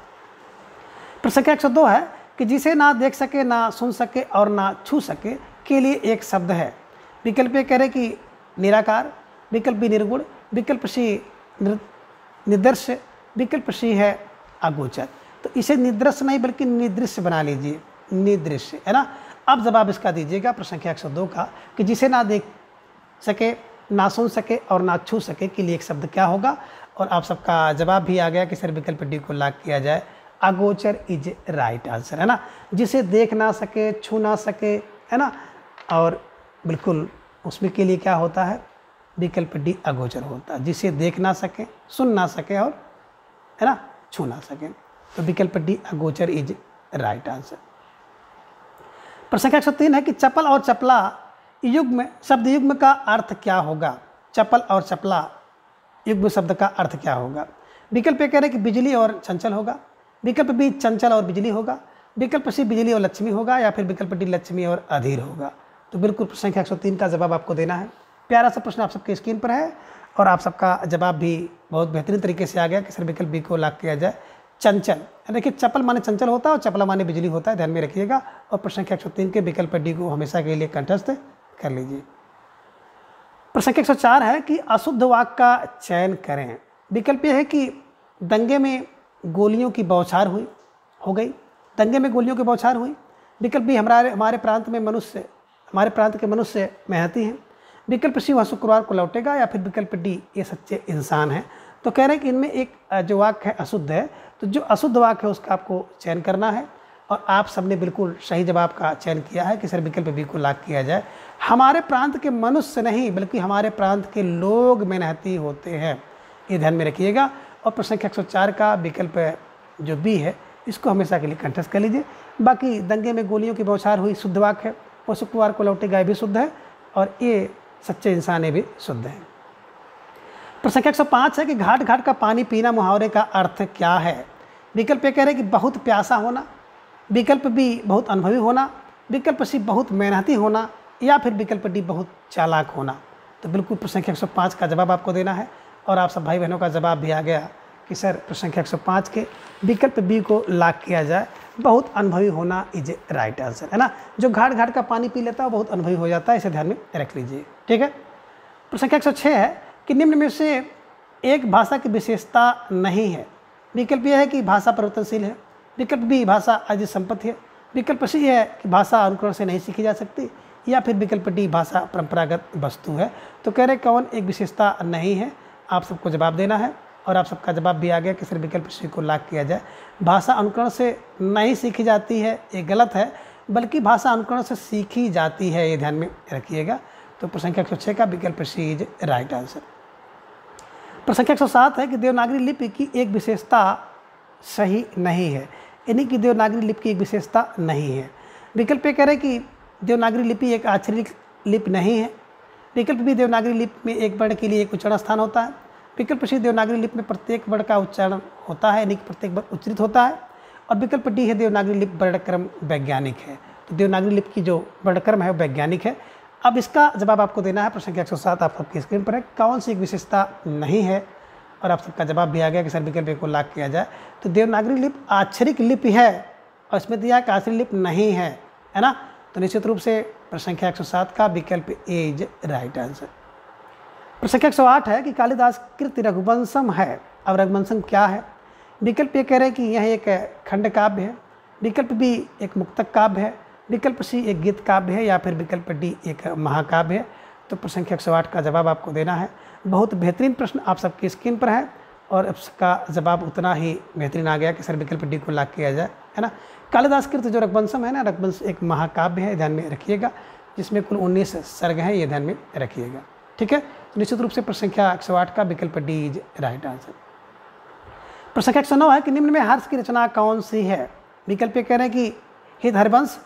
प्रश्न संख्या 102 है कि जिसे ना देख सके, ना सुन सके और ना छू सके के लिए एक शब्द है। विकल्प ए कह रहे कि निराकार, विकल्प बी निर्गुण, विकल्प सी निदृश्य, विकल्प सी है अगोचर। तो इसे निदृश्य नहीं बल्कि निदृश्य बना लीजिए, निदृश्य, है ना। अब जवाब इसका दीजिएगा प्रश्न संख्या 102 का कि जिसे ना देख सके, ना सुन सके और ना छू सके के लिए एक शब्द क्या होगा। और आप सबका जवाब भी आ गया कि सर विकल्प डी को लॉक किया जाए, अगोचर इज राइट आंसर, है ना। जिसे देख ना सके, छू ना सके, है ना, और बिल्कुल उसमें के लिए क्या होता है, विकल्प डी अगोचर होता है। जिसे देख ना सके, सुन ना सके और, है ना, छू ना सके, तो विकल्प डी अगोचर इज राइट आंसर। प्रश्न संख्या 103 है कि चपल और चपला युग्म शब्द युग्म का अर्थ क्या होगा? चपल और चपला युग्म शब्द का अर्थ क्या होगा? विकल्प ए कह रहे कि बिजली और चंचल होगा, विकल्प बी चंचल और बिजली होगा, विकल्प सी बिजली और लक्ष्मी होगा, या फिर विकल्प डी लक्ष्मी और अधीर होगा। तो बिल्कुल प्रश्न संख्या 103 का जवाब आपको देना है। प्यारा सा प्रश्न आप सबके स्क्रीन पर है और आप सबका जवाब भी बहुत बेहतरीन तरीके से आ गया कि सर विकल्प बी को लॉक किया जाए, चंचल। देखिए चपल माने चंचल होता है और चपला माने बिजली होता है, ध्यान में रखिएगा। और प्रश्न संख्या 103 के विकल्प डी को हमेशा के लिए कंठस्थ कर लीजिए। प्रश्न संख्या 104 है कि अशुद्ध वाक्य का चयन करें। विकल्प यह है कि दंगे में गोलियों की बौछार हो गई, दंगे में गोलियों की बौछार हुई। विकल्प बी हमारे प्रांत के मनुष्य मेहनती हैं, विकल्प सी वह शुक्रवार को लौटेगा, या फिर विकल्प डी ये सच्चे इंसान हैं। तो कह रहे हैं कि इनमें एक जो वाक्य है अशुद्ध है, तो जो अशुद्ध वाक्य है उसका आपको चयन करना है। और आप सबने बिल्कुल सही जवाब का चयन किया है कि सर विकल्प बी को लॉक किया जाए। हमारे प्रांत के मनुष्य नहीं बल्कि हमारे प्रांत के लोग मेहनती होते हैं, ये ध्यान में रखिएगा। और प्रश्न संख्या 104 का विकल्प जो बी है इसको हमेशा के लिए कंठस्थ कर लीजिए। बाकी दंगे में गोलियों की बौछार हुई शुद्ध वाक्य है, और शुक्रवार को लौटेगा ये भी शुद्ध है, और ये सच्चे इंसान ये भी शुद्ध है। प्रश्न संख्या 105 है कि घाट घाट का पानी पीना मुहावरे का अर्थ क्या है? विकल्प ए कह रहे कि बहुत प्यासा होना, विकल्प बी बहुत अनुभवी होना, विकल्प सी बहुत मेहनती होना, या फिर विकल्प डी बहुत चालाक होना। तो बिल्कुल प्रश्न संख्या 105 का जवाब आपको देना है। और आप सब भाई बहनों का जवाब भी आ गया कि सर प्रश्न संख्या 105 के विकल्प बी को लॉक किया जाए, बहुत अनुभवी होना इज राइट आंसर, है ना। जो घाट घाट का पानी पी लेता है वो बहुत अनुभवी हो जाता है, इसे ध्यान में रख लीजिए, ठीक है। प्रश्न संख्या 106 है कि निम्न में से एक भाषा की विशेषता नहीं है। विकल्प यह है कि भाषा परिवर्तनशील है, विकल्प बी भाषा अज संपत्ति है, विकल्प सी है कि भाषा अनुकरण से नहीं सीखी जा सकती, या फिर विकल्प डी भाषा परंपरागत वस्तु है। तो कह रहे कौन एक विशेषता नहीं है, आप सबको जवाब देना है और आप सबका जवाब भी आ गया कि सर विकल्प सी को लॉक किया जाए। भाषा अनुकरण से नहीं सीखी जाती है, ये गलत है, बल्कि भाषा अनुकरण से सीखी जाती है, ये ध्यान में रखिएगा। तो प्रश्न संख्या 106 का विकल्प सी इज राइट आंसर। प्रश्न संख्या 107 है कि देवनागरी लिपि की एक विशेषता सही नहीं है, यानी कि देवनागरी लिपि की एक विशेषता नहीं है। विकल्प ये कह रहे कि देवनागरी लिपि एक अक्षरिक लिपि नहीं है। विकल्प बी देवनागरी लिपि में एक वर्ण के लिए एक उच्चारण स्थान होता है। विकल्प सी देवनागरी लिपि में प्रत्येक वर्ण का उच्चारण होता है, यानी कि प्रत्येक वर्ण उच्चरित होता है। और विकल्प डी है देवनागरी लिपि वर्णक्रम वैज्ञानिक है। तो देवनागरी लिपि की जो वर्णक्रम है वो वैज्ञानिक है। अब इसका जवाब आपको देना है। प्रश्न संख्या 107 आप सबकी स्क्रीन पर है, कौन सी एक विशेषता नहीं है, और आप सबका जवाब भी आ गया कि सर विकल्प ए को लॉक किया जाए। तो देवनागरी लिपि अक्षरिक लिपि है और इसमें दिया कि अक्षरिक लिपि नहीं है ना। तो निश्चित रूप से प्रश्न संख्या 107 का विकल्प ए इज राइट आंसर। प्रश्न संख्या 108 है कि कालिदास कृत रघुवंशम है। अब रघुवंशम क्या है? विकल्प ये कह रहे हैं कि यह एक खंड काव्य है। विकल्प बी एक मुक्तक काव्य है। विकल्प सी एक गीत काव्य है, या फिर विकल्प डी एक महाकाव्य है। तो प्रश्न संख्या 108 का जवाब आपको देना है। बहुत बेहतरीन प्रश्न आप सबकी स्क्रीन पर है और इसका जवाब उतना ही बेहतरीन आ गया कि सर विकल्प डी को लॉक किया जाए, है ना। कालिदास कृत जो रघुवंशम है ना, रघुवंश एक महाकाव्य है, ध्यान में रखिएगा, जिसमें कुल 19 सर्ग हैं, ये ध्यान में रखिएगा। ठीक है, तो निश्चित रूप से प्रश्न संख्या 108 का विकल्प डी इज राइट आंसर। प्रश्न संख्या 109 है कि निम्न में हर्ष की रचना कौन सी है? विकल्प कह रहे हैं कि हित हरिवंश,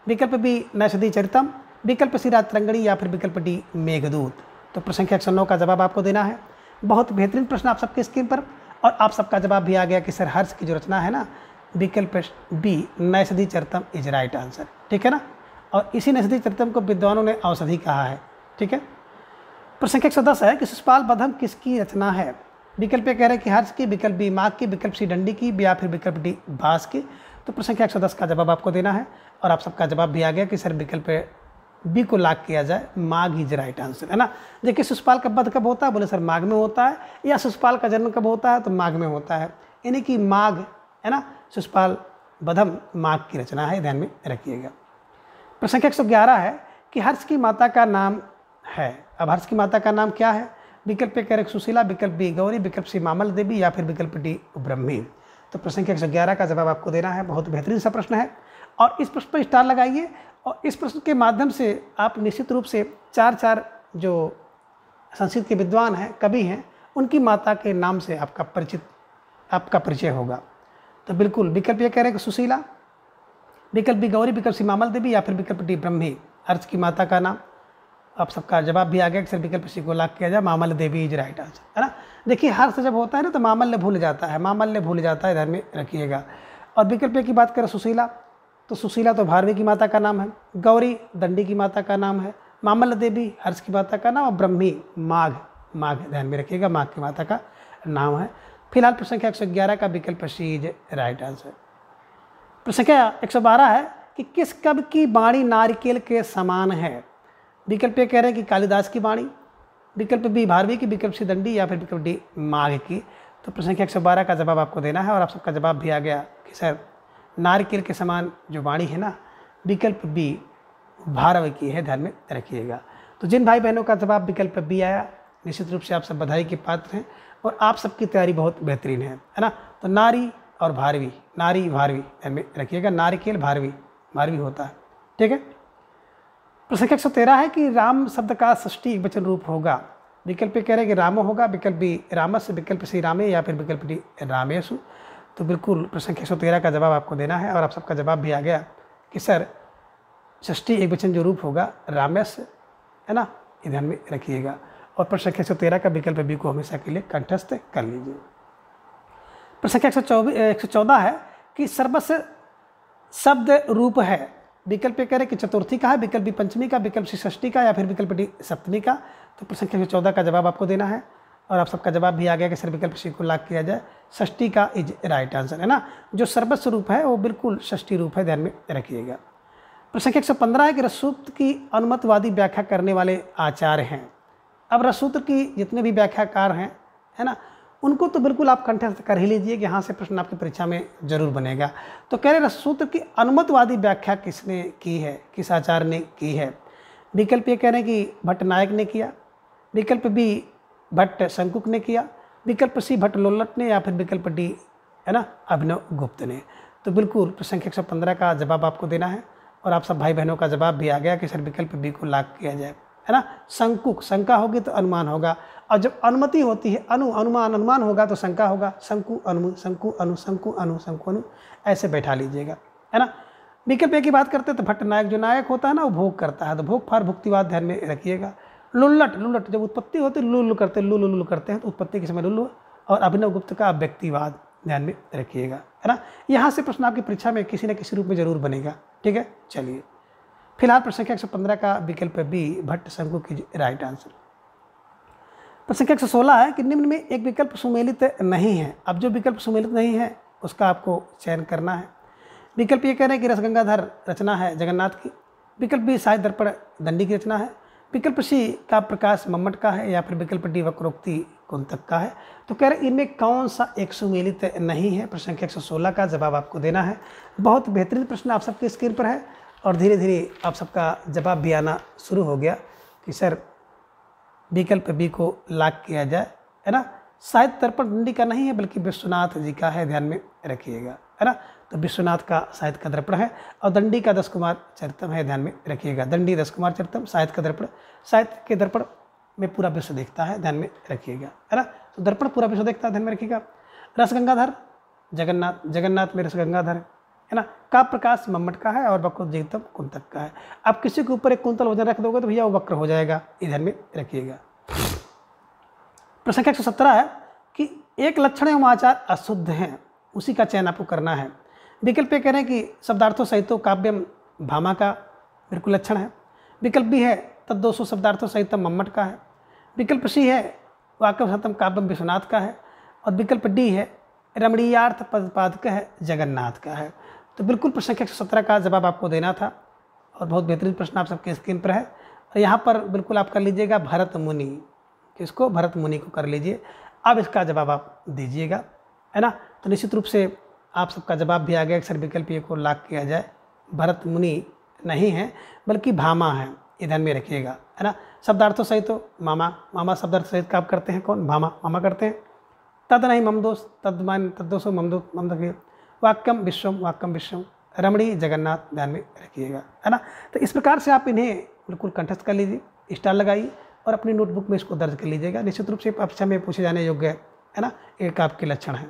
विकल्प बी नैषधि चरितम, विकल्प सी राजतरंगिणी, या फिर विकल्प डी मेघदूत। तो प्रश्न संख्या 109 का जवाब आपको देना है। बहुत बेहतरीन प्रश्न आप सबके स्क्रीन पर, और आप सबका जवाब भी आ गया कि सर हर्ष की जो रचना है ना, विकल्प बी नैषधि चरितम इज राइट आंसर। ठीक है ना, और इसी नैषधि चरितम को विद्वानों ने औषधि कहा है। ठीक है, प्रश्न संख्या 110 है कि शिशुपाल बधम किसकी रचना है? विकल्प कह रहे हैं कि हर्ष की, विकल्प बी माघ की, विकल्प सी दंडी की, या फिर विकल्प डी भास की। तो प्रश्न संख्या 110 का जवाब आपको देना है, और आप सबका जवाब भी आ गया कि सर विकल्प बी को लॉक किया जाए, माघ इज राइट आंसर, है ना। देखिए शिशुपाल का वध कब होता है? बोले सर माघ में होता है, या शिशुपाल का जन्म कब होता है? तो माघ में होता है, यानी कि माघ, है ना। शिशुपाल बधम माघ की रचना है, ध्यान में रखिएगा। प्रश्न संख्या 111 है कि हर्ष की माता का नाम है। अब हर्ष की माता का नाम क्या है? विकल्प कह रहे सुशीला, विकल्प बी गौरी, विकल्प सी मामल देवी, या फिर विकल्प डी ब्रह्मी। तो प्रश्न संख्या 111 का जवाब आपको देना है। बहुत बेहतरीन सा प्रश्न है, और इस प्रश्न पर स्टार लगाइए, और इस प्रश्न के माध्यम से आप निश्चित रूप से 4 जो संस्कृत के विद्वान हैं, कवि हैं, उनकी माता के नाम से आपका परिचय होगा। तो बिल्कुल विकल्प ये कह रहे हैं कि सुशीला, विकल्प बी गौरी, विकल्प सी मामल देवी, या फिर विकल्प डी ब्रह्मी। हर्ष की माता का नाम, आप सबका जवाब भी आ गया कि सर विकल्प सी को लॉक किया जाए, मामल्य देवी इज राइट आंसर, है ना। देखिए हर्ष जब होता है ना तो मामल्य भूल जाता है, ध्यान में रखिएगा। और विकल्प की बात करें सुशीला, तो सुशीला तो भारवी की माता का नाम है, गौरी दंडी की माता का नाम है, मामल्य देवी हर्ष की माता का नाम, और ब्रह्मी माघ, ध्यान में रखिएगा, माघ की माता का नाम है। फिलहाल प्रश्न संख्या 111 का विकल्प सी इज राइट आंसर। प्रश्न संख्या 112 है कि किस कवि की वाणी नारिकेल के समान है? विकल्प ये कह रहे हैं कि कालिदास की वाणी, विकल्प बी भारवी की, विकल्प सी दंडी, या फिर विकल्प डी माघ की। तो प्रश्न संख्या 112 का जवाब आपको देना है, और आप सबका जवाब भी आ गया कि सर नारिकेल के समान जो वाणी है ना, विकल्प बी भारवी की है, ध्यान में रखिएगा। तो जिन भाई बहनों का जवाब विकल्प बी आया, निश्चित रूप से आप सब बधाई के पात्र हैं, और आप सबकी तैयारी बहुत बेहतरीन है ना। तो नारी और भारवी, नारी भारवी ध्यान में रखिएगा, नारिकेल भारवी होता है। ठीक है, प्रश्न संख्या 113 है कि राम शब्द का षष्ठी एकवचन रूप होगा। विकल्प कह रहे हैं कि रामो होगा, विकल्प बी रामस, विकल्प सी रामे, या फिर विकल्प डी रामेशु। तो बिल्कुल प्रश्न संख्या 113 का जवाब आपको देना है, और आप सबका जवाब भी आ गया कि सर षष्ठी एकवचन जो रूप होगा रामेश, है ना, ये ध्यान में रखिएगा। और प्रश्न संख्या 113 का विकल्प बी को हमेशा के लिए कंठस्थ कर लीजिए। प्रश्न संख्या 114 है कि सर्वस्व शब्द रूप है। विकल्प कह रहे कि चतुर्थी का है, विकल्प बी पंचमी का, विकल्प सी षष्ठी का, या फिर विकल्प डी सप्तमी का। तो प्रश्न संख्या 114 का जवाब आपको देना है, और आप सबका जवाब भी आ गया कि सर विकल्प सी को लॉक किया जाए, षष्ठी का इज राइट आंसर, है ना। जो सर्वस्व रूप है वो बिल्कुल षष्ठी रूप है, ध्यान में रखिएगा। प्रश्न संख्या 115 है कि रससूत्र की अनुमतवादी व्याख्या करने वाले आचार्य हैं। अब रससूत्र की जितने भी व्याख्याकार हैं, है ना, उनको तो बिल्कुल आप कंठस्थ कर ही लीजिए कि यहाँ से प्रश्न आपकी परीक्षा में जरूर बनेगा। तो कह रहे रससूत्र की अनुमतवादी व्याख्या किसने की है, किस आचार्य ने की है? विकल्प ये कह रहे हैं कि भट्ट नायक ने किया, विकल्प बी भट्ट शंकुक ने किया, विकल्प सी भट्ट लोल्लट ने, या फिर विकल्प डी है ना अभिनव गुप्त ने। तो बिल्कुल प्रश्न संख्या 115 का जवाब आपको देना है। और आप सब भाई बहनों का जवाब भी आ गया कि सर विकल्प बी को लॉक किया जाए, है ना। शंकुक, शंका होगी तो अनुमान होगा, और जब अनुमति होती है अनुमान होगा तो शंका होगा। शंकु अनु शंकु अनु शंकु अनु शंकु अनु ऐसे बैठा लीजिएगा, है ना। विकल्प ए की बात करते हैं तो भट्ट नायक, जो नायक होता है ना वो भोग करता है, तो भोग फार भुक्तिवाद ध्यान में रखिएगा। लुल्लट जब उत्पत्ति होती है लुल्लु करते हैं तो उत्पत्ति के समय लुल्लु। और अभिनव गुप्त का व्यक्तिवाद ध्यान में रखिएगा, है ना। यहाँ से प्रश्न आपकी परीक्षा में किसी न किसी रूप में जरूर बनेगा, ठीक है। चलिए फिलहाल प्रश्न संख्या 115 का विकल्प बी भट्ट शंकु की राइट आंसर। प्रश्न संख्या 116 है कि निम्न में एक विकल्प सुमेलित नहीं है। अब जो विकल्प सुमेलित नहीं है उसका आपको चयन करना है। विकल्प ये कह रहे हैं कि रसगंगाधर रचना है जगन्नाथ की, विकल्प बी साहित्य दर्पण दंडी की रचना है, विकल्प सी का प्रकाश मम्मट का है, या फिर विकल्प डी वक्रोक्ति कुंतक का है। तो कह रहे इनमें कौन सा एक सुमेलित नहीं है। प्रश्न संख्या 116 का जवाब आपको देना है। बहुत बेहतरीन प्रश्न आप सबके स्क्रीन पर है, और धीरे धीरे आप सबका जवाब भी आना शुरू हो गया कि सर विकल्प बी को लॉक किया जाए, है ना। साहित्य दर्पण दंडी का नहीं है बल्कि विश्वनाथ जी का है, ध्यान में रखिएगा, है ना। तो विश्वनाथ का साहित्य का दर्पण है, और दंडी का 10 कुमार चरितम है, ध्यान में रखिएगा। दंडी 10 कुमार चरितम, साहित्य का दर्पण, साहित्य के दर्पण में पूरा विश्व देखता है, ध्यान में रखिएगा, है ना। तो दर्पण पूरा विश्व देखता है, ध्यान में रखिएगा। रसगंगाधर जगन्नाथ, जगन्नाथ में रसगंगाधर है ना। का प्रकाश मम्मट का है, और वक्रोक्तिम कुंतक का है। आप किसी के ऊपर एक कुंतल वजन रख दोगे तो भैया वो वक्र हो जाएगा, ये ध्यान में रखिएगा। प्रश्न संख्या 117 है कि एक लक्षण एवं आचार अशुद्ध हैं, उसी का चयन आपको करना है। विकल्प ये कह रहे हैं कि शब्दार्थों सहितो काव्यम भामा का बिल्कुल लक्षण है, विकल्प बी है तद्दोषो शब्दार्थों सहित मम्मट का है, विकल्प सी है वाक्य सतम काव्यम विश्वनाथ का है, और विकल्प डी है रमणीयार्थ पदपादक है जगन्नाथ का है। तो बिल्कुल प्रश्न संख्या 117 का जवाब आपको देना था, और बहुत बेहतरीन प्रश्न आप सबके स्क्रीन पर है। और यहाँ पर बिल्कुल आप कर लीजिएगा भरत मुनि, किसको, भरत मुनि को कर लीजिए। अब इसका जवाब आप दीजिएगा, है ना। तो निश्चित रूप से आप सबका जवाब भी आ गया कि सर विकल्प ए को लॉक किया जाए। भरत मुनि नहीं है बल्कि भामा है, ये ध्यान में रखिएगा, है ना। शब्दार्थों सहित तो मामा शब्दार्थ सहित का आप करते हैं कौन, मामा करते हैं। तद नहीं ममदोष, तद मान तद्दोषो ममदो वाक्यम विश्वम रमणी जगन्नाथ, ध्यान में रखिएगा, है ना। तो इस प्रकार से आप इन्हें बिल्कुल कंठस्थ कर लीजिए, स्टार लगाइए, और अपनी नोटबुक में इसको दर्ज कर लीजिएगा। निश्चित रूप से परीक्षा में पूछे जाने योग्य है ना, एक आपके लक्षण है।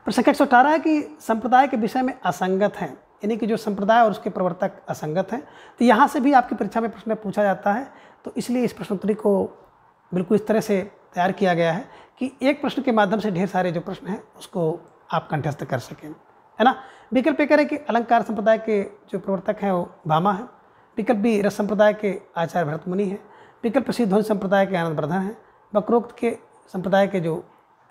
प्रश्न संख्या 118 है कि संप्रदाय के विषय में असंगत हैं, यानी कि जो संप्रदाय और उसके प्रवर्तक असंगत हैं। तो यहाँ से भी आपकी परीक्षा में प्रश्न पूछा जाता है, तो इसलिए इस प्रश्नोत्तरी को बिल्कुल इस तरह से तैयार किया गया है कि एक प्रश्न के माध्यम से ढेर सारे जो प्रश्न हैं उसको आप कंठस्थ कर सकें, है ना। विकल्प ये करें कि अलंकार संप्रदाय के जो प्रवर्तक हैं वो भामा है, विकल्प बी रस संप्रदाय के आचार्य भरत मुनि है, विकल्प सी ध्वनि संप्रदाय के आनंद वर्धन है, वक्रोक्त के संप्रदाय के जो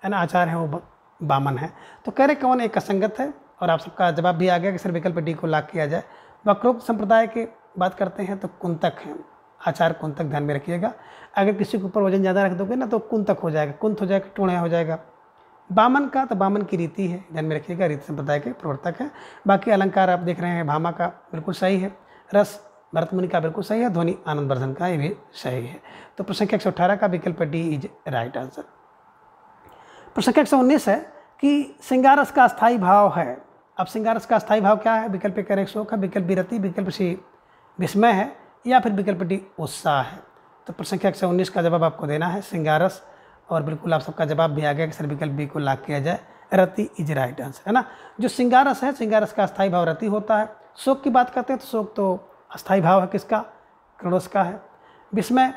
है ना आचार्य हैं वो बामन है। तो कह रहे कौन एक असंगत है, और आप सबका जवाब भी आ गया कि सर विकल्प डी को लॉक किया जाए। वक्रोक्त संप्रदाय के बात करते हैं तो कुंतक हैं, आचार्य कुंतक, ध्यान में रखिएगा। अगर किसी के ऊपर वजन ज़्यादा रख दोगे ना तो कुंतक हो जाएगा, कुंत हो जाएगा, टूणा हो जाएगा। बामन का तो बामन की रीति है, ध्यान में रखिएगा, रीति संप्रदाय के प्रवर्तक है। बाकी अलंकार आप देख रहे हैं भामा का बिल्कुल सही है, रस भरत मुनि का बिल्कुल सही है, ध्वनि आनंद वर्धन का ये भी सही है। तो प्रश्न संख्या 118 का विकल्प डी इज राइट आंसर। प्रश्न संख्या 119 है कि श्रृंगार रस का स्थायी भाव है। अब श्रृंगार रस का स्थायी भाव क्या है, विकल्प ए करें शोक है, विकल्प बी रति, विकल्प सी विस्मय है, या फिर विकल्प डी उत्साह है। तो प्रश्न संख्या 119 का जवाब आपको देना है श्रृंगार रस, और बिल्कुल आप सबका जवाब भी आ गया कि सर विकल्प बी को लॉक किया जाए, रति इज राइट आंसर, है ना। जो श्रृंगार रस है, श्रृंगार रस का स्थायी भाव रति होता है। शोक की बात करते हैं तो शोक तो अस्थायी भाव है किसका, क्रोनोस का है। विस्मय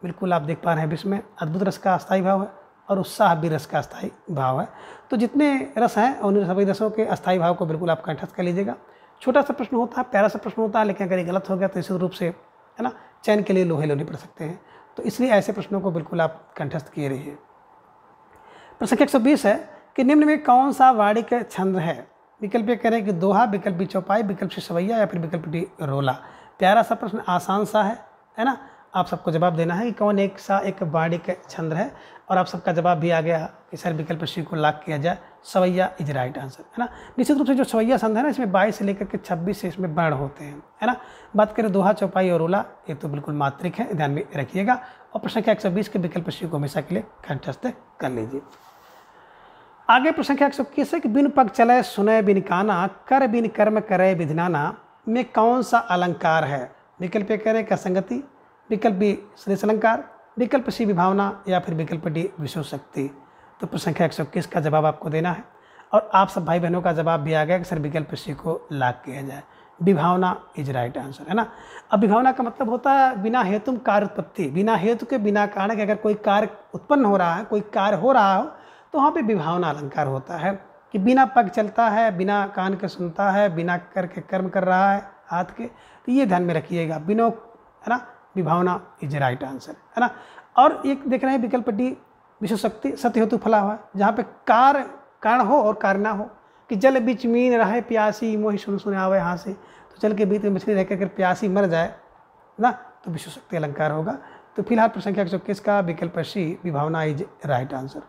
बिल्कुल आप देख पा रहे हैं, विस्मय अद्भुत रस का अस्थायी भाव है, और उत्साह भी रस का अस्थायी भाव है। तो जितने रस हैं उन सभी रसों के अस्थायी भाव को बिल्कुल आप कंठस्थ कर लीजिएगा। छोटा सा प्रश्न होता है, प्यारा सा प्रश्न होता है, लेकिन अगर ये गलत हो गया तो निश्चित रूप से है ना चयन के लिए लोहे लोनी पड़ सकते हैं। तो इसलिए ऐसे प्रश्नों को बिल्कुल आप कंठस्थ किए रहिए। प्रश्न 120 है कि निम्न में कौन सा वाणिक छंद है। विकल्प ये कह रहे हैं कि दोहा, विकल्प बी चौपाई, विकल्प सी सवैया, या फिर विकल्प डी रोला। प्यारा सा प्रश्न, आसान सा है ना, आप सबको जवाब देना है कि कौन एक सा एक वाणिक छंद है, और आप सबका जवाब भी आ गया कि सर विकल्प सी को लॉक किया जाए, सवैया इज राइट आंसर, है ना। निश्चित रूप से जो सवैया छंद है ना, इसमें 22 से लेकर के 26 से इसमें वर्ण होते हैं, है ना। बात करें दोहा, चौपाई और ओला, ये तो बिल्कुल मात्रिक है, ध्यान में रखिएगा। और प्रश्न संख्या 120 के विकल्प सी को हमेशा के लिए कंठस्थ कर लीजिए। आगे प्रश्न संख्या 121 है कि बिन पग चले सुने बिन काना, कर बिन कर्म करे विधिनाना में कौन सा अलंकार है। विकल्प ए करें क्या संगति, विकल्प बी श्रेष्ठ अलंकार, विकल्प सी विभावना, या फिर विकल्प डी विशुद्ध शक्ति। तो प्रश्न संख्या 121 का जवाब आपको देना है, और आप सब भाई बहनों का जवाब भी आ गया कि सर विकल्प सी को लॉक किया जाए, विभावना इज राइट आंसर, है ना। अब विभावना का मतलब होता है बिना हेतु कार्य उत्पत्ति, बिना हेतु के बिना कारण के अगर कोई कार्य उत्पन्न हो रहा है, कोई कार्य हो रहा हो, तो वहाँ पे विभावना अलंकार होता है कि बिना पग चलता है, बिना कान के सुनता है, बिना करके कर्म कर रहा है हाथ के, तो ये ध्यान में रखिएगा, बिनो, है ना, विभावना इज राइट आंसर, है ना। और एक देख रहे हैं विकल्प डी विशुद्ध शक्ति, सत्य हेतु फला हुआ, जहाँ पे कारण हो और कार्य ना हो, कि जल बीच मीन रहे प्यासी मोहि सुन सुने आवे यहाँ से, तो जल के बीच में मछली रह कर प्यासी मर जाए ना, तो विशुद्ध शक्ति अलंकार होगा। तो फिलहाल प्रश्न संख्या 121 का विकल्प सी विभावना इज राइट आंसर।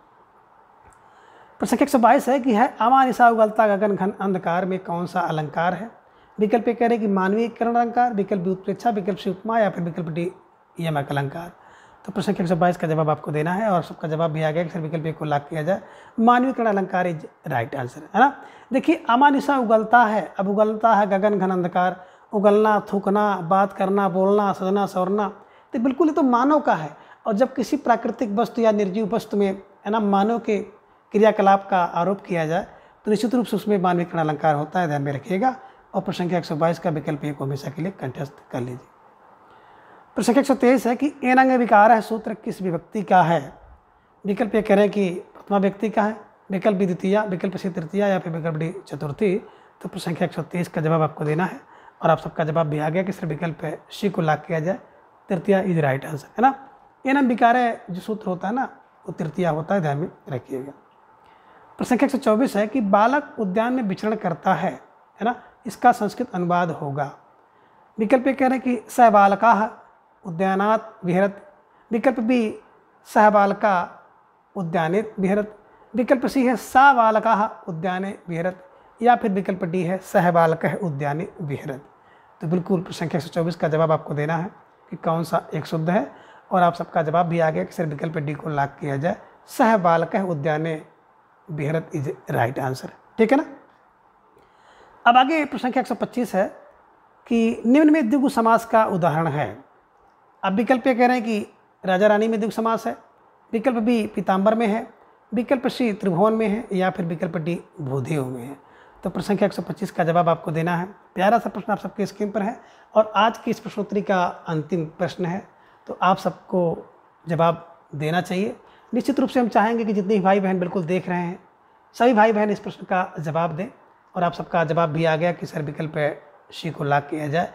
प्रश्न संख्या 122 है कि है आमा निशा उगलता गगन घन अंधकार में कौन सा अलंकार है। विकल्प ए कह रहे कि मानवीयकरण अलंकार, विकल्प बी उत्प्रेक्षा, विकल्प सी उपमा, या फिर विकल्प डी यमक अलंकार। तो प्रश्न संख्या 122 का जवाब आपको देना है, और सबका जवाब भी आ गया कि सर विकल्प ए को लॉक किया जाए, मानवीयकरण अलंकार इज राइट आंसर, है ना। देखिए आमा निशा उगलता है, अब उगलता है गगन घन अंधकार, उगलना, थूकना, बात करना, बोलना, सजना, सवरना, तो बिल्कुल ये तो मानव का है। और जब किसी प्राकृतिक वस्तु या निर्जीव वस्तु में, है ना, मानव के क्रियाकलाप का आरोप किया जाए, तो निश्चित रूप से उसमें मानवीयकरण अलंकार होता है, ध्यान में रखिएगा। और प्रश्न संख्या 122 का विकल्प ए को हमेशा के लिए कंठस्थ कर लीजिए। प्रश्न संख्या 123 है कि एनंग विकार है सूत्र किस विभक्ति का है। विकल्प ए कह रहे हैं कि प्रथमा व्यक्ति का है, विकल्प बी द्वितीया, विकल्प सी तृतीया, या फिर विकल्प डी चतुर्थी। तो प्रश्न संख्या 123 का जवाब आपको देना है, और आप सबका जवाब भी आ गया कि सर विकल्प सी को लॉक किया जाए, तृतीया इज राइट आंसर, है ना। एनंग विकार है जो सूत्र होता है ना, वो तृतीया होता है, ध्यान में रखिएगा। प्रश्न संख्या 124 है कि बालक उद्यान में विचरण करता है ना, इसका संस्कृत अनुवाद होगा। विकल्प ए कह रहे हैं कि सहबालका उद्यानात विहरत, विकल्प बी सहबालका उद्याने विहरत, विकल्प सी है सा बालका उद्याने विहरत, या फिर विकल्प डी है सहबालक उद्याने विहरत। तो बिल्कुल प्रश्न संख्या 124 का जवाब आपको देना है कि कौन सा एक शुद्ध है, और आप सबका जवाब भी आ गया कि सर विकल्प डी को लॉक किया जाए, सहबालक उद्याने विहरत इज राइट आंसर, ठीक है ना। अब आगे प्रश्न संख्या 125 है कि निम्न में द्विगु समास का उदाहरण है। अब विकल्प ये कह रहे हैं कि राजा रानी में द्विगु समास है, विकल्प बी पीताम्बर में है, विकल्प सी त्रिभुवन में है, या फिर विकल्प डी भूदेव में है। तो प्रश्न संख्या 125 का जवाब आपको देना है। प्यारा सा प्रश्न आप सबके स्क्रीन पर है, और आज की इस प्रश्नोत्तरी का अंतिम प्रश्न है, तो आप सबको जवाब देना चाहिए। निश्चित रूप से हम चाहेंगे कि जितने भाई बहन बिल्कुल देख रहे हैं, सभी भाई बहन इस प्रश्न का जवाब दें, और आप सबका जवाब भी आ गया कि सर विकल्प सी को लॉक किया जाए,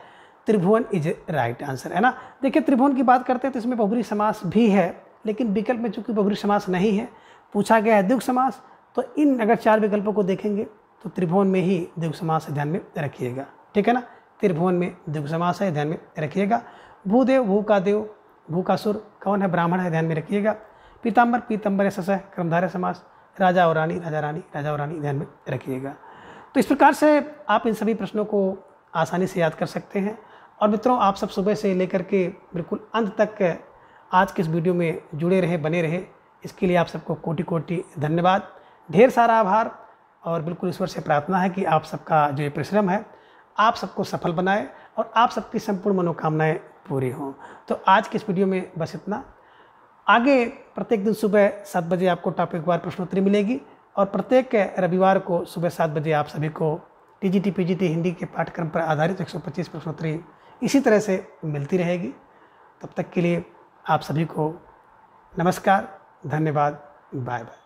त्रिभुवन इज राइट आंसर, है ना। देखिए त्रिभुवन की बात करते हैं तो इसमें बहुब्री समास भी है, लेकिन विकल्प में चूंकि बहुब्री समास नहीं है, पूछा गया है द्विगु समास, तो इन अगर 4 विकल्पों को देखेंगे तो त्रिभुवन में ही द्विगु समास है, ध्यान में रखिएगा, ठीक है ना। त्रिभुवन में द्विगु समास है, ध्यान में रखिएगा। भूदेव, भू का देव, भू का सुर, कौन है, ब्राह्मण है, ध्यान में रखिएगा। पीताम्बर, पीतम्बर सस है, क्रमधारय समास। राजा और रानी, राजा रानी, राजा और रानी, ध्यान में रखिएगा। तो इस प्रकार से आप इन सभी प्रश्नों को आसानी से याद कर सकते हैं। और मित्रों, आप सब सुबह से लेकर के बिल्कुल अंत तक आज के इस वीडियो में जुड़े रहे, बने रहे, इसके लिए आप सबको कोटि कोटि धन्यवाद, ढेर सारा आभार। और बिल्कुल ईश्वर से प्रार्थना है कि आप सबका जो ये परिश्रम है आप सबको सफल बनाए, और आप सबकी संपूर्ण मनोकामनाएं पूरी हों। तो आज के इस वीडियो में बस इतना। आगे प्रत्येक दिन सुबह 7 बजे आपको टॉपिक वार प्रश्नोत्तरी मिलेगी, और प्रत्येक रविवार को सुबह 7 बजे आप सभी को टीजीटी पीजीटी हिंदी के पाठ्यक्रम पर आधारित 125 प्रश्नोत्तरी इसी तरह से मिलती रहेगी। तब तक के लिए आप सभी को नमस्कार, धन्यवाद, बाय बाय।